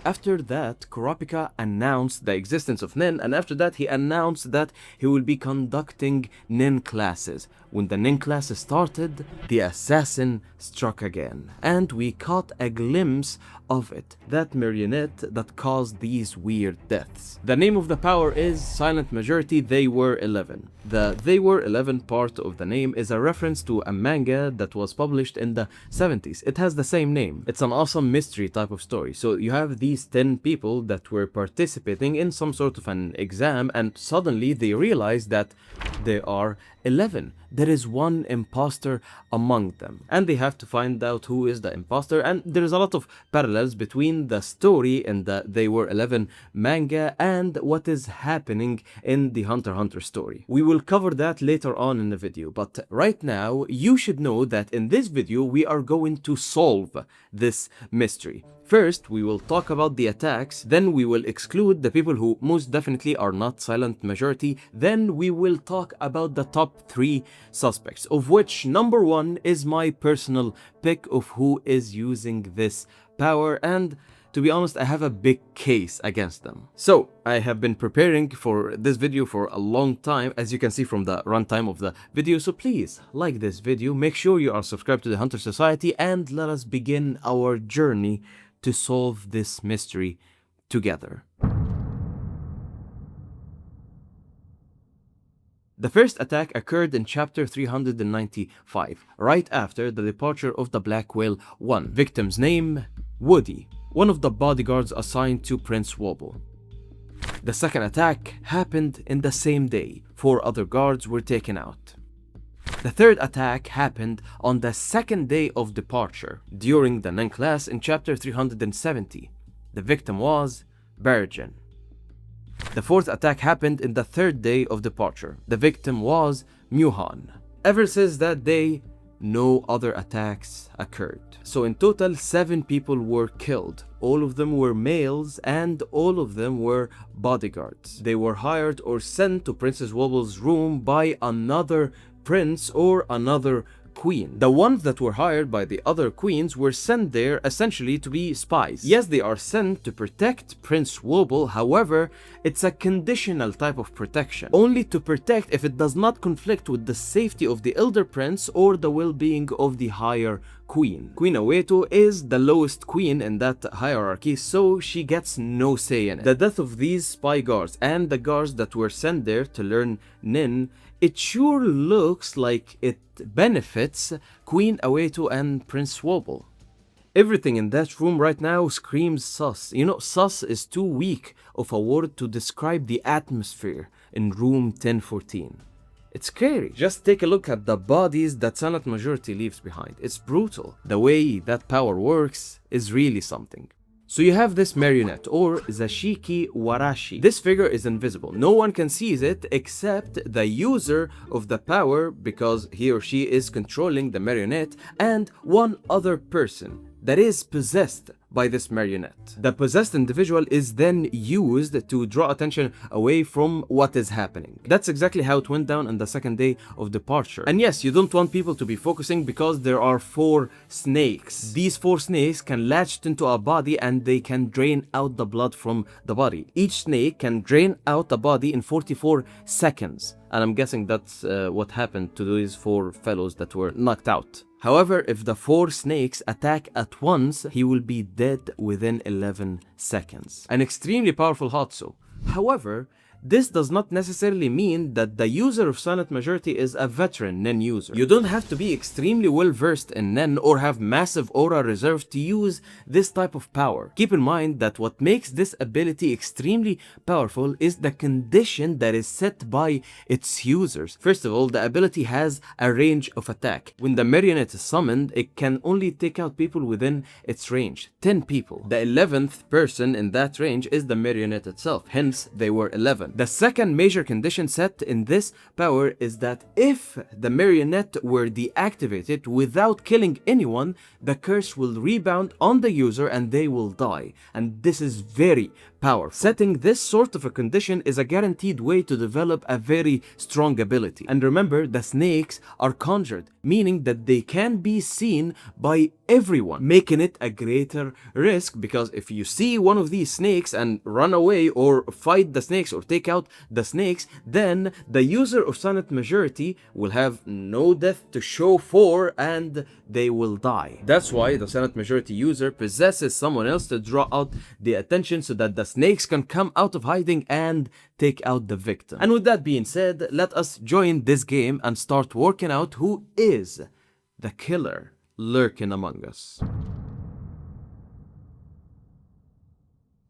After that, Kurapika announced the existence of Nen, and after that he announced that he will be conducting Nen classes. When the Nen classes started, the assassin struck again, and we caught a glimpse of it, that marionette that caused these weird deaths. The name of the power is Silent Majority. They were 11. The They Were 11 part of the name is a reference to a manga that was published in the 70s. It has the same name. It's an awesome mystery type of story. So you have these 10 people that were participating in some sort of an exam, and suddenly they realize that they are 11. There is one imposter among them, and they have to find out who is the imposter. And there is a lot of parallels between the story in the They Were 11 manga and what is happening in the Hunter x Hunter story. We will cover that later on in the video, but right now you should know that in this video we are going to solve this mystery. First, we will talk about the attacks, then we will exclude the people who most definitely are not Silent Majority, then we will talk about the top 3 suspects, of which number 1 is my personal pick of who is using this power, and to be honest, I have a big case against them. So, I have been preparing for this video for a long time, as you can see from the runtime of the video, so please like this video, make sure you are subscribed to the Hunter Society, and let us begin our journey to solve this mystery together. The first attack occurred in chapter 395, right after the departure of the Black Whale 1. Victim's name, Woody, one of the bodyguards assigned to Prince Wobble. The second attack happened in the same day. 4 other guards were taken out. The third attack happened on the second day of departure, during the Nen class in chapter 370. The victim was Bergen. The fourth attack happened in the third day of departure. The victim was Muhan. Ever since that day, no other attacks occurred. So in total, 7 people were killed. All of them were males and all of them were bodyguards. They were hired or sent to Princess Wobble's room by another prince or another queen. The ones that were hired by the other queens were sent there essentially to be spies. Yes, they are sent to protect Prince Wobble, however, it's a conditional type of protection. Only to protect if it does not conflict with the safety of the elder prince or the well-being of the higher queen. Queen Aweto is the lowest queen in that hierarchy, so she gets no say in it. The death of these spy guards and the guards that were sent there to learn Nen, it sure looks like it benefits Queen Aweto and Prince Wobble. Everything in that room right now screams sus. You know, sus is too weak of a word to describe the atmosphere in room 1014. It's scary. Just take a look at the bodies that silent majority leaves behind. It's brutal. The way that power works is really something. So you have this marionette, or Zashiki Warashi. This figure is invisible. No one can see it except the user of the power, because he or she is controlling the marionette, and one other person that is possessed by this marionette. The possessed individual is then used to draw attention away from what is happening. That's exactly how it went down on the second day of departure. And yes, you don't want people to be focusing because there are 4 snakes. These 4 snakes can latch into a body and they can drain out the blood from the body. Each snake can drain out the body in 44 seconds. And I'm guessing that's what happened to these 4 fellows that were knocked out. However, if the 4 snakes attack at once, he will be dead within 11 seconds. An extremely powerful Hatsu. However, this does not necessarily mean that the user of silent majority is a veteran Nen user. You don't have to be extremely well versed in Nen or have massive aura reserve to use this type of power. Keep in mind that what makes this ability extremely powerful is the condition that is set by its users. First of all, the ability has a range of attack. When the marionette is summoned, it can only take out people within its range, 10 people. The 11th person in that range is the marionette itself, hence they were 11. The second major condition set in this power is that if the marionette were deactivated without killing anyone, the curse will rebound on the user and they will die. And this is very powerful. Setting this sort of a condition is a guaranteed way to develop a very strong ability. And remember, the snakes are conjured, meaning that they can be seen by everyone, making it a greater risk, because if you see one of these snakes and run away or fight the snakes or take out the snakes, then the user of silent majority will have no death to show for and they will die. That's why the silent majority user possesses someone else to draw out the attention so that the snakes can come out of hiding and take out the victim. And with that being said, let us join this game and start working out who is the killer lurking among us.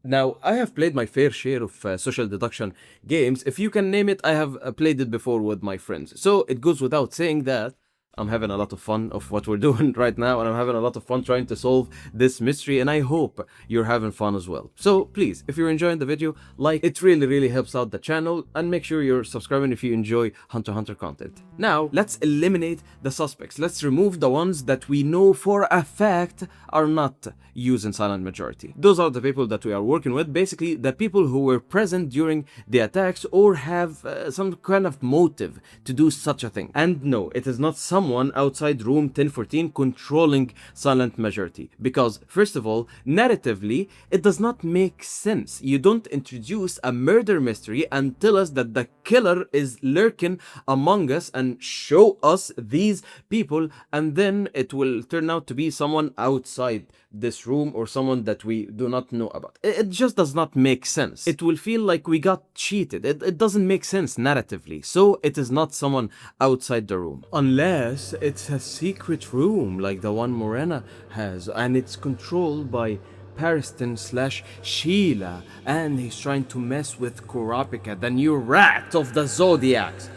Now, I have played my fair share of social deduction games. If you can name it, I have played it before with my friends. So it goes without saying that I'm having a lot of fun of what we're doing right now, and I'm having a lot of fun trying to solve this mystery, and I hope you're having fun as well. So please, if you're enjoying the video, like it really helps out the channel, and make sure you're subscribing if you enjoy Hunter x Hunter content. Now, let's eliminate the suspects. Let's remove the ones that we know for a fact are not using silent majority. Those are the people that we are working with, basically the people who were present during the attacks or have some kind of motive to do such a thing. And no, it is not someone outside room 1014 controlling silent majority, because first of all, narratively, it does not make sense. You don't introduce a murder mystery and tell us that the killer is lurking among us and show us these people, and then it will turn out to be someone outside this room or someone that we do not know about. It just does not make sense. It will feel like we got cheated. It doesn't make sense narratively. So it is not someone outside the room. Unless it's a secret room like the one Morena has, and it's controlled by Pariston/Sheila, and he's trying to mess with Kurapika, the new rat of the Zodiacs.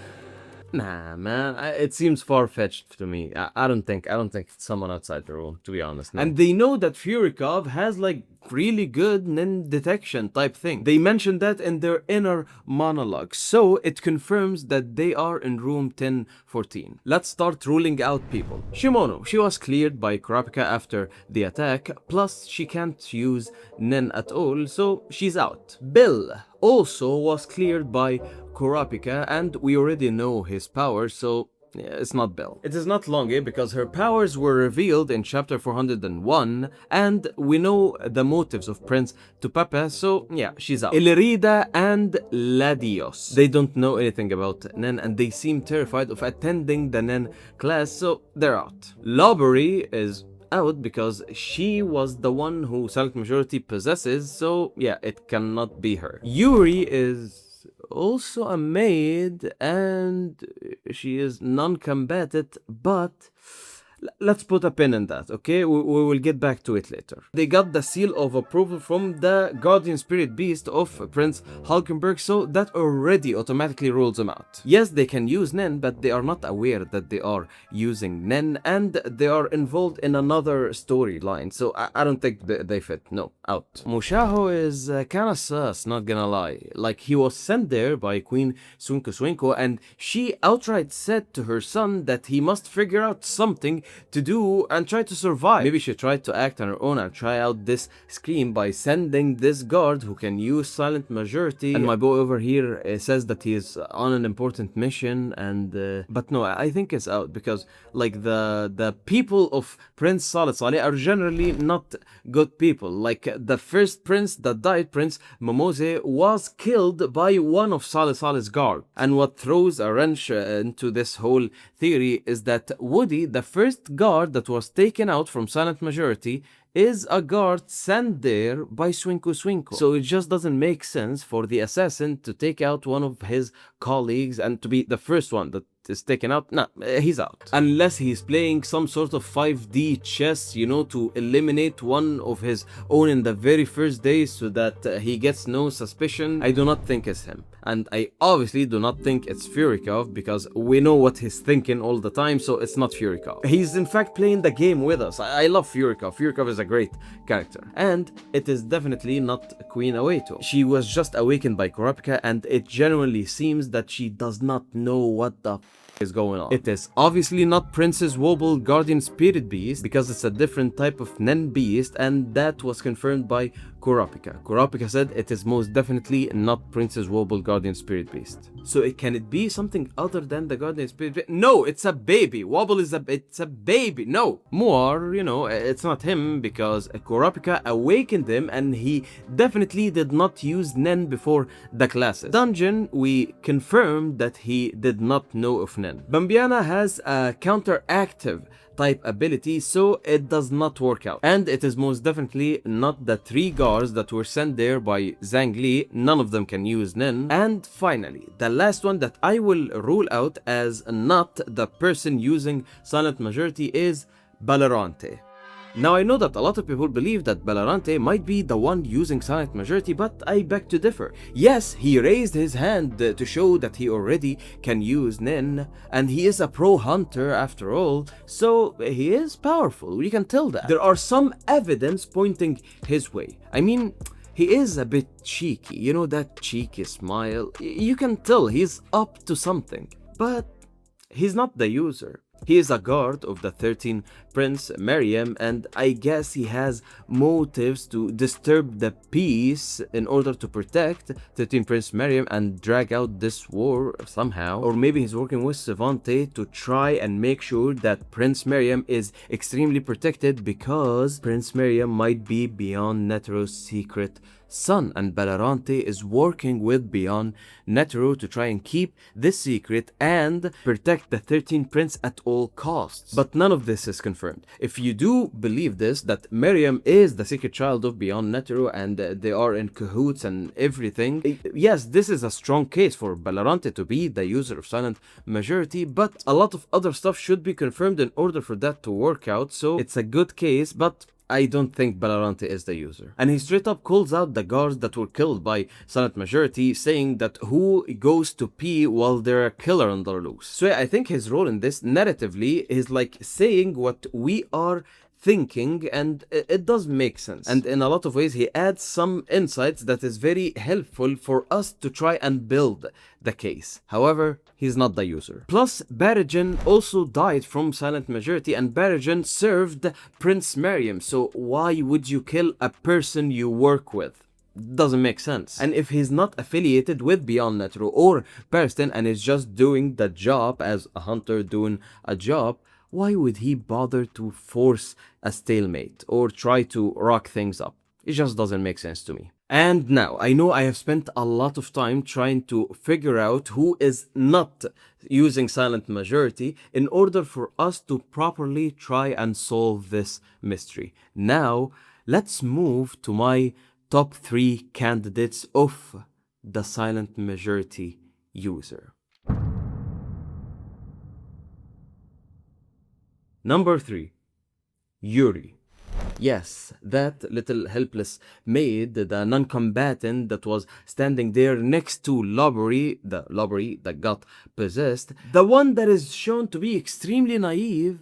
Nah, man, it seems far-fetched to me. I don't think it's someone outside the room, to be honest. No. And they know that Furikov has like really good Nen detection type thing. They mentioned that in their inner monologue, so it confirms that they are in room 1014. Let's start ruling out people. Shimono, she was cleared by Kurapika after the attack, plus she can't use Nen at all, so she's out. Bill also was cleared by Kurapika, and we already know his powers, so yeah, it's not Bill. It is not Longe because her powers were revealed in chapter 401, and we know the motives of Prince to Pepe, so yeah, she's out. Ilirida and Ladios. They don't know anything about Nen, and they seem terrified of attending the Nen class, so they're out. Lobbery is out because she was the one who silent majority possesses, so yeah, it cannot be her. Yuri is also a maid, and she is non-combatant, but Let's put a pin in that, okay? We will get back to it later. They got the seal of approval from the guardian spirit beast of Prince Halkenburg, so that already automatically rules them out. Yes, they can use Nen, but they are not aware that they are using Nen, and they are involved in another storyline, so I don't think they fit. No, out. Mushaho is kinda sus, not gonna lie. Like, he was sent there by Queen Swinko, and she outright said to her son that he must figure out something to do and try to survive. Maybe she tried to act on her own and try out this scheme by sending this guard who can use silent majority. And my boy over here says that he is on an important mission, and but no, I think it's out, because like the people of Prince Saleh are generally not good people. Like, the first prince that died, Prince Momose, was killed by one of Saleh's guard. And what throws a wrench into this whole theory is that Woody, the first guard that was taken out from silent majority, is a guard sent there by Swinko. So it just doesn't make sense for the assassin to take out one of his colleagues and to be the first one that is taken out. Nah, he's out. Unless he's playing some sort of 5D chess, you know, to eliminate one of his own in the very first day so that he gets no suspicion. I do not think it's him. And I obviously do not think it's Furikov, because we know what he's thinking all the time, so it's not Furikov. He's in fact playing the game with us. I love Furikov. Furikov is a great character. And it is definitely not Queen Aweito. She was just awakened by Kurapika, and it genuinely seems that she does not know what the is going on. It is obviously not Princess Wobble Guardian Spirit Beast, because it's a different type of Nen Beast, and that was confirmed by Kurapika. Kurapika said it is most definitely not Princess Wobble Guardian Spirit Beast. So can it be something other than the Guardian Spirit Beast? No, it's a baby. Wobble is it's a baby. No. Muar, you know, it's not him, because Kurapika awakened him and he definitely did not use Nen before the classes. Dungeon, we confirmed that he did not know of Nen. Bambiana has a counteractive type ability, so it does not work out. And it is most definitely not the 3 guards that were sent there by Zhang Li. None of them can use Nen. And finally, the last one that I will rule out as not the person using silent majority is Balarante. Now, I know that a lot of people believe that Balarante might be the one using silent majority, but I beg to differ. Yes, he raised his hand to show that he already can use Nen, and he is a pro hunter after all, so he is powerful, we can tell that. There are some evidence pointing his way. I mean, he is a bit cheeky, you know, that cheeky smile. You can tell he's up to something, but he's not the user. He is a guard of the 13th Prince Miriam, and I guess he has motives to disturb the peace in order to protect 13th Prince Miriam and drag out this war somehow. Or maybe he's working with Savante to try and make sure that Prince Miriam is extremely protected, because Prince Miriam might be beyond Netero's secret son, and Balarante is working with Beyond Netero to try and keep this secret and protect the 13th prince at all costs. But none of this is confirmed. If you do believe this, that Miriam is the secret child of Beyond Netero and they are in cahoots and everything, yes, this is a strong case for Balarante to be the user of silent majority, but a lot of other stuff should be confirmed in order for that to work out, so it's a good case, but I don't think Balarante is the user. And he straight up calls out the guards that were killed by silent majority, saying that who goes to pee while they're a killer on the loose. So yeah, I think his role in this narratively is like saying what we are thinking, and it does make sense. And in a lot of ways, he adds some insights that is very helpful for us to try and build the case. However, he's not the user. Plus, Barajan also died from silent majority, and Barajan served Prince Miriam, so why would you kill a person you work with? Doesn't make sense. And if he's not affiliated with Beyond Netero or Pariston and is just doing the job as a hunter doing a job, why would he bother to force a stalemate or try to rock things up? It just doesn't make sense to me. And now, I know I have spent a lot of time trying to figure out who is not using silent majority in order for us to properly try and solve this mystery. Now, let's move to my top 3 candidates of the silent majority user. Number 3. Yuri. Yes, that little helpless maid, the non-combatant that was standing there next to Lobbery, the Lobbery that got possessed, the one that is shown to be extremely naive,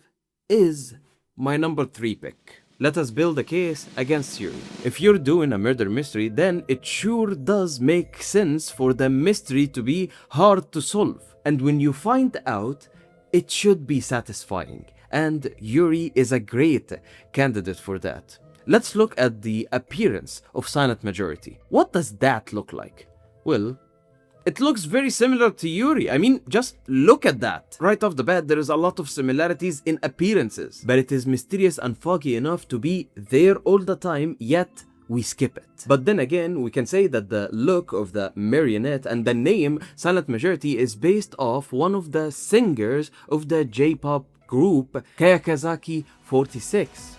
is my number 3 pick. Let us build a case against Yuri. If you're doing a murder mystery, then it sure does make sense for the mystery to be hard to solve. And when you find out, it should be satisfying. And Yuri is a great candidate for that. Let's look at the appearance of Silent Majority. What does that look like? Well, it looks very similar to Yuri. I mean, just look at that. Right off the bat, there is a lot of similarities in appearances. But it is mysterious and foggy enough to be there all the time, yet we skip it. But then again, we can say that the look of the marionette and the name Silent Majority is based off one of the singers of the J-pop group Kayakazaki 46.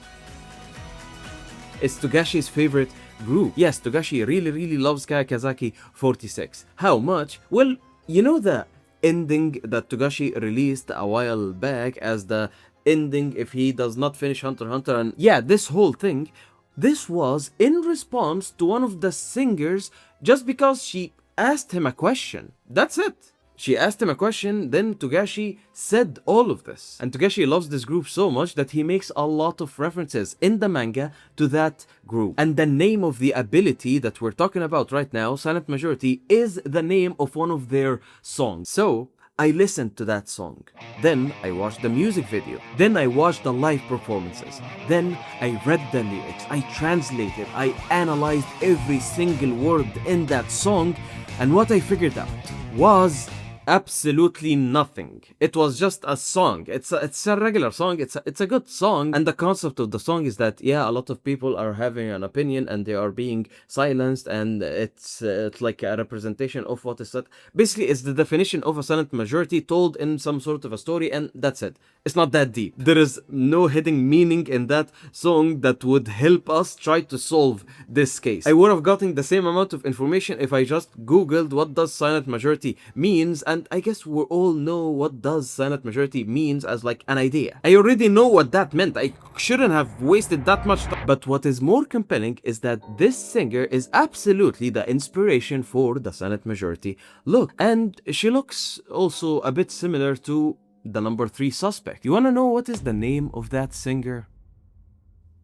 It's Togashi's favorite group. Yes, Togashi really loves Kayakazaki 46. How much? Well, you know the ending that Togashi released a while back as the ending if he does not finish Hunter x Hunter, and yeah, this whole thing, this was in response to one of the singers just because she asked him a question. That's it. She asked him a question, then Togashi said all of this. And Togashi loves this group so much that he makes a lot of references in the manga to that group. And the name of the ability that we're talking about right now, Silent Majority, is the name of one of their songs. So I listened to that song. Then I watched the music video. Then I watched the live performances. Then I read the lyrics. I translated. I analyzed every single word in that song. And what I figured out was absolutely nothing. It was just a song. It's a regular song. It's a good song, and the concept of the song is that yeah, a lot of people are having an opinion and they are being silenced, and it's like a representation of what is said. Basically, it's the definition of a silent majority told in some sort of a story, and that's it. It's not that deep. There is no hidden meaning in that song that would help us try to solve this case. I would have gotten the same amount of information if I just googled what does silent majority means, and I guess we all know what does silent majority means as like an idea. I already know what that meant. I shouldn't have wasted that much time. But what is more compelling is that this singer is absolutely the inspiration for the silent majority look. And she looks also a bit similar to the number 3 suspect. You wanna know what is the name of that singer?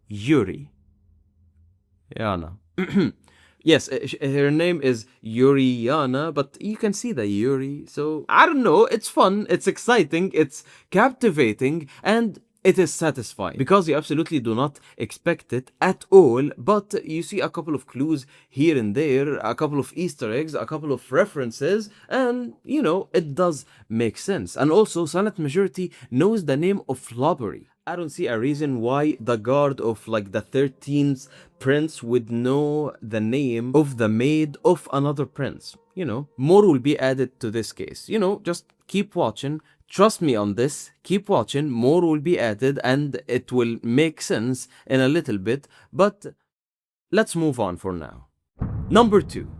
Yuri. Yana. Yes, her name is Yuriana, but you can see the Yuri, so I don't know, it's fun, it's exciting, it's captivating, and it is satisfying, because you absolutely do not expect it at all, but you see a couple of clues here and there, a couple of Easter eggs, a couple of references, and, you know, it does make sense. And also, Silent Majority knows the name of Flobbery. I don't see a reason why the guard of like the 13th prince would know the name of the maid of another prince. You know, more will be added to this case. You know, just keep watching. Trust me on this. Keep watching. More will be added and it will make sense in a little bit. But let's move on for now. Number 2.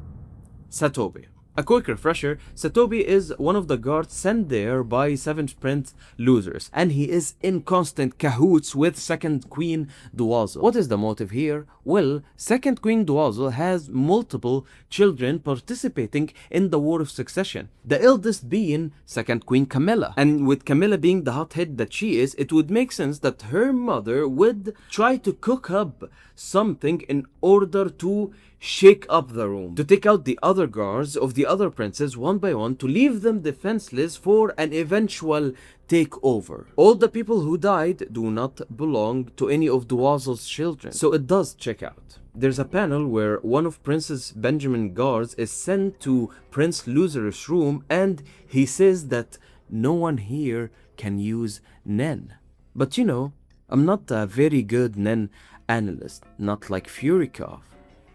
Satobe. A quick refresher, Satobe is one of the guards sent there by 7th Prince losers, and he is in constant cahoots with 2nd Queen Duazo. What is the motive here? Well, 2nd Queen Duazo has multiple children participating in the War of Succession, the eldest being 2nd Queen Camilla. And with Camilla being the hothead that she is, it would make sense that her mother would try to cook up something in order to shake up the room, to take out the other guards of the other princes one by one, to leave them defenseless for an eventual takeover. All the people who died do not belong to any of Duazo's children, so it does check out. There's a panel where one of Princess Benjamin's guards is sent to Prince Loser's room, and he says that no one here can use Nen. But you know, I'm not a very good Nen analyst, not like Furikov,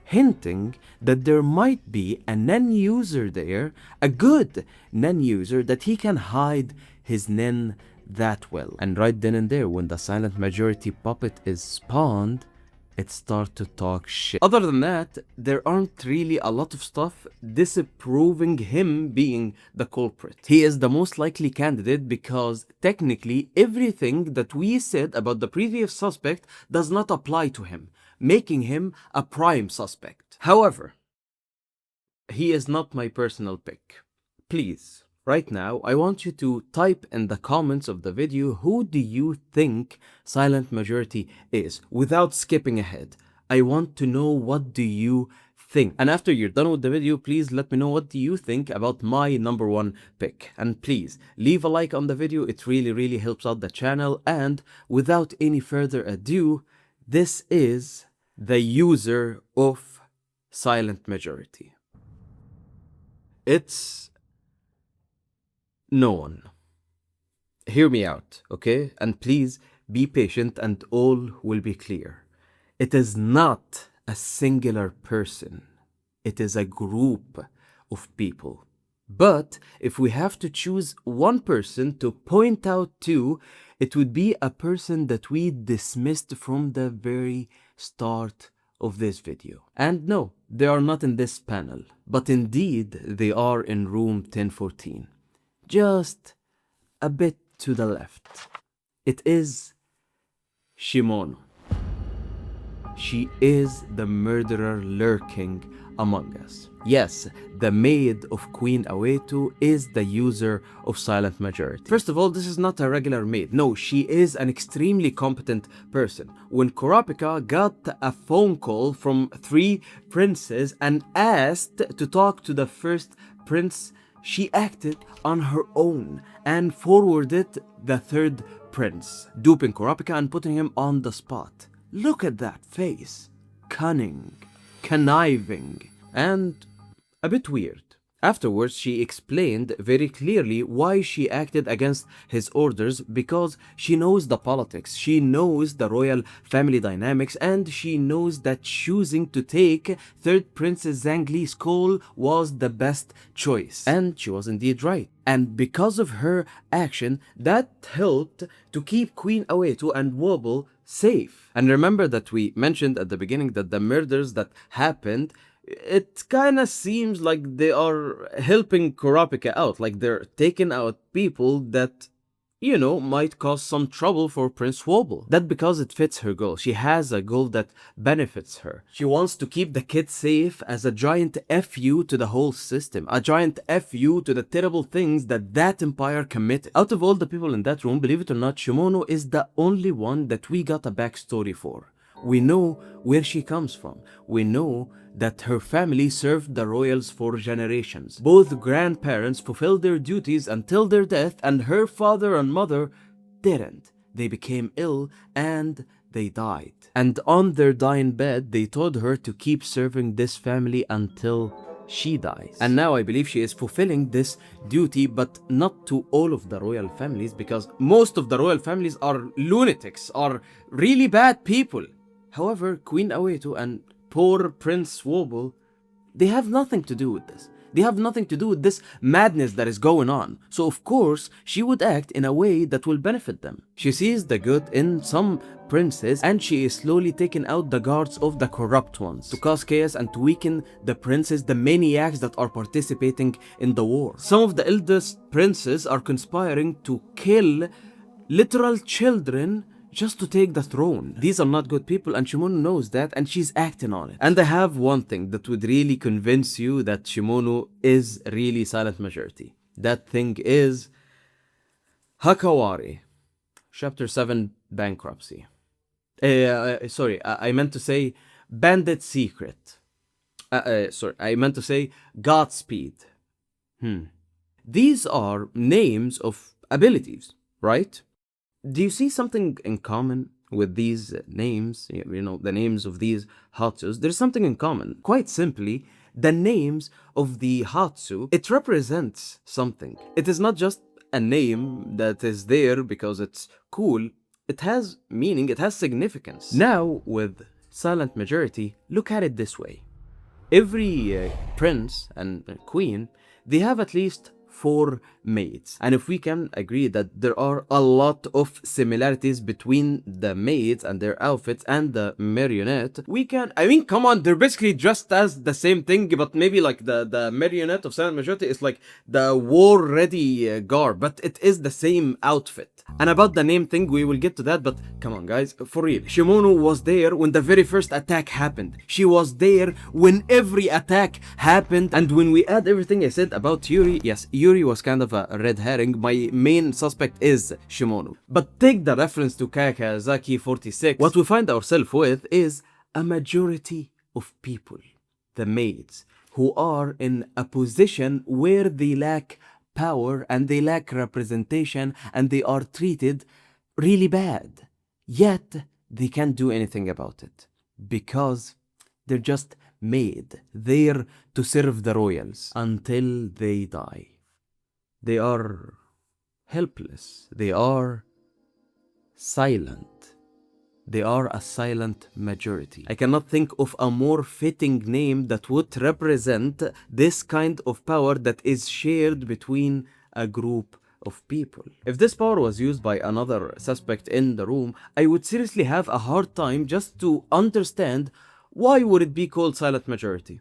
hinting that there might be a Nen user there, a good Nen user, that he can hide his Nen that well. And right then and there, when the silent majority puppet is spawned, it starts to talk shit. Other than that, there aren't really a lot of stuff disapproving him being the culprit. He is the most likely candidate because technically everything that we said about the previous suspect does not apply to him, making him a prime suspect. However, he is not my personal pick. Please, right now, I want you to type in the comments of the video who do you think silent majority is without skipping ahead. I want to know what do you think. And after you're done with the video, please let me know what do you think about my number one pick. And please leave a like on the video. It really helps out the channel. And without any further ado, this is the user of silent majority. It's no one. Hear me out, okay? And please be patient and all will be clear. It is not a singular person. It is a group of people. But if we have to choose one person to point out to, it would be a person that we dismissed from the very start of this video. And no, they are not in this panel, but indeed they are in room 1014. Just a bit to the left. It is Shimono. She is the murderer lurking among us. Yes, the maid of Queen Awetu is the user of silent majority. First of all, this is not a regular maid. No, she is an extremely competent person. When Kurapika got a phone call from 3 princes and asked to talk to the first prince, she acted on her own and forwarded the 3rd prince, duping Kurapika and putting him on the spot. Look at that face. Cunning, conniving, and a bit weird. Afterwards, she explained very clearly why she acted against his orders, because she knows the politics, she knows the royal family dynamics, and she knows that choosing to take 3rd Princess Zhangli's call was the best choice. And she was indeed right. And because of her action, that helped to keep Queen Awetu and Wobble safe. And remember that we mentioned at the beginning that the murders that happened, it kind of seems like they are helping Kurapika out, like they're taking out people that, you know, might cause some trouble for Prince Wobble. That because it fits her goal. She has a goal that benefits her. She wants to keep the kids safe as a giant FU to the whole system, a giant FU to the terrible things that empire committed. Out of all the people in that room, believe it or not, Shimono is the only one that we got a backstory for. We know where she comes from. We know that her family served the royals for generations. Both grandparents fulfilled their duties until their death, and her father and mother didn't. They became ill and they died. And on their dying bed, they told her to keep serving this family until she dies. And now I believe she is fulfilling this duty, but not to all of the royal families, because most of the royal families are lunatics, are really bad people. However, Queen Awetu and poor Prince Wobble, they have nothing to do with this. They have nothing to do with this madness that is going on. So of course, she would act in a way that will benefit them. She sees the good in some princes, and she is slowly taking out the guards of the corrupt ones to cause chaos and to weaken the princes, the maniacs that are participating in the war. Some of the eldest princes are conspiring to kill literal children just to take the throne. These are not good people, and Shimono knows that, and she's acting on it. And I have one thing that would really convince you that Shimono is really silent majority. That thing is Hakawari, Chapter 7, Bankruptcy. I meant to say Bandit Secret. I meant to say Godspeed. These are names of abilities, right? Do you see something in common with these names? You know, the names of these Hatsus. There's something in common. Quite simply, the names of the Hatsu, it represents something. It is not just a name that is there because it's cool. It has meaning, it has significance. Now, with silent majority, look at it this way. Every prince and queen, they have at least 4 maids. And if we can agree that there are a lot of similarities between the maids and their outfits and the marionette, we can, I mean, come on, they're basically dressed as the same thing, but maybe like the marionette of silent majority is like the war ready garb, but it is the same outfit. And about the name thing, we will get to that, but come on guys, for real, Shimono was there when the very first attack happened. She was there when every attack happened. And when we add everything I said about Yuri, yes, Yuri was kind of a red herring. My main suspect is Shimono. But take the reference to Kakazaki 46, what we find ourselves with is a majority of people, the maids, who are in a position where they lack power and they lack representation and they are treated really bad. Yet they can't do anything about it because they're just made there to serve the royals until they die. They are helpless. They are silent. They are a silent majority. I cannot think of a more fitting name that would represent this kind of power that is shared between a group of people. If this power was used by another suspect in the room, I would seriously have a hard time just to understand why would it be called silent majority.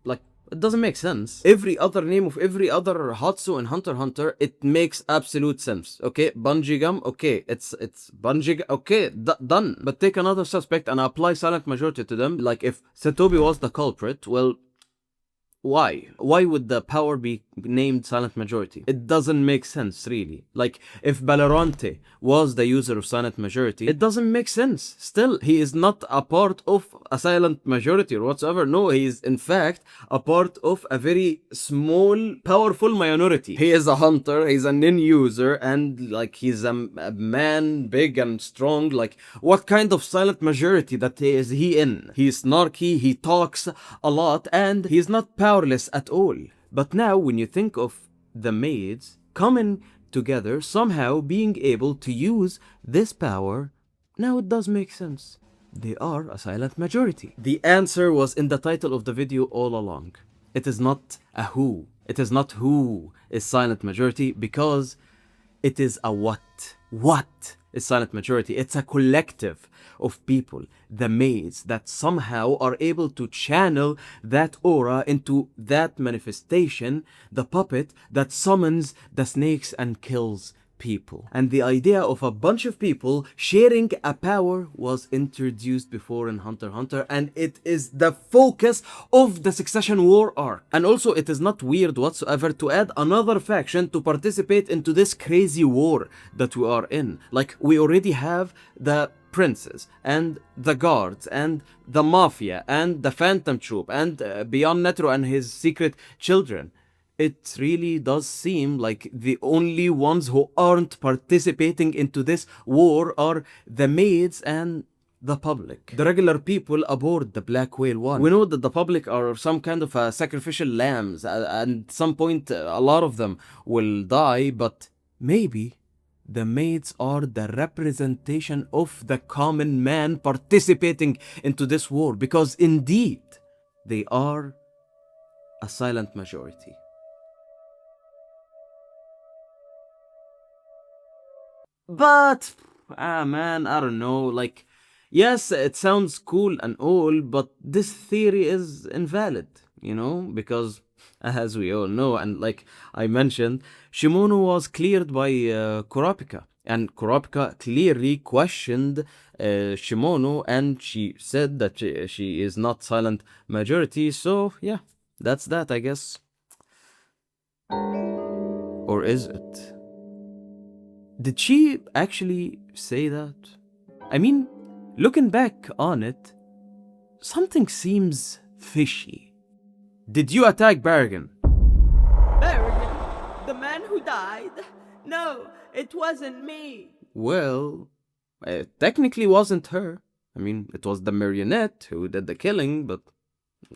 Like, it doesn't make sense. Every other name of every other Hatsu in Hunter x Hunter, it makes absolute sense. Okay, bungee gum, okay, it's bungee, okay, done. But take another suspect and apply silent majority to them. Like if Satobi was the culprit, well, why? Why would the power be named silent majority? It doesn't make sense, really. Like, if Balaronte was the user of silent majority, it doesn't make sense. Still, he is not a part of a silent majority or whatsoever. No, he is, in fact, a part of a very small, powerful minority. He is a hunter, he's a nin user, and, like, he's a man, big and strong. Like, what kind of silent majority that is he in? He's snarky, he talks a lot, and he's not powerless at all. But now when you think of the maids coming together, somehow being able to use this power, now it does make sense. They are a silent majority. The answer was in the title of the video all along. It is not a who. It is not who is silent majority, because it is a what. What is silent majority? It's a collective of people, the maids, that somehow are able to channel that aura into that manifestation, the puppet that summons the snakes and kills people. And the idea of a bunch of people sharing a power was introduced before in Hunter x Hunter, and it is the focus of the Succession War arc. And also, it is not weird whatsoever to add another faction to participate into this crazy war that we are in. Like, we already have the princes and the guards and the Mafia and the Phantom Troop and beyond Netero and his secret children. It really does seem like the only ones who aren't participating into this war are the maids and the public. The regular people aboard the Black Whale 1. We know that the public are some kind of sacrificial lambs, and at some point a lot of them will die, but maybe the maids are the representation of the common man participating into this war, because indeed they are a silent majority. But, man, I don't know, like, yes, it sounds cool and all, but this theory is invalid, you know, because as we all know, and like I mentioned, Shimono was cleared by Kurapika, and Kurapika clearly questioned Shimono, and she said that she is not silent majority, so yeah, that's that, I guess. Or is it? Did she actually say that? I mean, looking back on it, something seems fishy. Did you attack Bergen? Bergen? The man who died? No, it wasn't me. Well, it technically wasn't her. I mean, it was the marionette who did the killing, but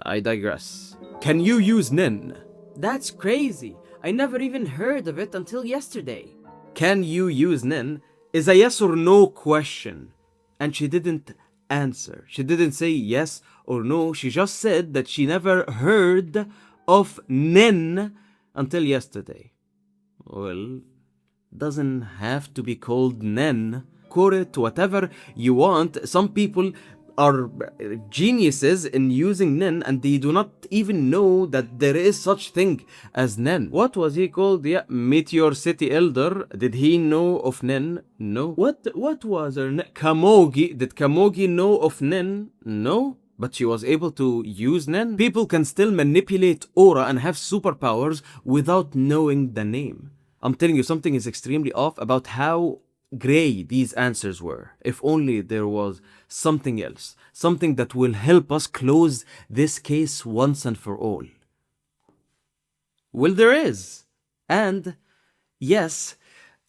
I digress. Can you use Nen? That's crazy. I never even heard of it until yesterday. Can you use Nen is a yes or no question. And she didn't answer. She didn't say yes or no. She just said that she never heard of Nen until yesterday. Well, doesn't have to be called Nen. Call it whatever you want. Some people are geniuses in using Nen and they do not even know that there is such thing as Nen. What was he called? Yeah, Meteor City Elder. Did he know of Nen? No. What was her name? Kamogi. Did Kamogi know of Nen? No. But she was able to use Nen. People can still manipulate aura and have superpowers without knowing the name. I'm telling you, something is extremely off about how gray these answers were. If only there was something else, something that will help us close this case once and for all. Well, there is. And yes,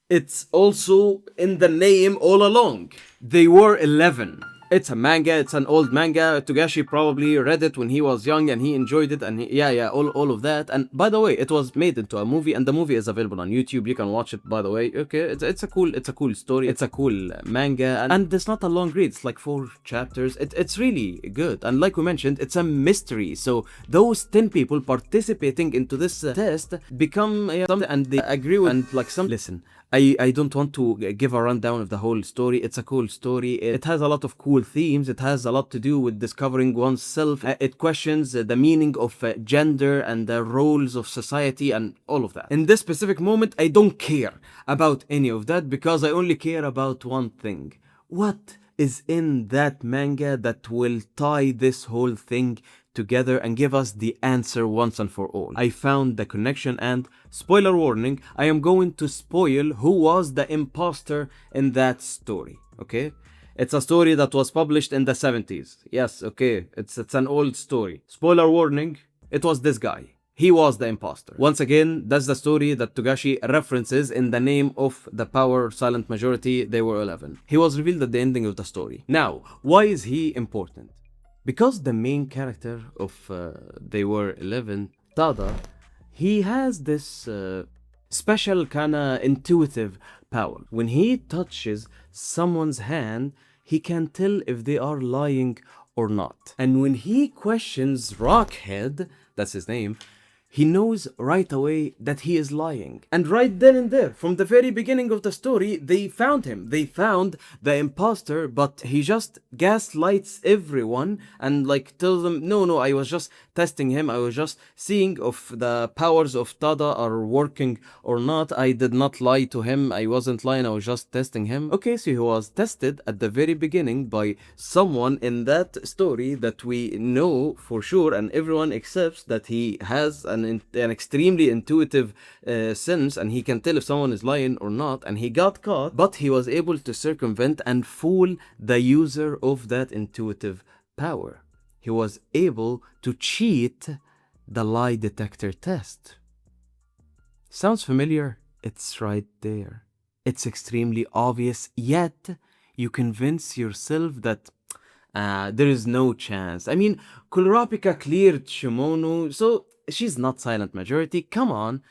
it's also in the name all along. They were 11. It's a manga, it's an old manga. Togashi probably read it when he was young and he enjoyed it, and all of that. And by the way, it was made into a movie, and the movie is available on YouTube. You can watch it, by the way. Okay, it's a cool story. It's a cool manga, and it's not a long read. It's like 4 chapters. It's really good. And like we mentioned, it's a mystery. So those 10 people participating into this test become something, and they agree with, and like some. Listen, I don't want to give a rundown of the whole story. It's a cool story. It has a lot of cool themes. It has a lot to do with discovering oneself. It questions the meaning of gender and the roles of society and all of that. In this specific moment, I don't care about any of that because I only care about one thing. What is in that manga that will tie this whole thing together and give us the answer once and for all? I found the connection, and spoiler warning, I am going to spoil who was the imposter in that story, okay? It's a story that was published in the 70s. Yes, okay, it's an old story. Spoiler warning, it was this guy. He was the imposter. Once again, that's the story that Togashi references in the name of the power silent majority. They were 11. He was revealed at the ending of the story. Now, why is he important? Because the main character of They Were 11, Tada, he has this special kinda intuitive power. When he touches someone's hand, he can tell if they are lying or not. And when he questions Rockhead, that's his name, he knows right away that he is lying. And right then and there, from the very beginning of the story, they found him. They found the imposter, but he just gaslights everyone and like tells them, no, I was just testing him. I was just seeing if the powers of Tada are working or not. I did not lie to him. I wasn't lying. I was just testing him. Okay, so he was tested at the very beginning by someone in that story that we know for sure, and everyone accepts that he has an extremely intuitive sense, and he can tell if someone is lying or not, and he got caught, but he was able to circumvent and fool the user of that intuitive power. He was able to cheat the lie detector test. Sounds familiar? It's right there. It's extremely obvious, yet you convince yourself that there is no chance. I mean, Kurapika cleared Shimono, so she's not silent majority. Come on,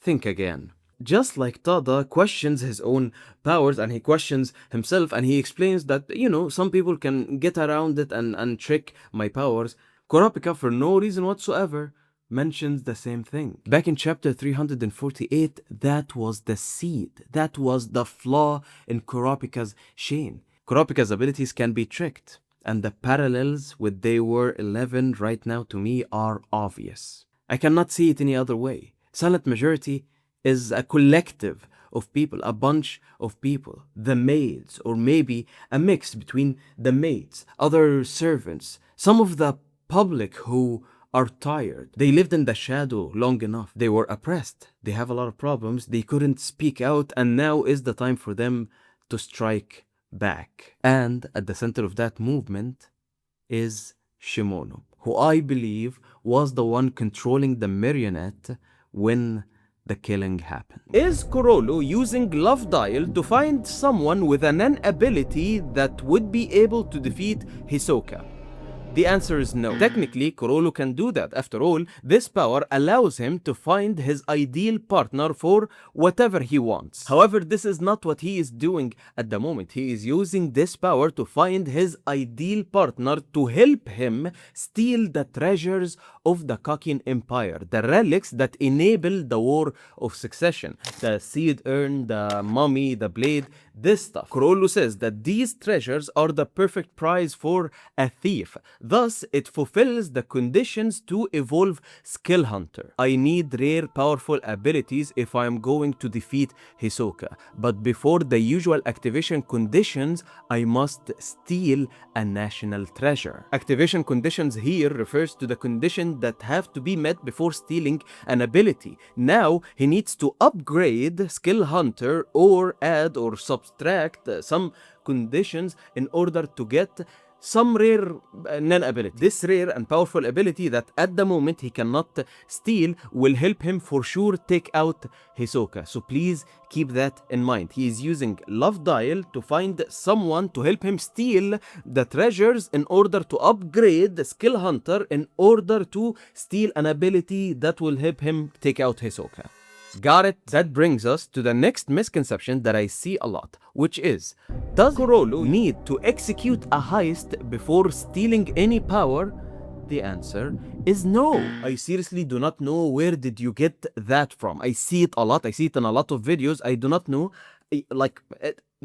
think again. Just like Tada questions his own powers and he questions himself and he explains that, some people can get around it and trick my powers, Kurapika, for no reason whatsoever, mentions the same thing. Back in chapter 348, that was the seed. That was the flaw in Kurapika's chain. Kurapika's abilities can be tricked. And the parallels with They Were 11 right now to me are obvious. I cannot see it any other way. Silent majority is a collective of people, a bunch of people. The maids, or maybe a mix between the maids, other servants, some of the public who are tired. They lived in the shadow long enough. They were oppressed. They have a lot of problems. They couldn't speak out, and now is the time for them to strike back. And at the center of that movement is Shimono, who I believe was the one controlling the marionette when the killing happened. Is Chrollo using Love Dial to find someone with an ability that would be able to defeat Hisoka? The answer is no. Technically, Chrollo can do that. After all, this power allows him to find his ideal partner for whatever he wants. However, this is not what he is doing at the moment. He is using this power to find his ideal partner to help him steal the treasures of the Kakin Empire, the relics that enable the War of Succession, the seed urn, the mummy, the blade, this stuff. Chrollo says that these treasures are the perfect prize for a thief. Thus, it fulfills the conditions to evolve Skill Hunter. I need rare, powerful abilities if I am going to defeat Hisoka. But before the usual activation conditions, I must steal a national treasure. Activation conditions here refers to the condition that have to be met before stealing an ability. Now, he needs to upgrade Skill Hunter or add or subtract some conditions in order to get some rare Nen ability. This rare and powerful ability that at the moment he cannot steal will help him for sure take out Hisoka. So please keep that in mind. He is using Love Dial to find someone to help him steal the treasures in order to upgrade the Skill Hunter in order to steal an ability that will help him take out Hisoka. Got it? That brings us to the next misconception that I see a lot, which is, does Chrollo need to execute a heist before stealing any power? The answer is no. I seriously do not know where did you get that from. I see it a lot. I see it in a lot of videos. I do not know.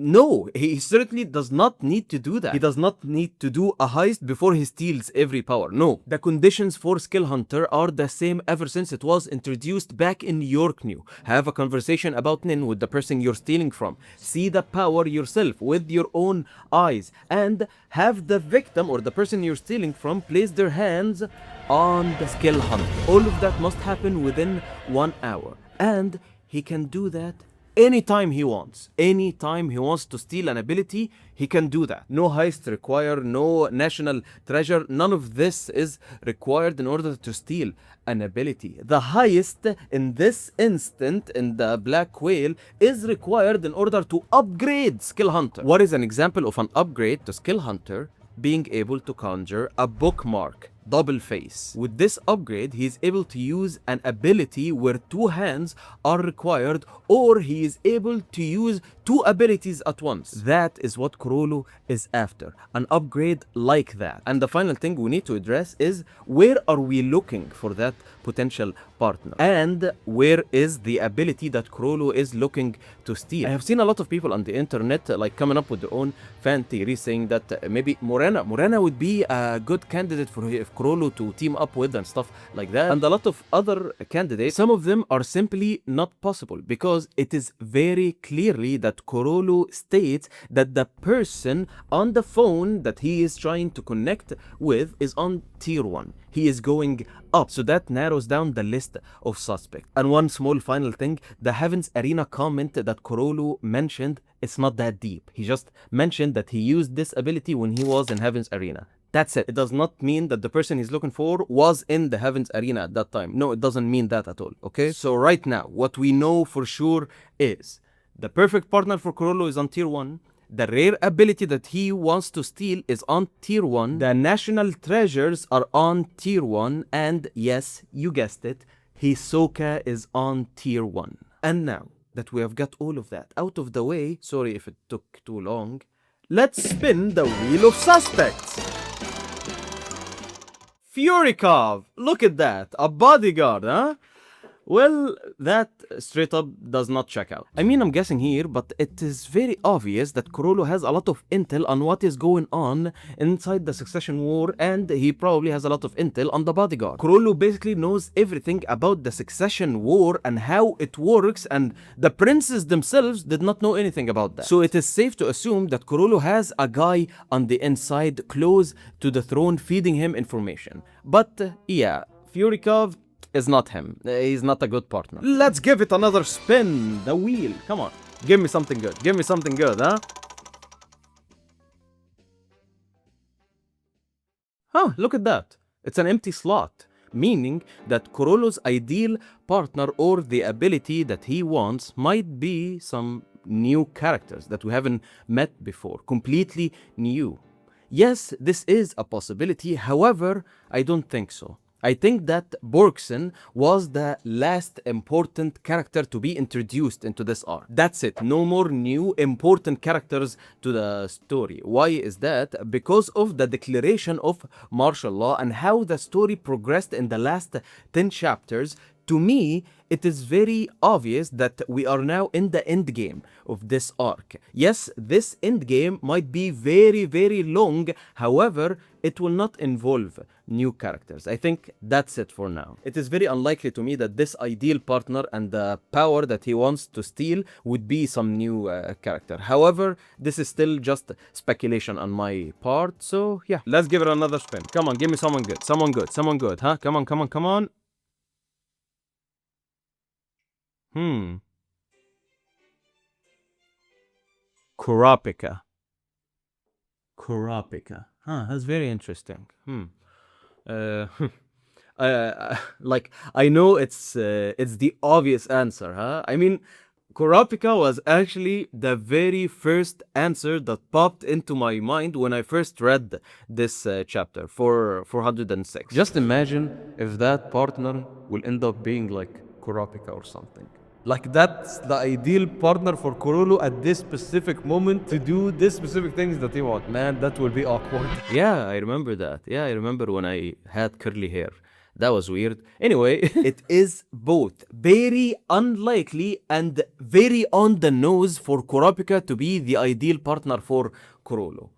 No, he certainly does not need to do that. He does not need to do a heist before he steals every power. No. The conditions for Skill Hunter are the same ever since it was introduced back in York New. Have a conversation about Nen with the person you're stealing from. See the power yourself with your own eyes. And have the victim or the person you're stealing from place their hands on the Skill Hunter. All of that must happen within 1 hour. And he can do that anytime he wants. Anytime he wants to steal an ability, he can do that. No heist required, no national treasure. None of this is required in order to steal an ability. The heist in this instant, in the Black Whale, is required in order to upgrade Skill Hunter. What is an example of an upgrade to Skill Hunter? Being able to conjure a bookmark, double face. With this upgrade, he is able to use an ability where 2 hands are required, or he is able to use 2 abilities at once. That is what Chrollo is after, an upgrade like that. And the final thing we need to address is, where are we looking for that potential partner? And where is the ability that Chrollo is looking to steal? I have seen a lot of people on the internet like coming up with their own fan theories, saying that maybe Morena would be a good candidate for Chrollo to team up with and stuff like that. And a lot of other candidates, some of them are simply not possible, because it is very clearly that Chrollo states that the person on the phone that he is trying to connect with is on tier 1. He is going up, so that narrows down the list of suspects. And one small final thing, the Heaven's Arena comment that Chrollo mentioned, it's not that deep. He just mentioned that he used this ability when he was in Heaven's Arena. That's it. It does not mean that the person he's looking for was in the Heaven's Arena at that time. No, it doesn't mean that at all, okay? So right now, what we know for sure is the perfect partner for Chrollo is on tier 1. The rare ability that he wants to steal is on tier 1. The national treasures are on tier 1. And yes, you guessed it, Hisoka is on tier 1. And now that we have got all of that out of the way, sorry if it took too long, let's spin the wheel of suspects. Furikov, look at that, a bodyguard, huh? Well, that straight up does not check out. I mean, I'm guessing here, but it is very obvious that Chrollo has a lot of intel on what is going on inside the Succession War, and he probably has a lot of intel on the bodyguard. Chrollo basically knows everything about the Succession War and how it works, and the princes themselves did not know anything about that. So it is safe to assume that Chrollo has a guy on the inside close to the throne feeding him information. But yeah, Furikov is not him. He's not a good partner. Let's give it another spin. The wheel. Come on. Give me something good. Give me something good, huh? Oh, look at that. It's an empty slot. Meaning that Chrollo's ideal partner or the ability that he wants might be some new characters that we haven't met before. Completely new. Yes, this is a possibility. However, I don't think so. I think that Borgson was the last important character to be introduced into this arc. That's it. No more new important characters to the story. Why is that? Because of the declaration of martial law and how the story progressed in the last 10 chapters. To me, it is very obvious that we are now in the end game of this arc. Yes, this end game might be very, very long. However, it will not involve new characters. I think that's it for now. It is very unlikely to me that this ideal partner and the power that he wants to steal would be some new character. However, this is still just speculation on my part. So yeah, let's give it another spin. Come on, give me someone good. Someone good. Someone good, huh? Come on, come on, come on. Kurapika. Kurapika. Huh, that's very interesting. Like, I know it's the obvious answer, huh? I mean, Kurapika was actually the very first answer that popped into my mind when I first read this chapter, 406. Just imagine if that partner will end up being like Kurapika or something. Like, that's the ideal partner for Chrollo at this specific moment to do this specific things that he wants. Man, that will be awkward. Yeah, I remember that. Yeah, I remember when I had curly hair. That was weird. Anyway, it is both very unlikely and very on the nose for Kurapika to be the ideal partner for Chrollo.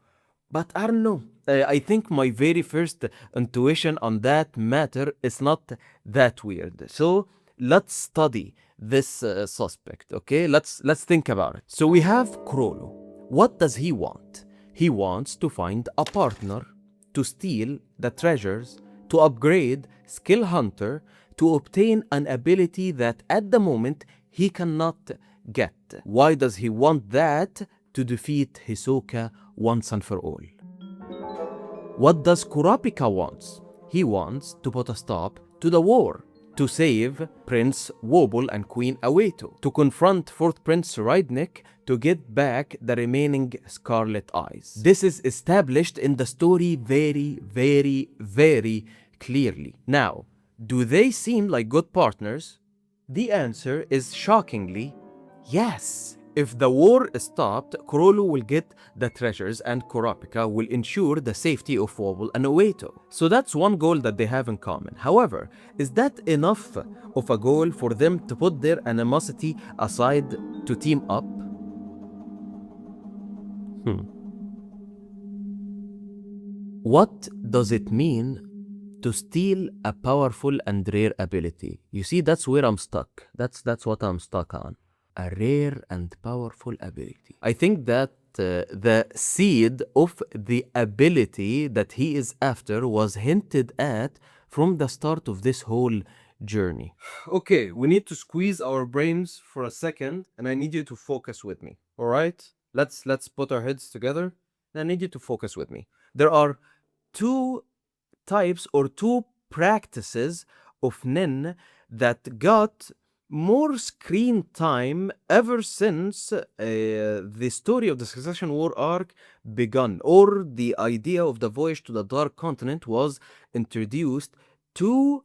But I don't know. I think my very first intuition on that matter is not that weird. So let's study this suspect, okay? Let's think about it. So we have Chrollo. What does he want? He wants to find a partner to steal the treasures, to upgrade Skill Hunter, to obtain an ability that at the moment he cannot get. Why does he want that? To defeat Hisoka once and for all. What does Kurapika wants? He wants to put a stop to the war, to save Prince Wobble and Queen Aweto, to confront 4th Prince Rydnik, to get back the remaining Scarlet Eyes. This is established in the story very, very, very clearly. Now, do they seem like good partners? The answer is shockingly yes. If the war is stopped, Chrollo will get the treasures and Kurapika will ensure the safety of Wobble and Oeto. So that's one goal that they have in common. However, is that enough of a goal for them to put their animosity aside to team up? What does it mean to steal a powerful and rare ability? You see, that's where I'm stuck. That's what I'm stuck on. A rare and powerful ability. I think that the seed of the ability that he is after was hinted at from the start of this whole journey. Okay, we need to squeeze our brains for a second, and I need you to focus with me. All right? Let's put our heads together. I need you to focus with me. There are two types or two practices of Nen that got more screen time ever since the story of the Succession War arc begun, or the idea of the voyage to the Dark Continent was introduced. Two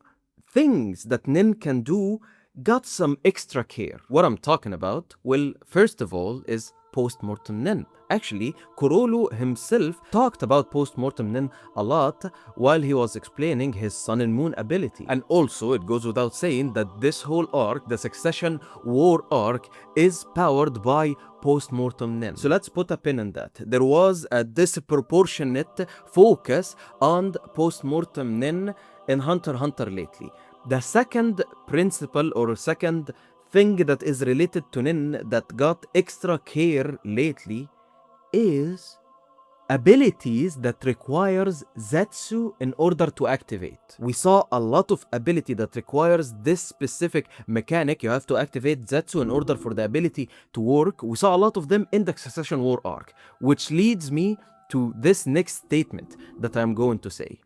things that Nen can do got some extra care. What I'm talking about, well, first of all, is post-mortem Nen. Actually, Chrollo himself talked about post-mortem Nen a lot while he was explaining his Sun and Moon ability. And also, it goes without saying that this whole arc, the Succession War arc, is powered by post-mortem Nen. So let's put a pin in that. There was a disproportionate focus on post-mortem Nen in Hunter x Hunter lately. The second principle or second thing that is related to Nen that got extra care lately is abilities that requires Zetsu in order to activate. We saw a lot of ability that requires this specific mechanic. You have to activate Zetsu in order for the ability to work. We saw a lot of them in the Succession War arc, which leads me to this next statement that I'm going to say.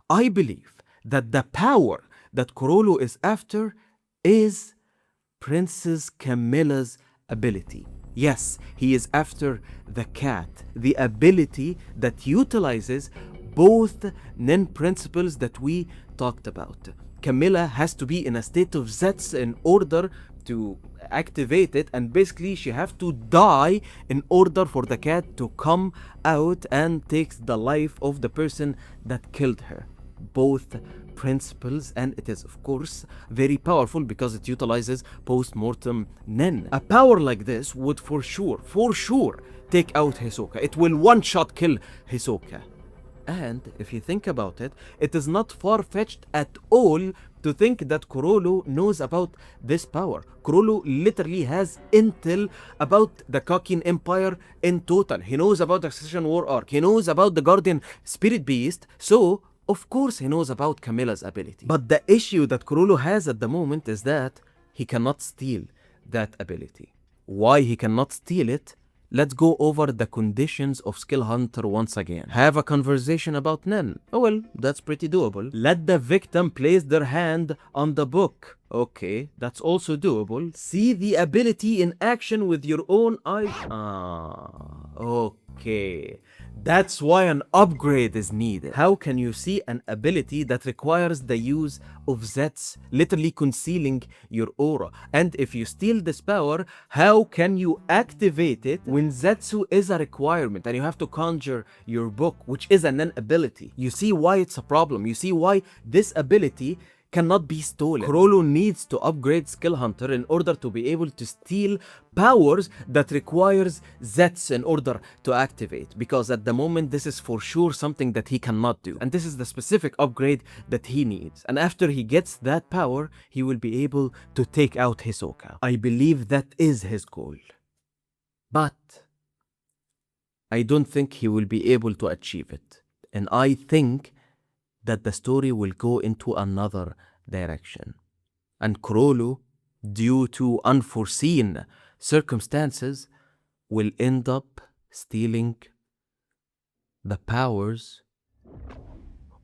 I believe that the power that Chrollo is after is Princess Camilla's ability. Yes, he is after the cat, the ability that utilizes both Nen principles that we talked about. Camilla has to be in a state of Zets in order to activate it, and basically she have to die in order for the cat to come out and take the life of the person that killed her. Both principles, and it is of course very powerful because it utilizes post-mortem Nen. A power like this would for sure take out Hisoka. It will one-shot kill Hisoka. And if you think about it, it is not far-fetched at all to think that Chrollo knows about this power. Chrollo literally has intel about the Kakin Empire in total. He knows about the Succession War arc. He knows about the Guardian Spirit Beast. So, of course he knows about Camilla's ability. But the issue that Chrollo has at the moment is that he cannot steal that ability. Why he cannot steal it? Let's go over the conditions of Skill Hunter once again. Have a conversation about Nen. Oh well, that's pretty doable. Let the victim place their hand on the book. Okay, that's also doable. See the ability in action with your own eyes. Okay. That's why an upgrade is needed. How can you see an ability that requires the use of Zets, literally concealing your aura? And if you steal this power, how can you activate it when Zetsu is a requirement and you have to conjure your book, which is an ability? You see why it's a problem. You see why this ability cannot be stolen. Chrollo needs to upgrade Skill Hunter in order to be able to steal powers that requires Zets in order to activate, because at the moment this is for sure something that he cannot do, and this is the specific upgrade that he needs. And after he gets that power, he will be able to take out Hisoka. I believe that is his goal, but I don't think he will be able to achieve it, and I think that the story will go into another direction. And Chrollo, due to unforeseen circumstances, will end up stealing the powers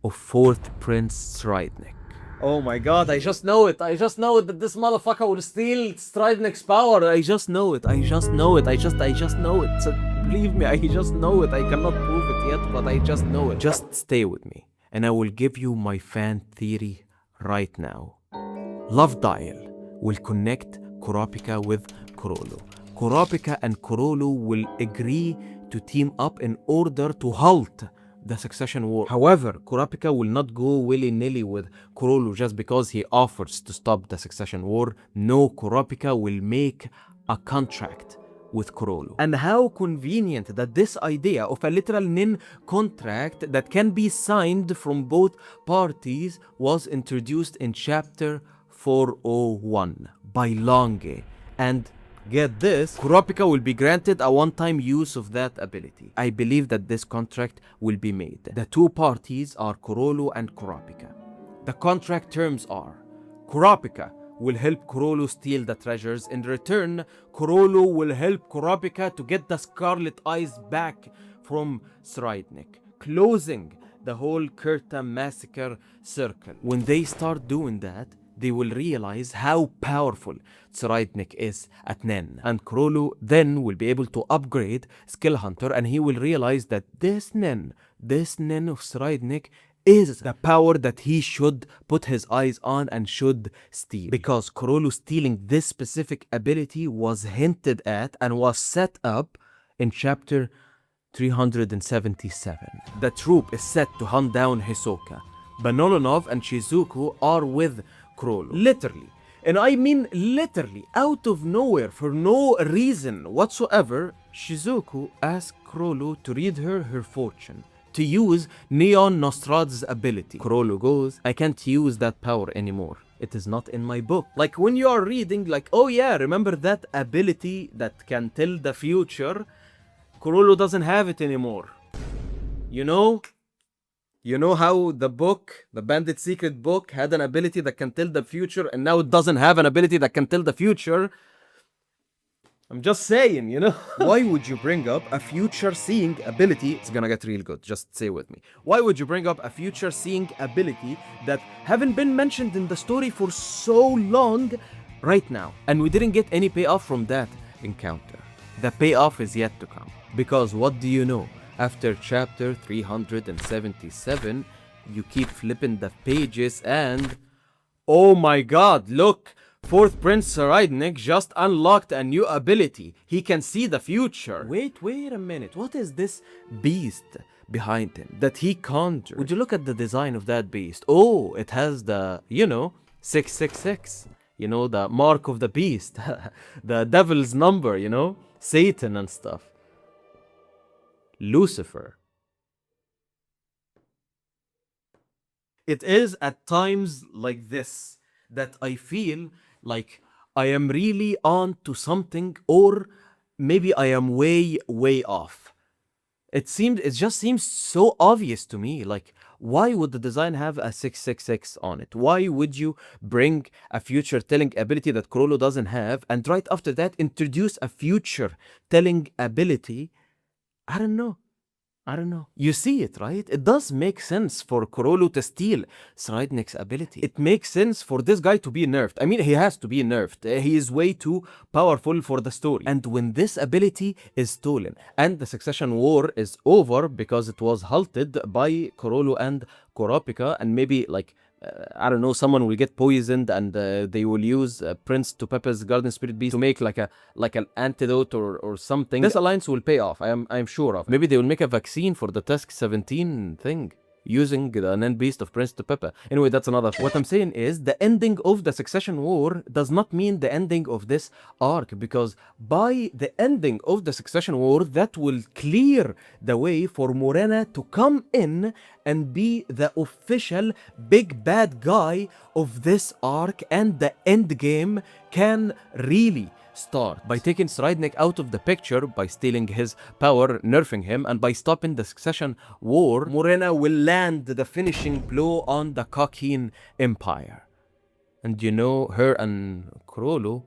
of 4th Prince Stridnik. Oh my god, I just know it. I just know it that this motherfucker will steal Stridnik's power. I just know it. I just know it. I just know it. So, believe me, I just know it. I cannot prove it yet, but I just know it. Just stay with me, and I will give you my fan theory right now. Love Dial will connect Kurapika with Chrollo. Kurapika and Chrollo will agree to team up in order to halt the Succession War. However, Kurapika will not go willy-nilly with Chrollo just because he offers to stop the Succession War. No, Kurapika will make a contract with Chrollo. And how convenient that this idea of a literal Nen contract that can be signed from both parties was introduced in chapter 401 by Longe. And get this, Kurapika will be granted a one-time use of that ability. I believe that this contract will be made. The two parties are Chrollo and Kurapika. The contract terms are: Kurapika will help Chrollo steal the treasures. In return, Chrollo will help Kurapika to get the Scarlet Eyes back from Stridnik, closing the whole Kurta massacre circle. When they start doing that, they will realize how powerful Stridnik is at Nen. And Chrollo then will be able to upgrade Skill Hunter, and he will realize that this Nen of Stridnik is the power that he should put his eyes on and should steal. Because Chrollo stealing this specific ability was hinted at and was set up in chapter 377. The troop is set to hunt down Hisoka. Banolonov and Shizuku are with Chrollo. Literally. And I mean literally, out of nowhere, for no reason whatsoever, Shizuku asks Chrollo to read her fortune, to use Neon Nostrad's ability. Chrollo goes, I can't use that power anymore. It is not in my book. Like when you are reading, like, oh yeah, remember that ability that can tell the future? Chrollo doesn't have it anymore. You know how the book, the Bandit Secret book, had an ability that can tell the future, and now it doesn't have an ability that can tell the future? I'm just saying, Why would you bring up a future-seeing ability? It's gonna get real good, just stay with me. Why would you bring up a future-seeing ability that haven't been mentioned in the story for so long right now? And we didn't get any payoff from that encounter. the payoff is yet to come. Because what do you know? After chapter 377, you keep flipping the pages and... oh my god, look! Fourth Prince Saridnik just unlocked a new ability. He can see the future. Wait a minute. What is this beast behind him that he conjured? Would you look at the design of that beast? Oh, it has the, 666. The mark of the beast. The devil's number, Satan and stuff. Lucifer. It is at times like this that I feel like I am really on to something, or maybe I am way off. It just seems so obvious to me. Like, why would the design have a 666 on it? Why would you bring a future telling ability that Chrollo doesn't have, and right after that introduce a future telling ability? I don't know. You see it, right? It does make sense for Chrollo to steal Saridnik's ability. It makes sense for this guy to be nerfed. I mean, he has to be nerfed. He is way too powerful for the story. And when this ability is stolen and the succession war is over because it was halted by Chrollo and Kurapika, and maybe I don't know, someone will get poisoned and they will use Prince Tupepe's Garden Spirit Beast to make like an antidote or something. This alliance will pay off, I'm sure of. Maybe they will make a vaccine for the Task 17 thing using the Nen Beast of Prince Tupepe. Anyway, that's another. What I'm saying is the ending of the succession war does not mean the ending of this arc, because by the ending of the succession war, that will clear the way for Morena to come in and be the official big bad guy of this arc, and the end game can really start by taking Saridnik out of the picture, by stealing his power, nerfing him, and by stopping the succession war. Morena will land the finishing blow on the HxH Empire. And her and Chrollo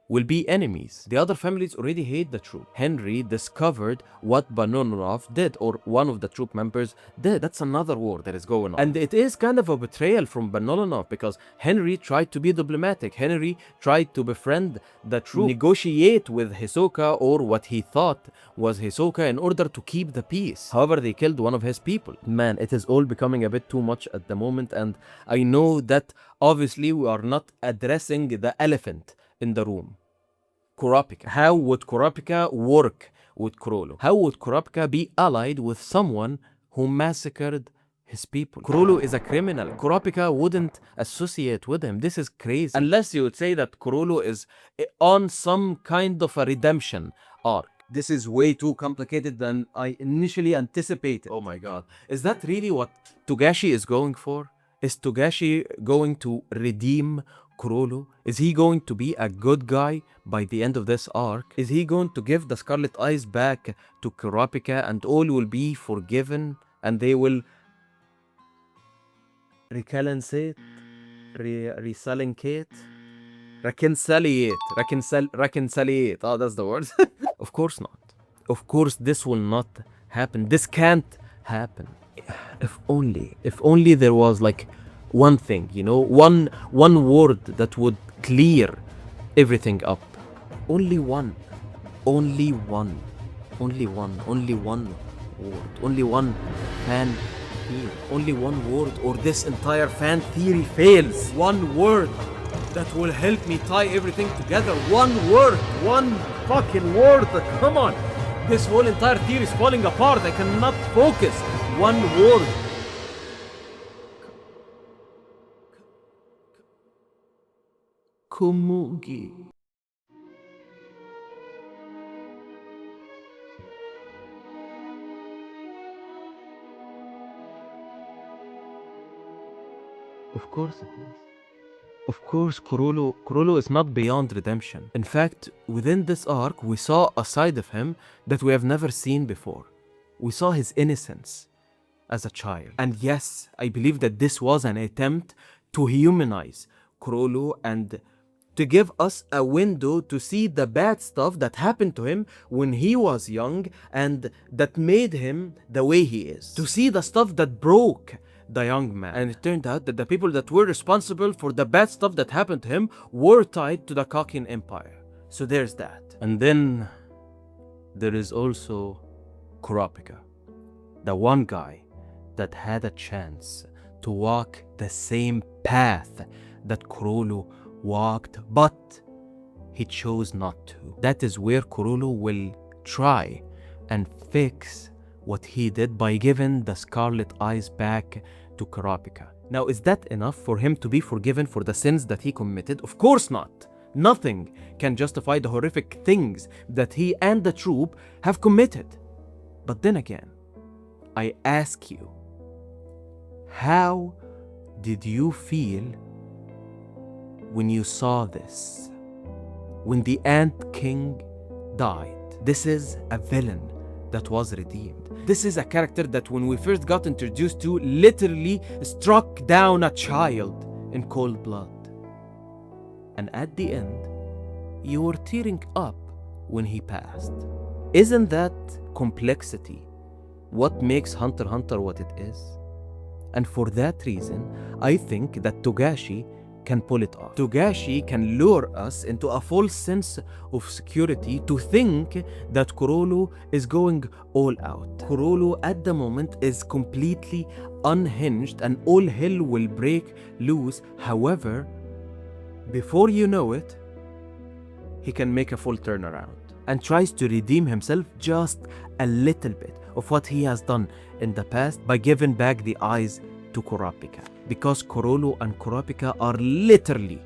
will be enemies. The other families already hate the troop. Henry discovered what Banonrov did, or one of the troop members did. That's another war that is going on. And it is kind of a betrayal from Banonrov, because Henry tried to be diplomatic. Henry tried to befriend the troop, negotiate with Hisoka, or what he thought was Hisoka, in order to keep the peace. However, they killed one of his people. Man, it is all becoming a bit too much at the moment, and I know that obviously we are not addressing the elephant in the room. Kurapika. How would Kurapika work with Chrollo? How would Kurapika be allied with someone who massacred his people? Chrollo is a criminal. Kurapika wouldn't associate with him. This is crazy. Unless you would say that Chrollo is on some kind of a redemption arc. This is way too complicated than I initially anticipated. Oh my god. Is that really what Togashi is going for? Is Togashi going to redeem Chrollo? Is he going to be a good guy by the end of this arc? Is he going to give the Scarlet Eyes back to Kurapika and all will be forgiven and they will reconciliate? Reconciliate. Oh, that's the word. Of course not. Of course this will not happen. This can't happen. If only there was like one thing, one word that would clear everything up. Only one word. Only one fan theory. Only one word, or this entire fan theory fails. One word that will help me tie everything together. One word. One fucking word. Come on. This whole entire theory is falling apart. I cannot focus. One word. Komugi. Of course it is. Of course, Chrollo is not beyond redemption. In fact, within this arc, we saw a side of him that we have never seen before. We saw his innocence as a child. And yes, I believe that this was an attempt to humanize Chrollo and to give us a window to see the bad stuff that happened to him when he was young and that made him the way he is. To see the stuff that broke the young man. And it turned out that the people that were responsible for the bad stuff that happened to him were tied to the HxH Empire. So there's that. And then there is also Kurapika, the one guy that had a chance to walk the same path that Chrollo walked, but he chose not to. That is where Chrollo will try and fix what he did by giving the scarlet eyes back to Kurapika. Now, is that enough for him to be forgiven for the sins that he committed? Of course not. Nothing can justify the horrific things that he and the troop have committed. But then again, I ask you, how did you feel when you saw this? When the Ant King died? This is a villain that was redeemed. This is a character that when we first got introduced to, literally struck down a child in cold blood. And at the end, you were tearing up when he passed. Isn't that complexity what makes Hunter x Hunter what it is? And for that reason, I think that Togashi can pull it off. Togashi can lure us into a false sense of security to think that Chrollo is going all out. Chrollo at the moment is completely unhinged and all hell will break loose. However, before you know it, he can make a full turnaround and tries to redeem himself just a little bit of what he has done in the past by giving back the eyes to Kurapika. Because Chrollo and Kurapika are literally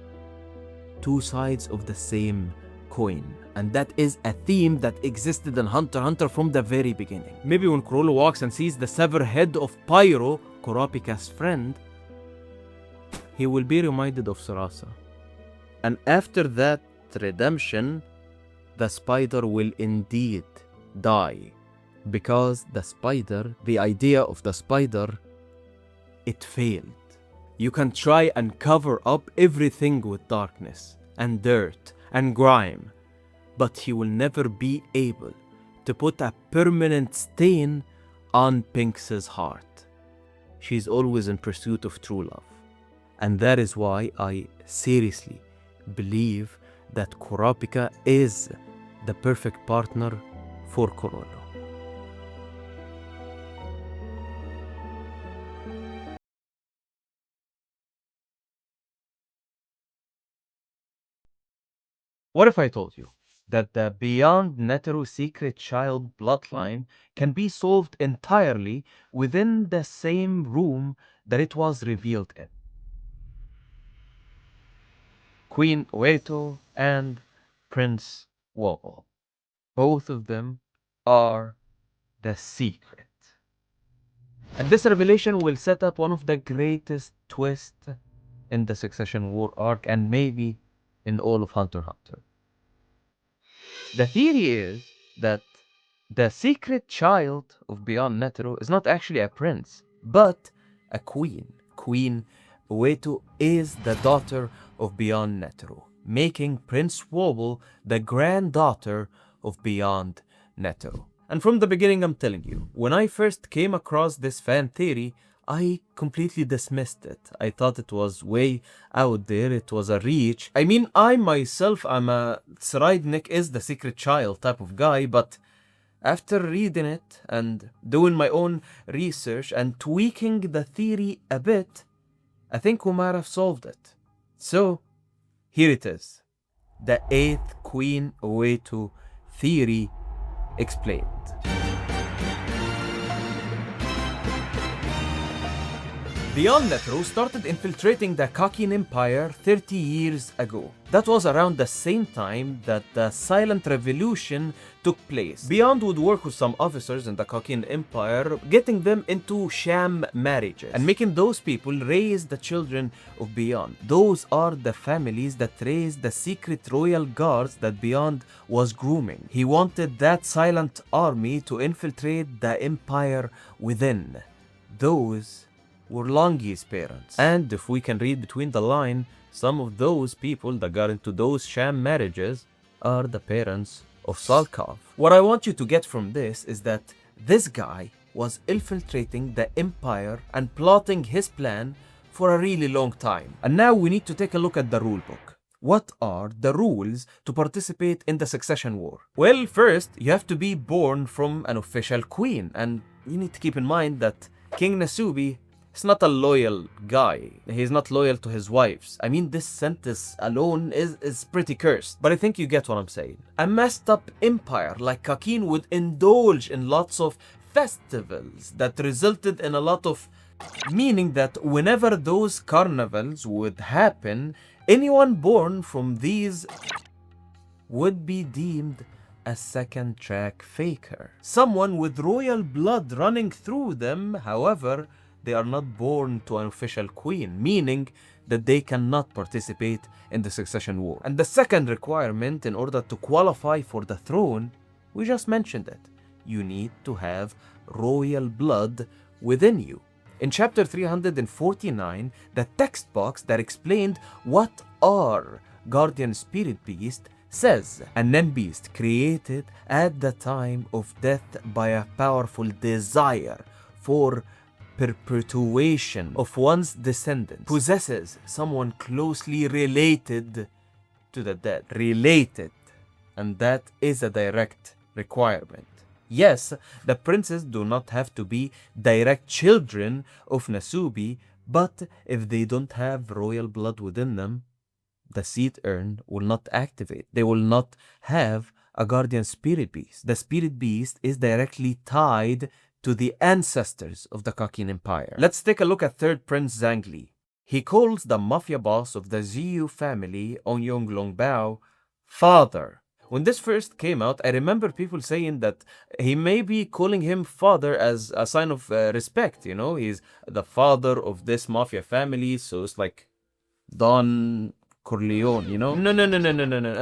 two sides of the same coin. And that is a theme that existed in Hunter x Hunter from the very beginning. Maybe when Chrollo walks and sees the severed head of Pyro, Kurapika's friend, he will be reminded of Sarasa. And after that redemption, the spider will indeed die. Because the idea of the spider, it failed. You can try and cover up everything with darkness and dirt and grime, but he will never be able to put a permanent stain on Pinx's heart. She's always in pursuit of true love. And that is why I seriously believe that Kurapika is the perfect partner for Chrollo. What if I told you that the Beyond Netero secret child bloodline can be solved entirely within the same room that it was revealed in? Queen Ueto and Prince Wobble. Both of them are the secret. And this revelation will set up one of the greatest twists in the Succession War arc and maybe in all of Hunter x Hunter. The theory is that the secret child of Beyond Netero is not actually a prince, but a queen. Queen Ueto is the daughter of Beyond Netero, making Prince Wobble the granddaughter of Beyond Netero. And from the beginning, I'm telling you, when I first came across this fan theory, I completely dismissed it. I thought it was way out there, it was a reach. I mean, I myself am a Sraidnik is the secret child type of guy, but after reading it and doing my own research and tweaking the theory a bit, I think we might have solved it. So, here it is. The 8th Queen Ueto theory explained. Beyond Netero started infiltrating the Kakin Empire 30 years ago. That was around the same time that the Silent Revolution took place. Beyond would work with some officers in the Kakin Empire, getting them into sham marriages and making those people raise the children of Beyond. Those are the families that raised the secret royal guards that Beyond was grooming. He wanted that silent army to infiltrate the empire within. Those were Longi's parents. And if we can read between the line, some of those people that got into those sham marriages are the parents of Salkov. What I want you to get from this is that this guy was infiltrating the empire and plotting his plan for a really long time. And now we need to take a look at the rulebook. What are the rules to participate in the succession war? Well, first, you have to be born from an official queen, and you need to keep in mind that King Nasubi is not a loyal guy. He's not loyal to his wives. I mean, this sentence alone is pretty cursed. But I think you get what I'm saying. A messed up empire like Kakin would indulge in lots of festivals that resulted in a lot of... meaning that whenever those carnivals would happen, anyone born from these would be deemed a second track faker. Someone with royal blood running through them, however, they are not born to an official queen, meaning that they cannot participate in the succession war. And the second requirement in order to qualify for the throne, we just mentioned it. You need to have royal blood within you. In chapter 349, the text box that explained what are guardian spirit beast says, a Nen beast created at the time of death by a powerful desire for perpetuation of one's descendants, possesses someone closely related to the dead. Related. And that is a direct requirement. Yes, the princes do not have to be direct children of Nasubi, but if they don't have royal blood within them, the seed urn will not activate. They will not have a guardian spirit beast. The spirit beast is directly tied to the ancestors of the Kakin Empire. Let's take a look at third Prince Zhangli. He calls the Mafia boss of the Ziyu family, Ongyong Longbao, father. When this first came out, I remember people saying that he may be calling him father as a sign of respect, you know? He's the father of this Mafia family, so it's like Don Corleone, you know? No,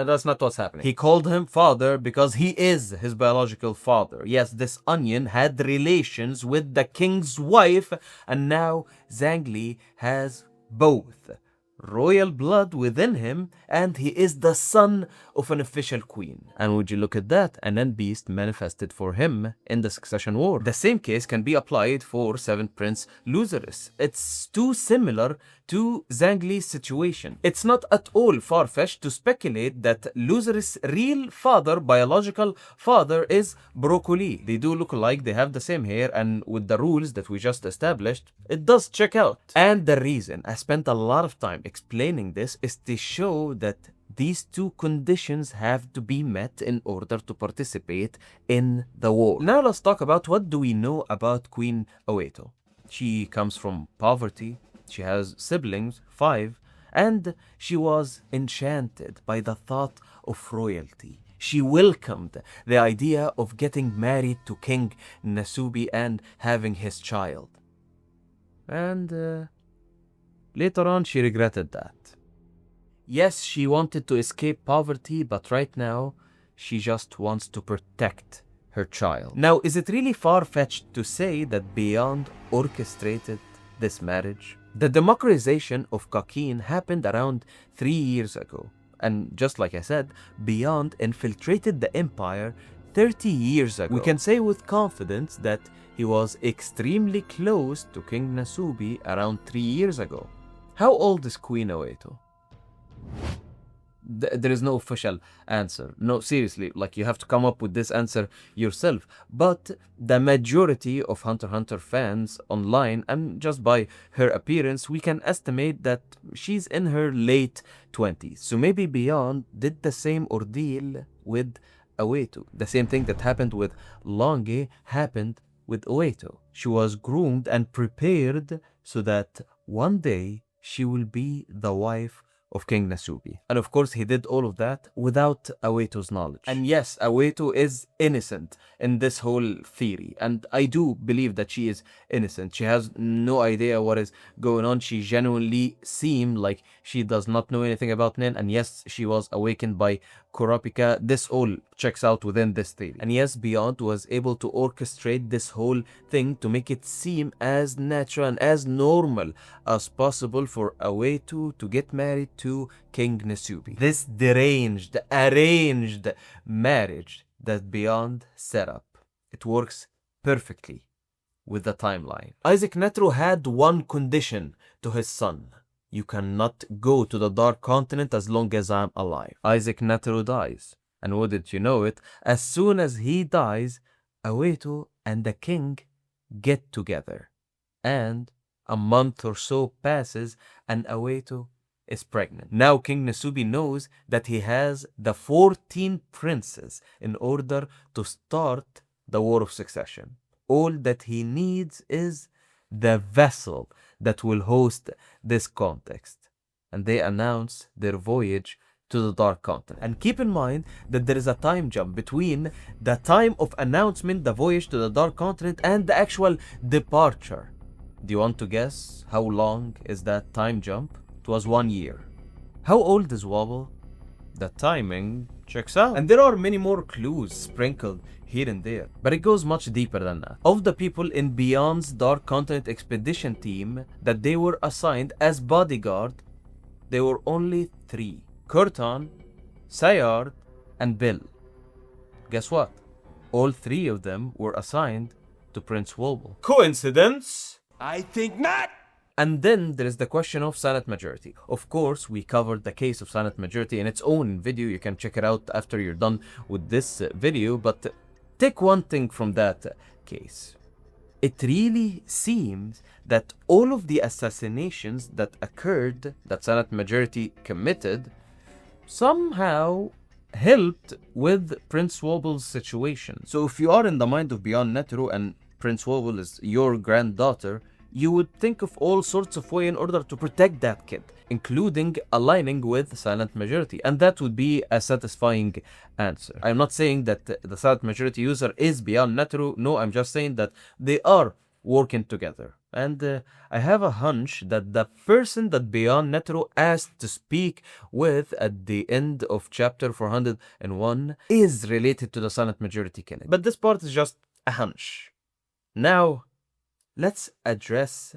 that's not what's happening. He called him father because he is his biological father. Yes, this onion had relations with the king's wife, and now Zhangli has both royal blood within him, and he is the son of an official queen. And would you look at that, an Nen beast manifested for him in the succession war. The same case can be applied for 7th Prince Lucerys. It's too similar to Zhangli's situation. It's not at all far-fetched to speculate that Lucerys' real father, biological father, is Broccoli. They do look alike, they have the same hair, and with the rules that we just established, it does check out. And the reason I spent a lot of time explaining this is to show that these two conditions have to be met in order to participate in the war. Now let's talk about what do we know about Queen Oeto. She comes from poverty, she has siblings, 5, and she was enchanted by the thought of royalty. She welcomed the idea of getting married to King Nasubi and having his child. And later on, she regretted that. Yes, she wanted to escape poverty, but right now, she just wants to protect her child. Now, is it really far-fetched to say that Beyond orchestrated this marriage? The democratization of Kakin happened around 3 years ago. And just like I said, Beyond infiltrated the empire 30 years ago. We can say with confidence that he was extremely close to King Nasubi around 3 years ago. How old is Queen Oeto? There is no official answer. No, seriously, like you have to come up with this answer yourself. But the majority of Hunter x Hunter fans online, and just by her appearance, we can estimate that she's in her late 20s. So maybe Beyond did the same ordeal with Oeto. The same thing that happened with Longe happened with Oeto. She was groomed and prepared so that one day she will be the wife of King Nasubi. And of course, he did all of that without Oeto's knowledge. And yes, Oeto is innocent in this whole theory. And I do believe that she is innocent. She has no idea what is going on. She genuinely seemed like she does not know anything about Nen. And yes, she was awakened by Kurapika. This all checks out within this theory. And yes, Beyond was able to orchestrate this whole thing to make it seem as natural and as normal as possible for Oeto to get married to King Nasubi. This deranged, arranged marriage that Beyond set up. It works perfectly with the timeline. Isaac Netero had one condition to his son. You cannot go to the Dark Continent as long as I'm alive. Isaac Netero dies. And wouldn't you know it, as soon as he dies, Aweto and the king get together. And a month or so passes and Aweto is pregnant. Now King Nasubi knows that he has the 14 princes in order to start the War of Succession. All that he needs is the vessel that will host this context. And they announce their voyage to the Dark Continent. And keep in mind that there is a time jump between the time of announcement, the voyage to the Dark Continent, and the actual departure. Do you want to guess how long is that time jump? It was 1 year. How old is Wobble? The timing checks out. And there are many more clues sprinkled here and there, but it goes much deeper than that. Of the people in Beyond's Dark Continent expedition team that they were assigned as bodyguard, there were only 3. Kurtan, Sayard, and Bill. Guess what? All 3 of them were assigned to Prince Wobble. Coincidence? I think not! And then there is the question of silent majority. Of course, we covered the case of silent majority in its own video. You can check it out after you're done with this video. But take one thing from that case. It really seems that all of the assassinations that occurred, that silent majority committed, somehow helped with Prince Wobble's situation. So if you are in the mind of Beyond Netero and Prince Wobble is your granddaughter, you would think of all sorts of ways in order to protect that kid, including aligning with silent majority, and that would be a satisfying answer. I'm not saying that the silent majority user is Beyond Netero. No, I'm just saying that they are working together. And I have a hunch that the person that Beyond Netero asked to speak with at the end of chapter 401 is related to the silent majority killing. But this part is just a hunch. Now, let's address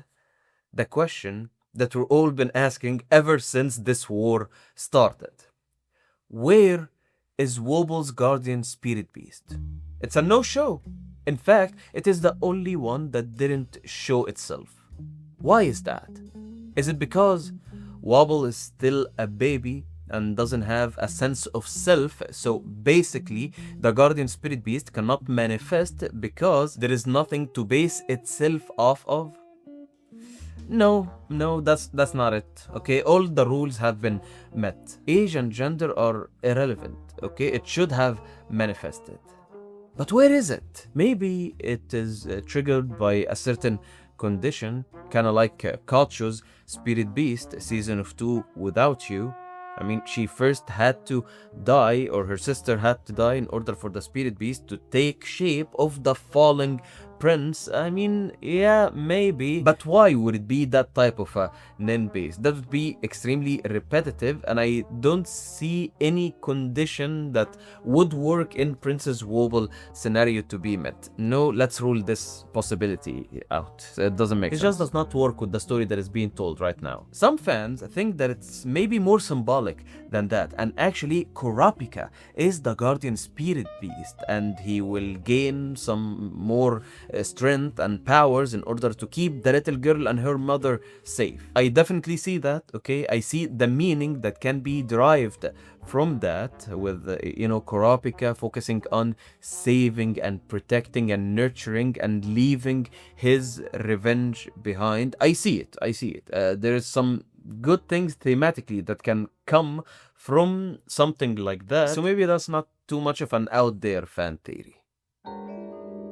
the question that we've all been asking ever since this war started. Where is Wobble's guardian spirit beast? It's a no-show. In fact, it is the only one that didn't show itself. Why is that? Is it because Wobble is still a baby and doesn't have a sense of self, so basically the guardian spirit beast cannot manifest because there is nothing to base itself off of? No, that's not it. Okay, all the rules have been met. Age and gender are irrelevant. Okay, it should have manifested. But where is it? Maybe it is triggered by a certain condition, kind of like Kacho's spirit beast season of 2 without you. I mean, she first had to die, or her sister had to die, in order for the spirit beast to take shape of the falling prince. I mean, yeah, maybe. But why would it be that type of a Nen base? That would be extremely repetitive, and I don't see any condition that would work in Princess Wobble scenario to be met. No, let's rule this possibility out. It doesn't make sense. It just does not work with the story that is being told right now. Some fans think that it's maybe more symbolic than that, and actually Kurapika is the guardian spirit beast, and he will gain some more strength and powers in order to keep the little girl and her mother safe. I definitely see that, okay? I see the meaning that can be derived from that, with Kurapika focusing on saving and protecting and nurturing and leaving his revenge behind. I see it. There is some good things thematically that can come from something like that, so maybe that's not too much of an out there fan theory.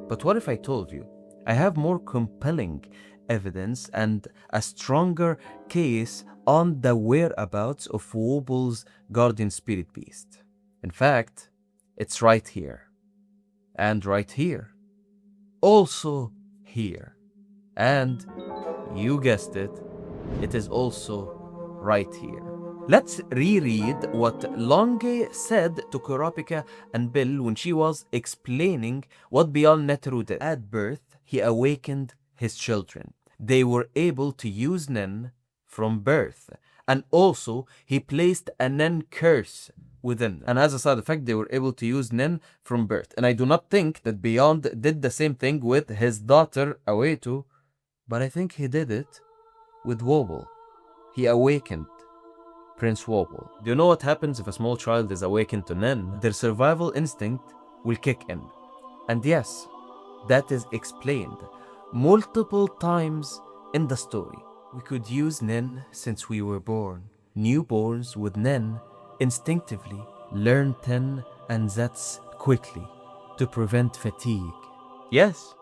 But what if I told you I have more compelling evidence and a stronger case on the whereabouts of Wobble's guardian spirit beast? In fact, it's right here, and right here, also here, and you guessed it, it is also right here. Let's reread what Longe said to Kurapika and Bill when she was explaining what Beyond Netero did. At birth, he awakened his children. They were able to use Nen from birth. And also, he placed a Nen curse within. And as a side effect, they were able to use Nen from birth. And I do not think that Beyond did the same thing with his daughter, Aweto, but I think he did it with Wobble. he awakened Prince Wobble. Do you know what happens if a small child is awakened to Nen? Their survival instinct will kick in. And yes, that is explained multiple times in the story. We could use Nen since we were born. Newborns with Nen instinctively learn Ten and Zets quickly to prevent fatigue. Yes,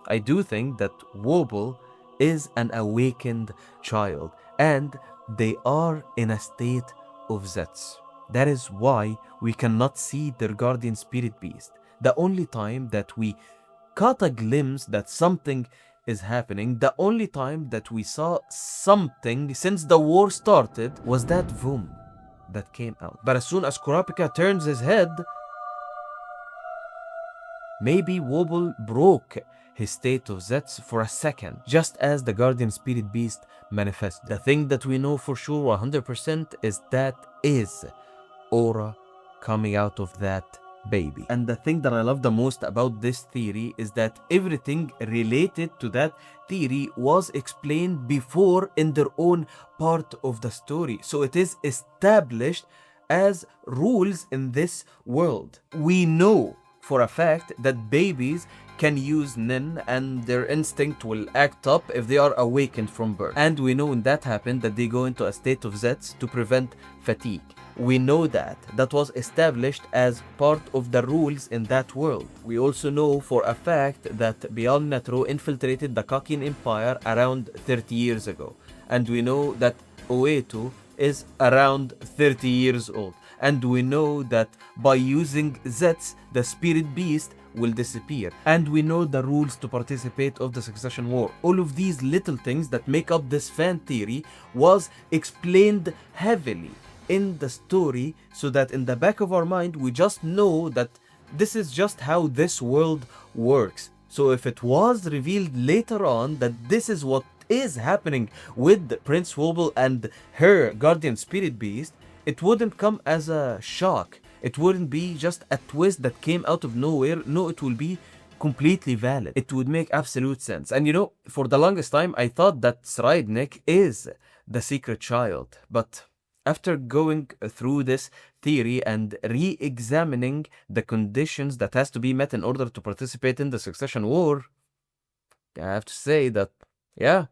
I do think that Wobble is an awakened child and they are in a state of Zets. That is why we cannot see their guardian spirit beast. The only time that we caught a glimpse that something is happening, the only time that we saw something since the war started was that Vum that came out. But as soon as Kurapika turns his head, maybe Wobble broke his state of Zets for a second, just as the guardian spirit beast manifested. The thing that we know for sure 100% is that is aura coming out of that baby. And the thing that I love the most about this theory is that everything related to that theory was explained before in their own part of the story. So it is established as rules in this world. We know for a fact that babies can use Nen and their instinct will act up if they are awakened from birth. And we know when that happened that they go into a state of Zets to prevent fatigue. We know that. That was established as part of the rules in that world. We also know for a fact that Beyond Netero infiltrated the Kakin Empire around 30 years ago. And we know that Oetu is around 30 years old. And we know that by using Zets, the spirit beast will disappear. And we know the rules to participate of the succession war. All of these little things that make up this fan theory was explained heavily in the story, so that in the back of our mind we just know that this is just how this world works. So if it was revealed later on that this is what is happening with Prince Wobble and her guardian spirit beast, it wouldn't come as a shock. It wouldn't be just a twist that came out of nowhere. No, it will be completely valid. It would make absolute sense. And you know, for the longest time I thought that Sraidnik is the secret child, but after going through this theory and re-examining the conditions that has to be met in order to participate in the succession war, I have to say that, yeah,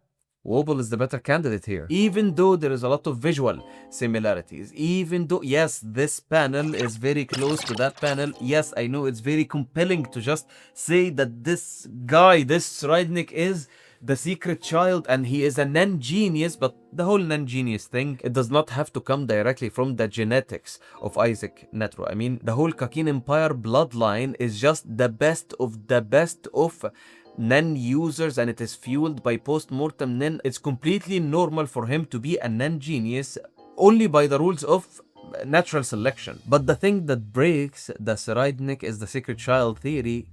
Wobble is the better candidate here. Even though there is a lot of visual similarities, even though, yes, this panel is very close to that panel. Yes, I know it's very compelling to just say that this guy, this Sraidnik is the secret child and he is a Nen genius, but the whole Nen genius thing, it does not have to come directly from the genetics of HxH Netero. I mean, the whole Kakin Empire bloodline is just the best of Nen users, and it is fueled by post-mortem Nen. It's completely normal for him to be a Nen genius only by the rules of natural selection. But the thing that breaks the Sraidnik is the secret child theory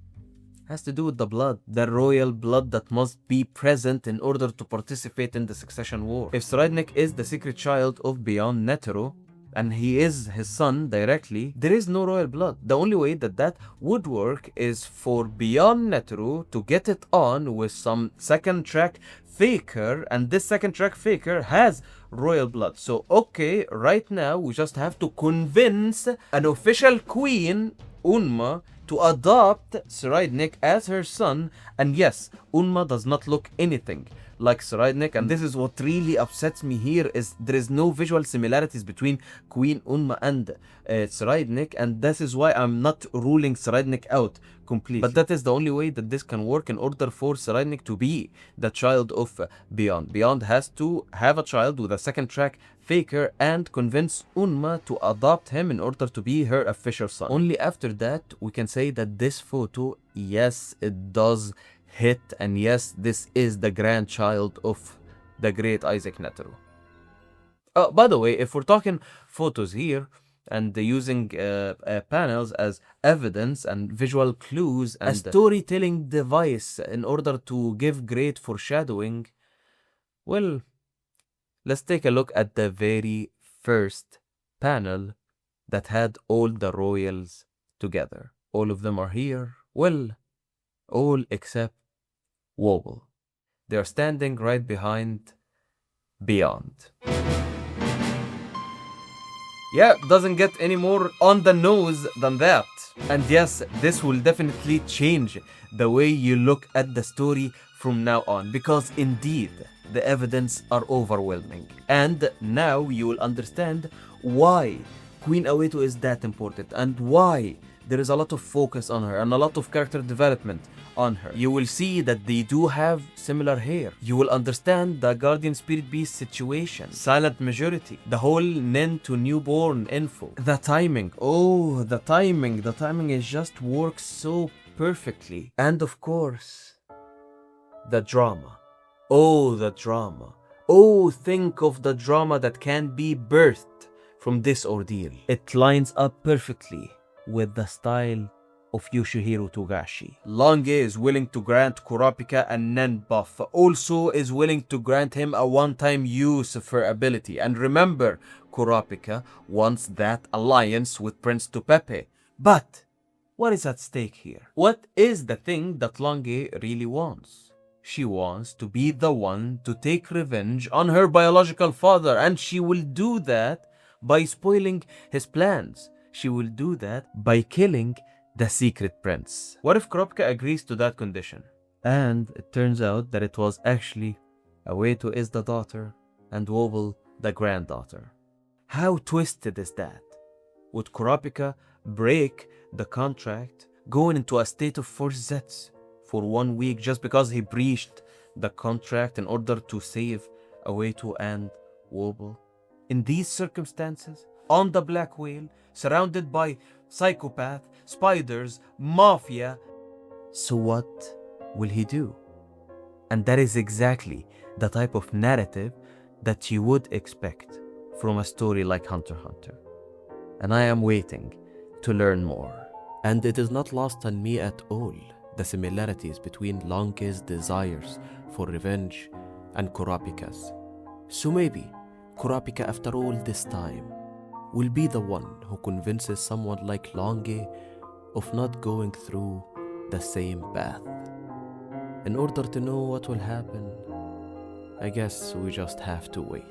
has to do with the blood, the royal blood that must be present in order to participate in the succession war. If Sraidnik is the secret child of Beyond Netero, and he is his son directly, there is no royal blood. The only way that that would work is for Beyond Netero to get it on with some second track faker, and this second track faker has royal blood. So okay, right now we just have to convince an official queen, Unma, to adopt Sraidnik as her son. And yes, Unma does not look anything like Sraidnik, and this is what really upsets me here, is there is no visual similarities between Queen Unma and Sraidnik, and this is why I'm not ruling Sraidnik out completely. But that is the only way that this can work in order for Sraidnik to be the child of Beyond. Beyond has to have a child with a second track faker and convince Unma to adopt him in order to be her official son. Only after that we can say that this photo, yes, it does hit, and yes, this is the grandchild of the great HxH Netero. By the way, if we're talking photos here and using panels as evidence and visual clues and a storytelling device in order to give great foreshadowing, well, let's take a look at the very first panel that had all the royals together. All of them are here. Well, all except Wobble. They are standing right behind Beyond. Yeah, doesn't get any more on the nose than that. And yes, this will definitely change the way you look at the story from now on, because indeed the evidence are overwhelming. And now you will understand why Queen Awetu is that important and why there is a lot of focus on her and a lot of character development on her. You will see that they do have similar hair. You will understand the Guardian Spirit Beast situation, silent majority, the whole Nen to newborn info, the timing. Oh, the timing. The timing is just works so perfectly. And of course, the drama. Oh, the drama. Oh, think of the drama that can be birthed from this ordeal. It lines up perfectly with the style of Yoshihiro Togashi. Lange is willing to grant Kurapika a Nen buff, also is willing to grant him a one-time use of her ability. And remember, Kurapika wants that alliance with Prince Tupepe. But what is at stake here? What is the thing that Lange really wants? She wants to be the one to take revenge on her biological father, and she will do that by spoiling his plans. She will do that by killing the secret prince. What if Kurapika agrees to that condition? And it turns out that it was actually Awetu is the daughter and Wobble the granddaughter. How twisted is that? Would Kurapika break the contract, going into a state of forced zets for 1 week just because he breached the contract in order to save Awetu and Wobble? In these circumstances, on the Black Whale, surrounded by psychopath, spiders, mafia, so what will he do? And that is exactly the type of narrative that you would expect from a story like Hunter x Hunter. And I am waiting to learn more. And it is not lost on me at all the similarities between Lange's desires for revenge and Kurapika's. So maybe Kurapika, after all this time, will be the one who convinces someone like Lange of not going through the same path. In order to know what will happen, I guess we just have to wait.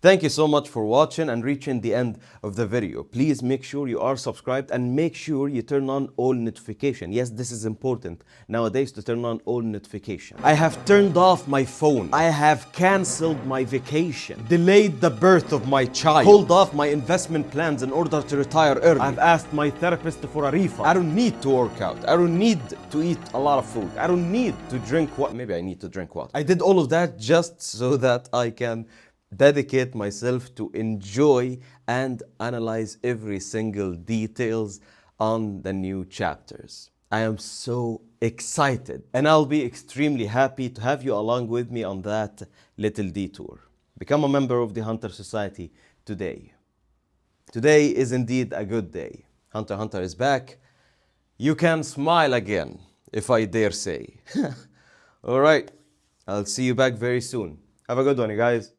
Thank you so much for watching and reaching the end of the video. Please make sure you are subscribed and make sure you turn on all notifications. Yes, this is important nowadays to turn on all notifications. I have turned off my phone. I have cancelled my vacation, delayed the birth of my child, pulled off my investment plans in order to retire early. I've asked my therapist for a refund. I don't need to work out. I don't need to eat a lot of food. I don't need to drink what? Maybe I need to drink water. I did all of that just so that I can dedicate myself to enjoy and analyze every single details on the new chapters. I am so excited and I'll be extremely happy to have you along with me on that little detour. Become a member of the Hunter Society today. Today is indeed a good day. Hunter x Hunter is back. You can smile again, if I dare say. All right, I'll see you back very soon. Have a good one, you guys.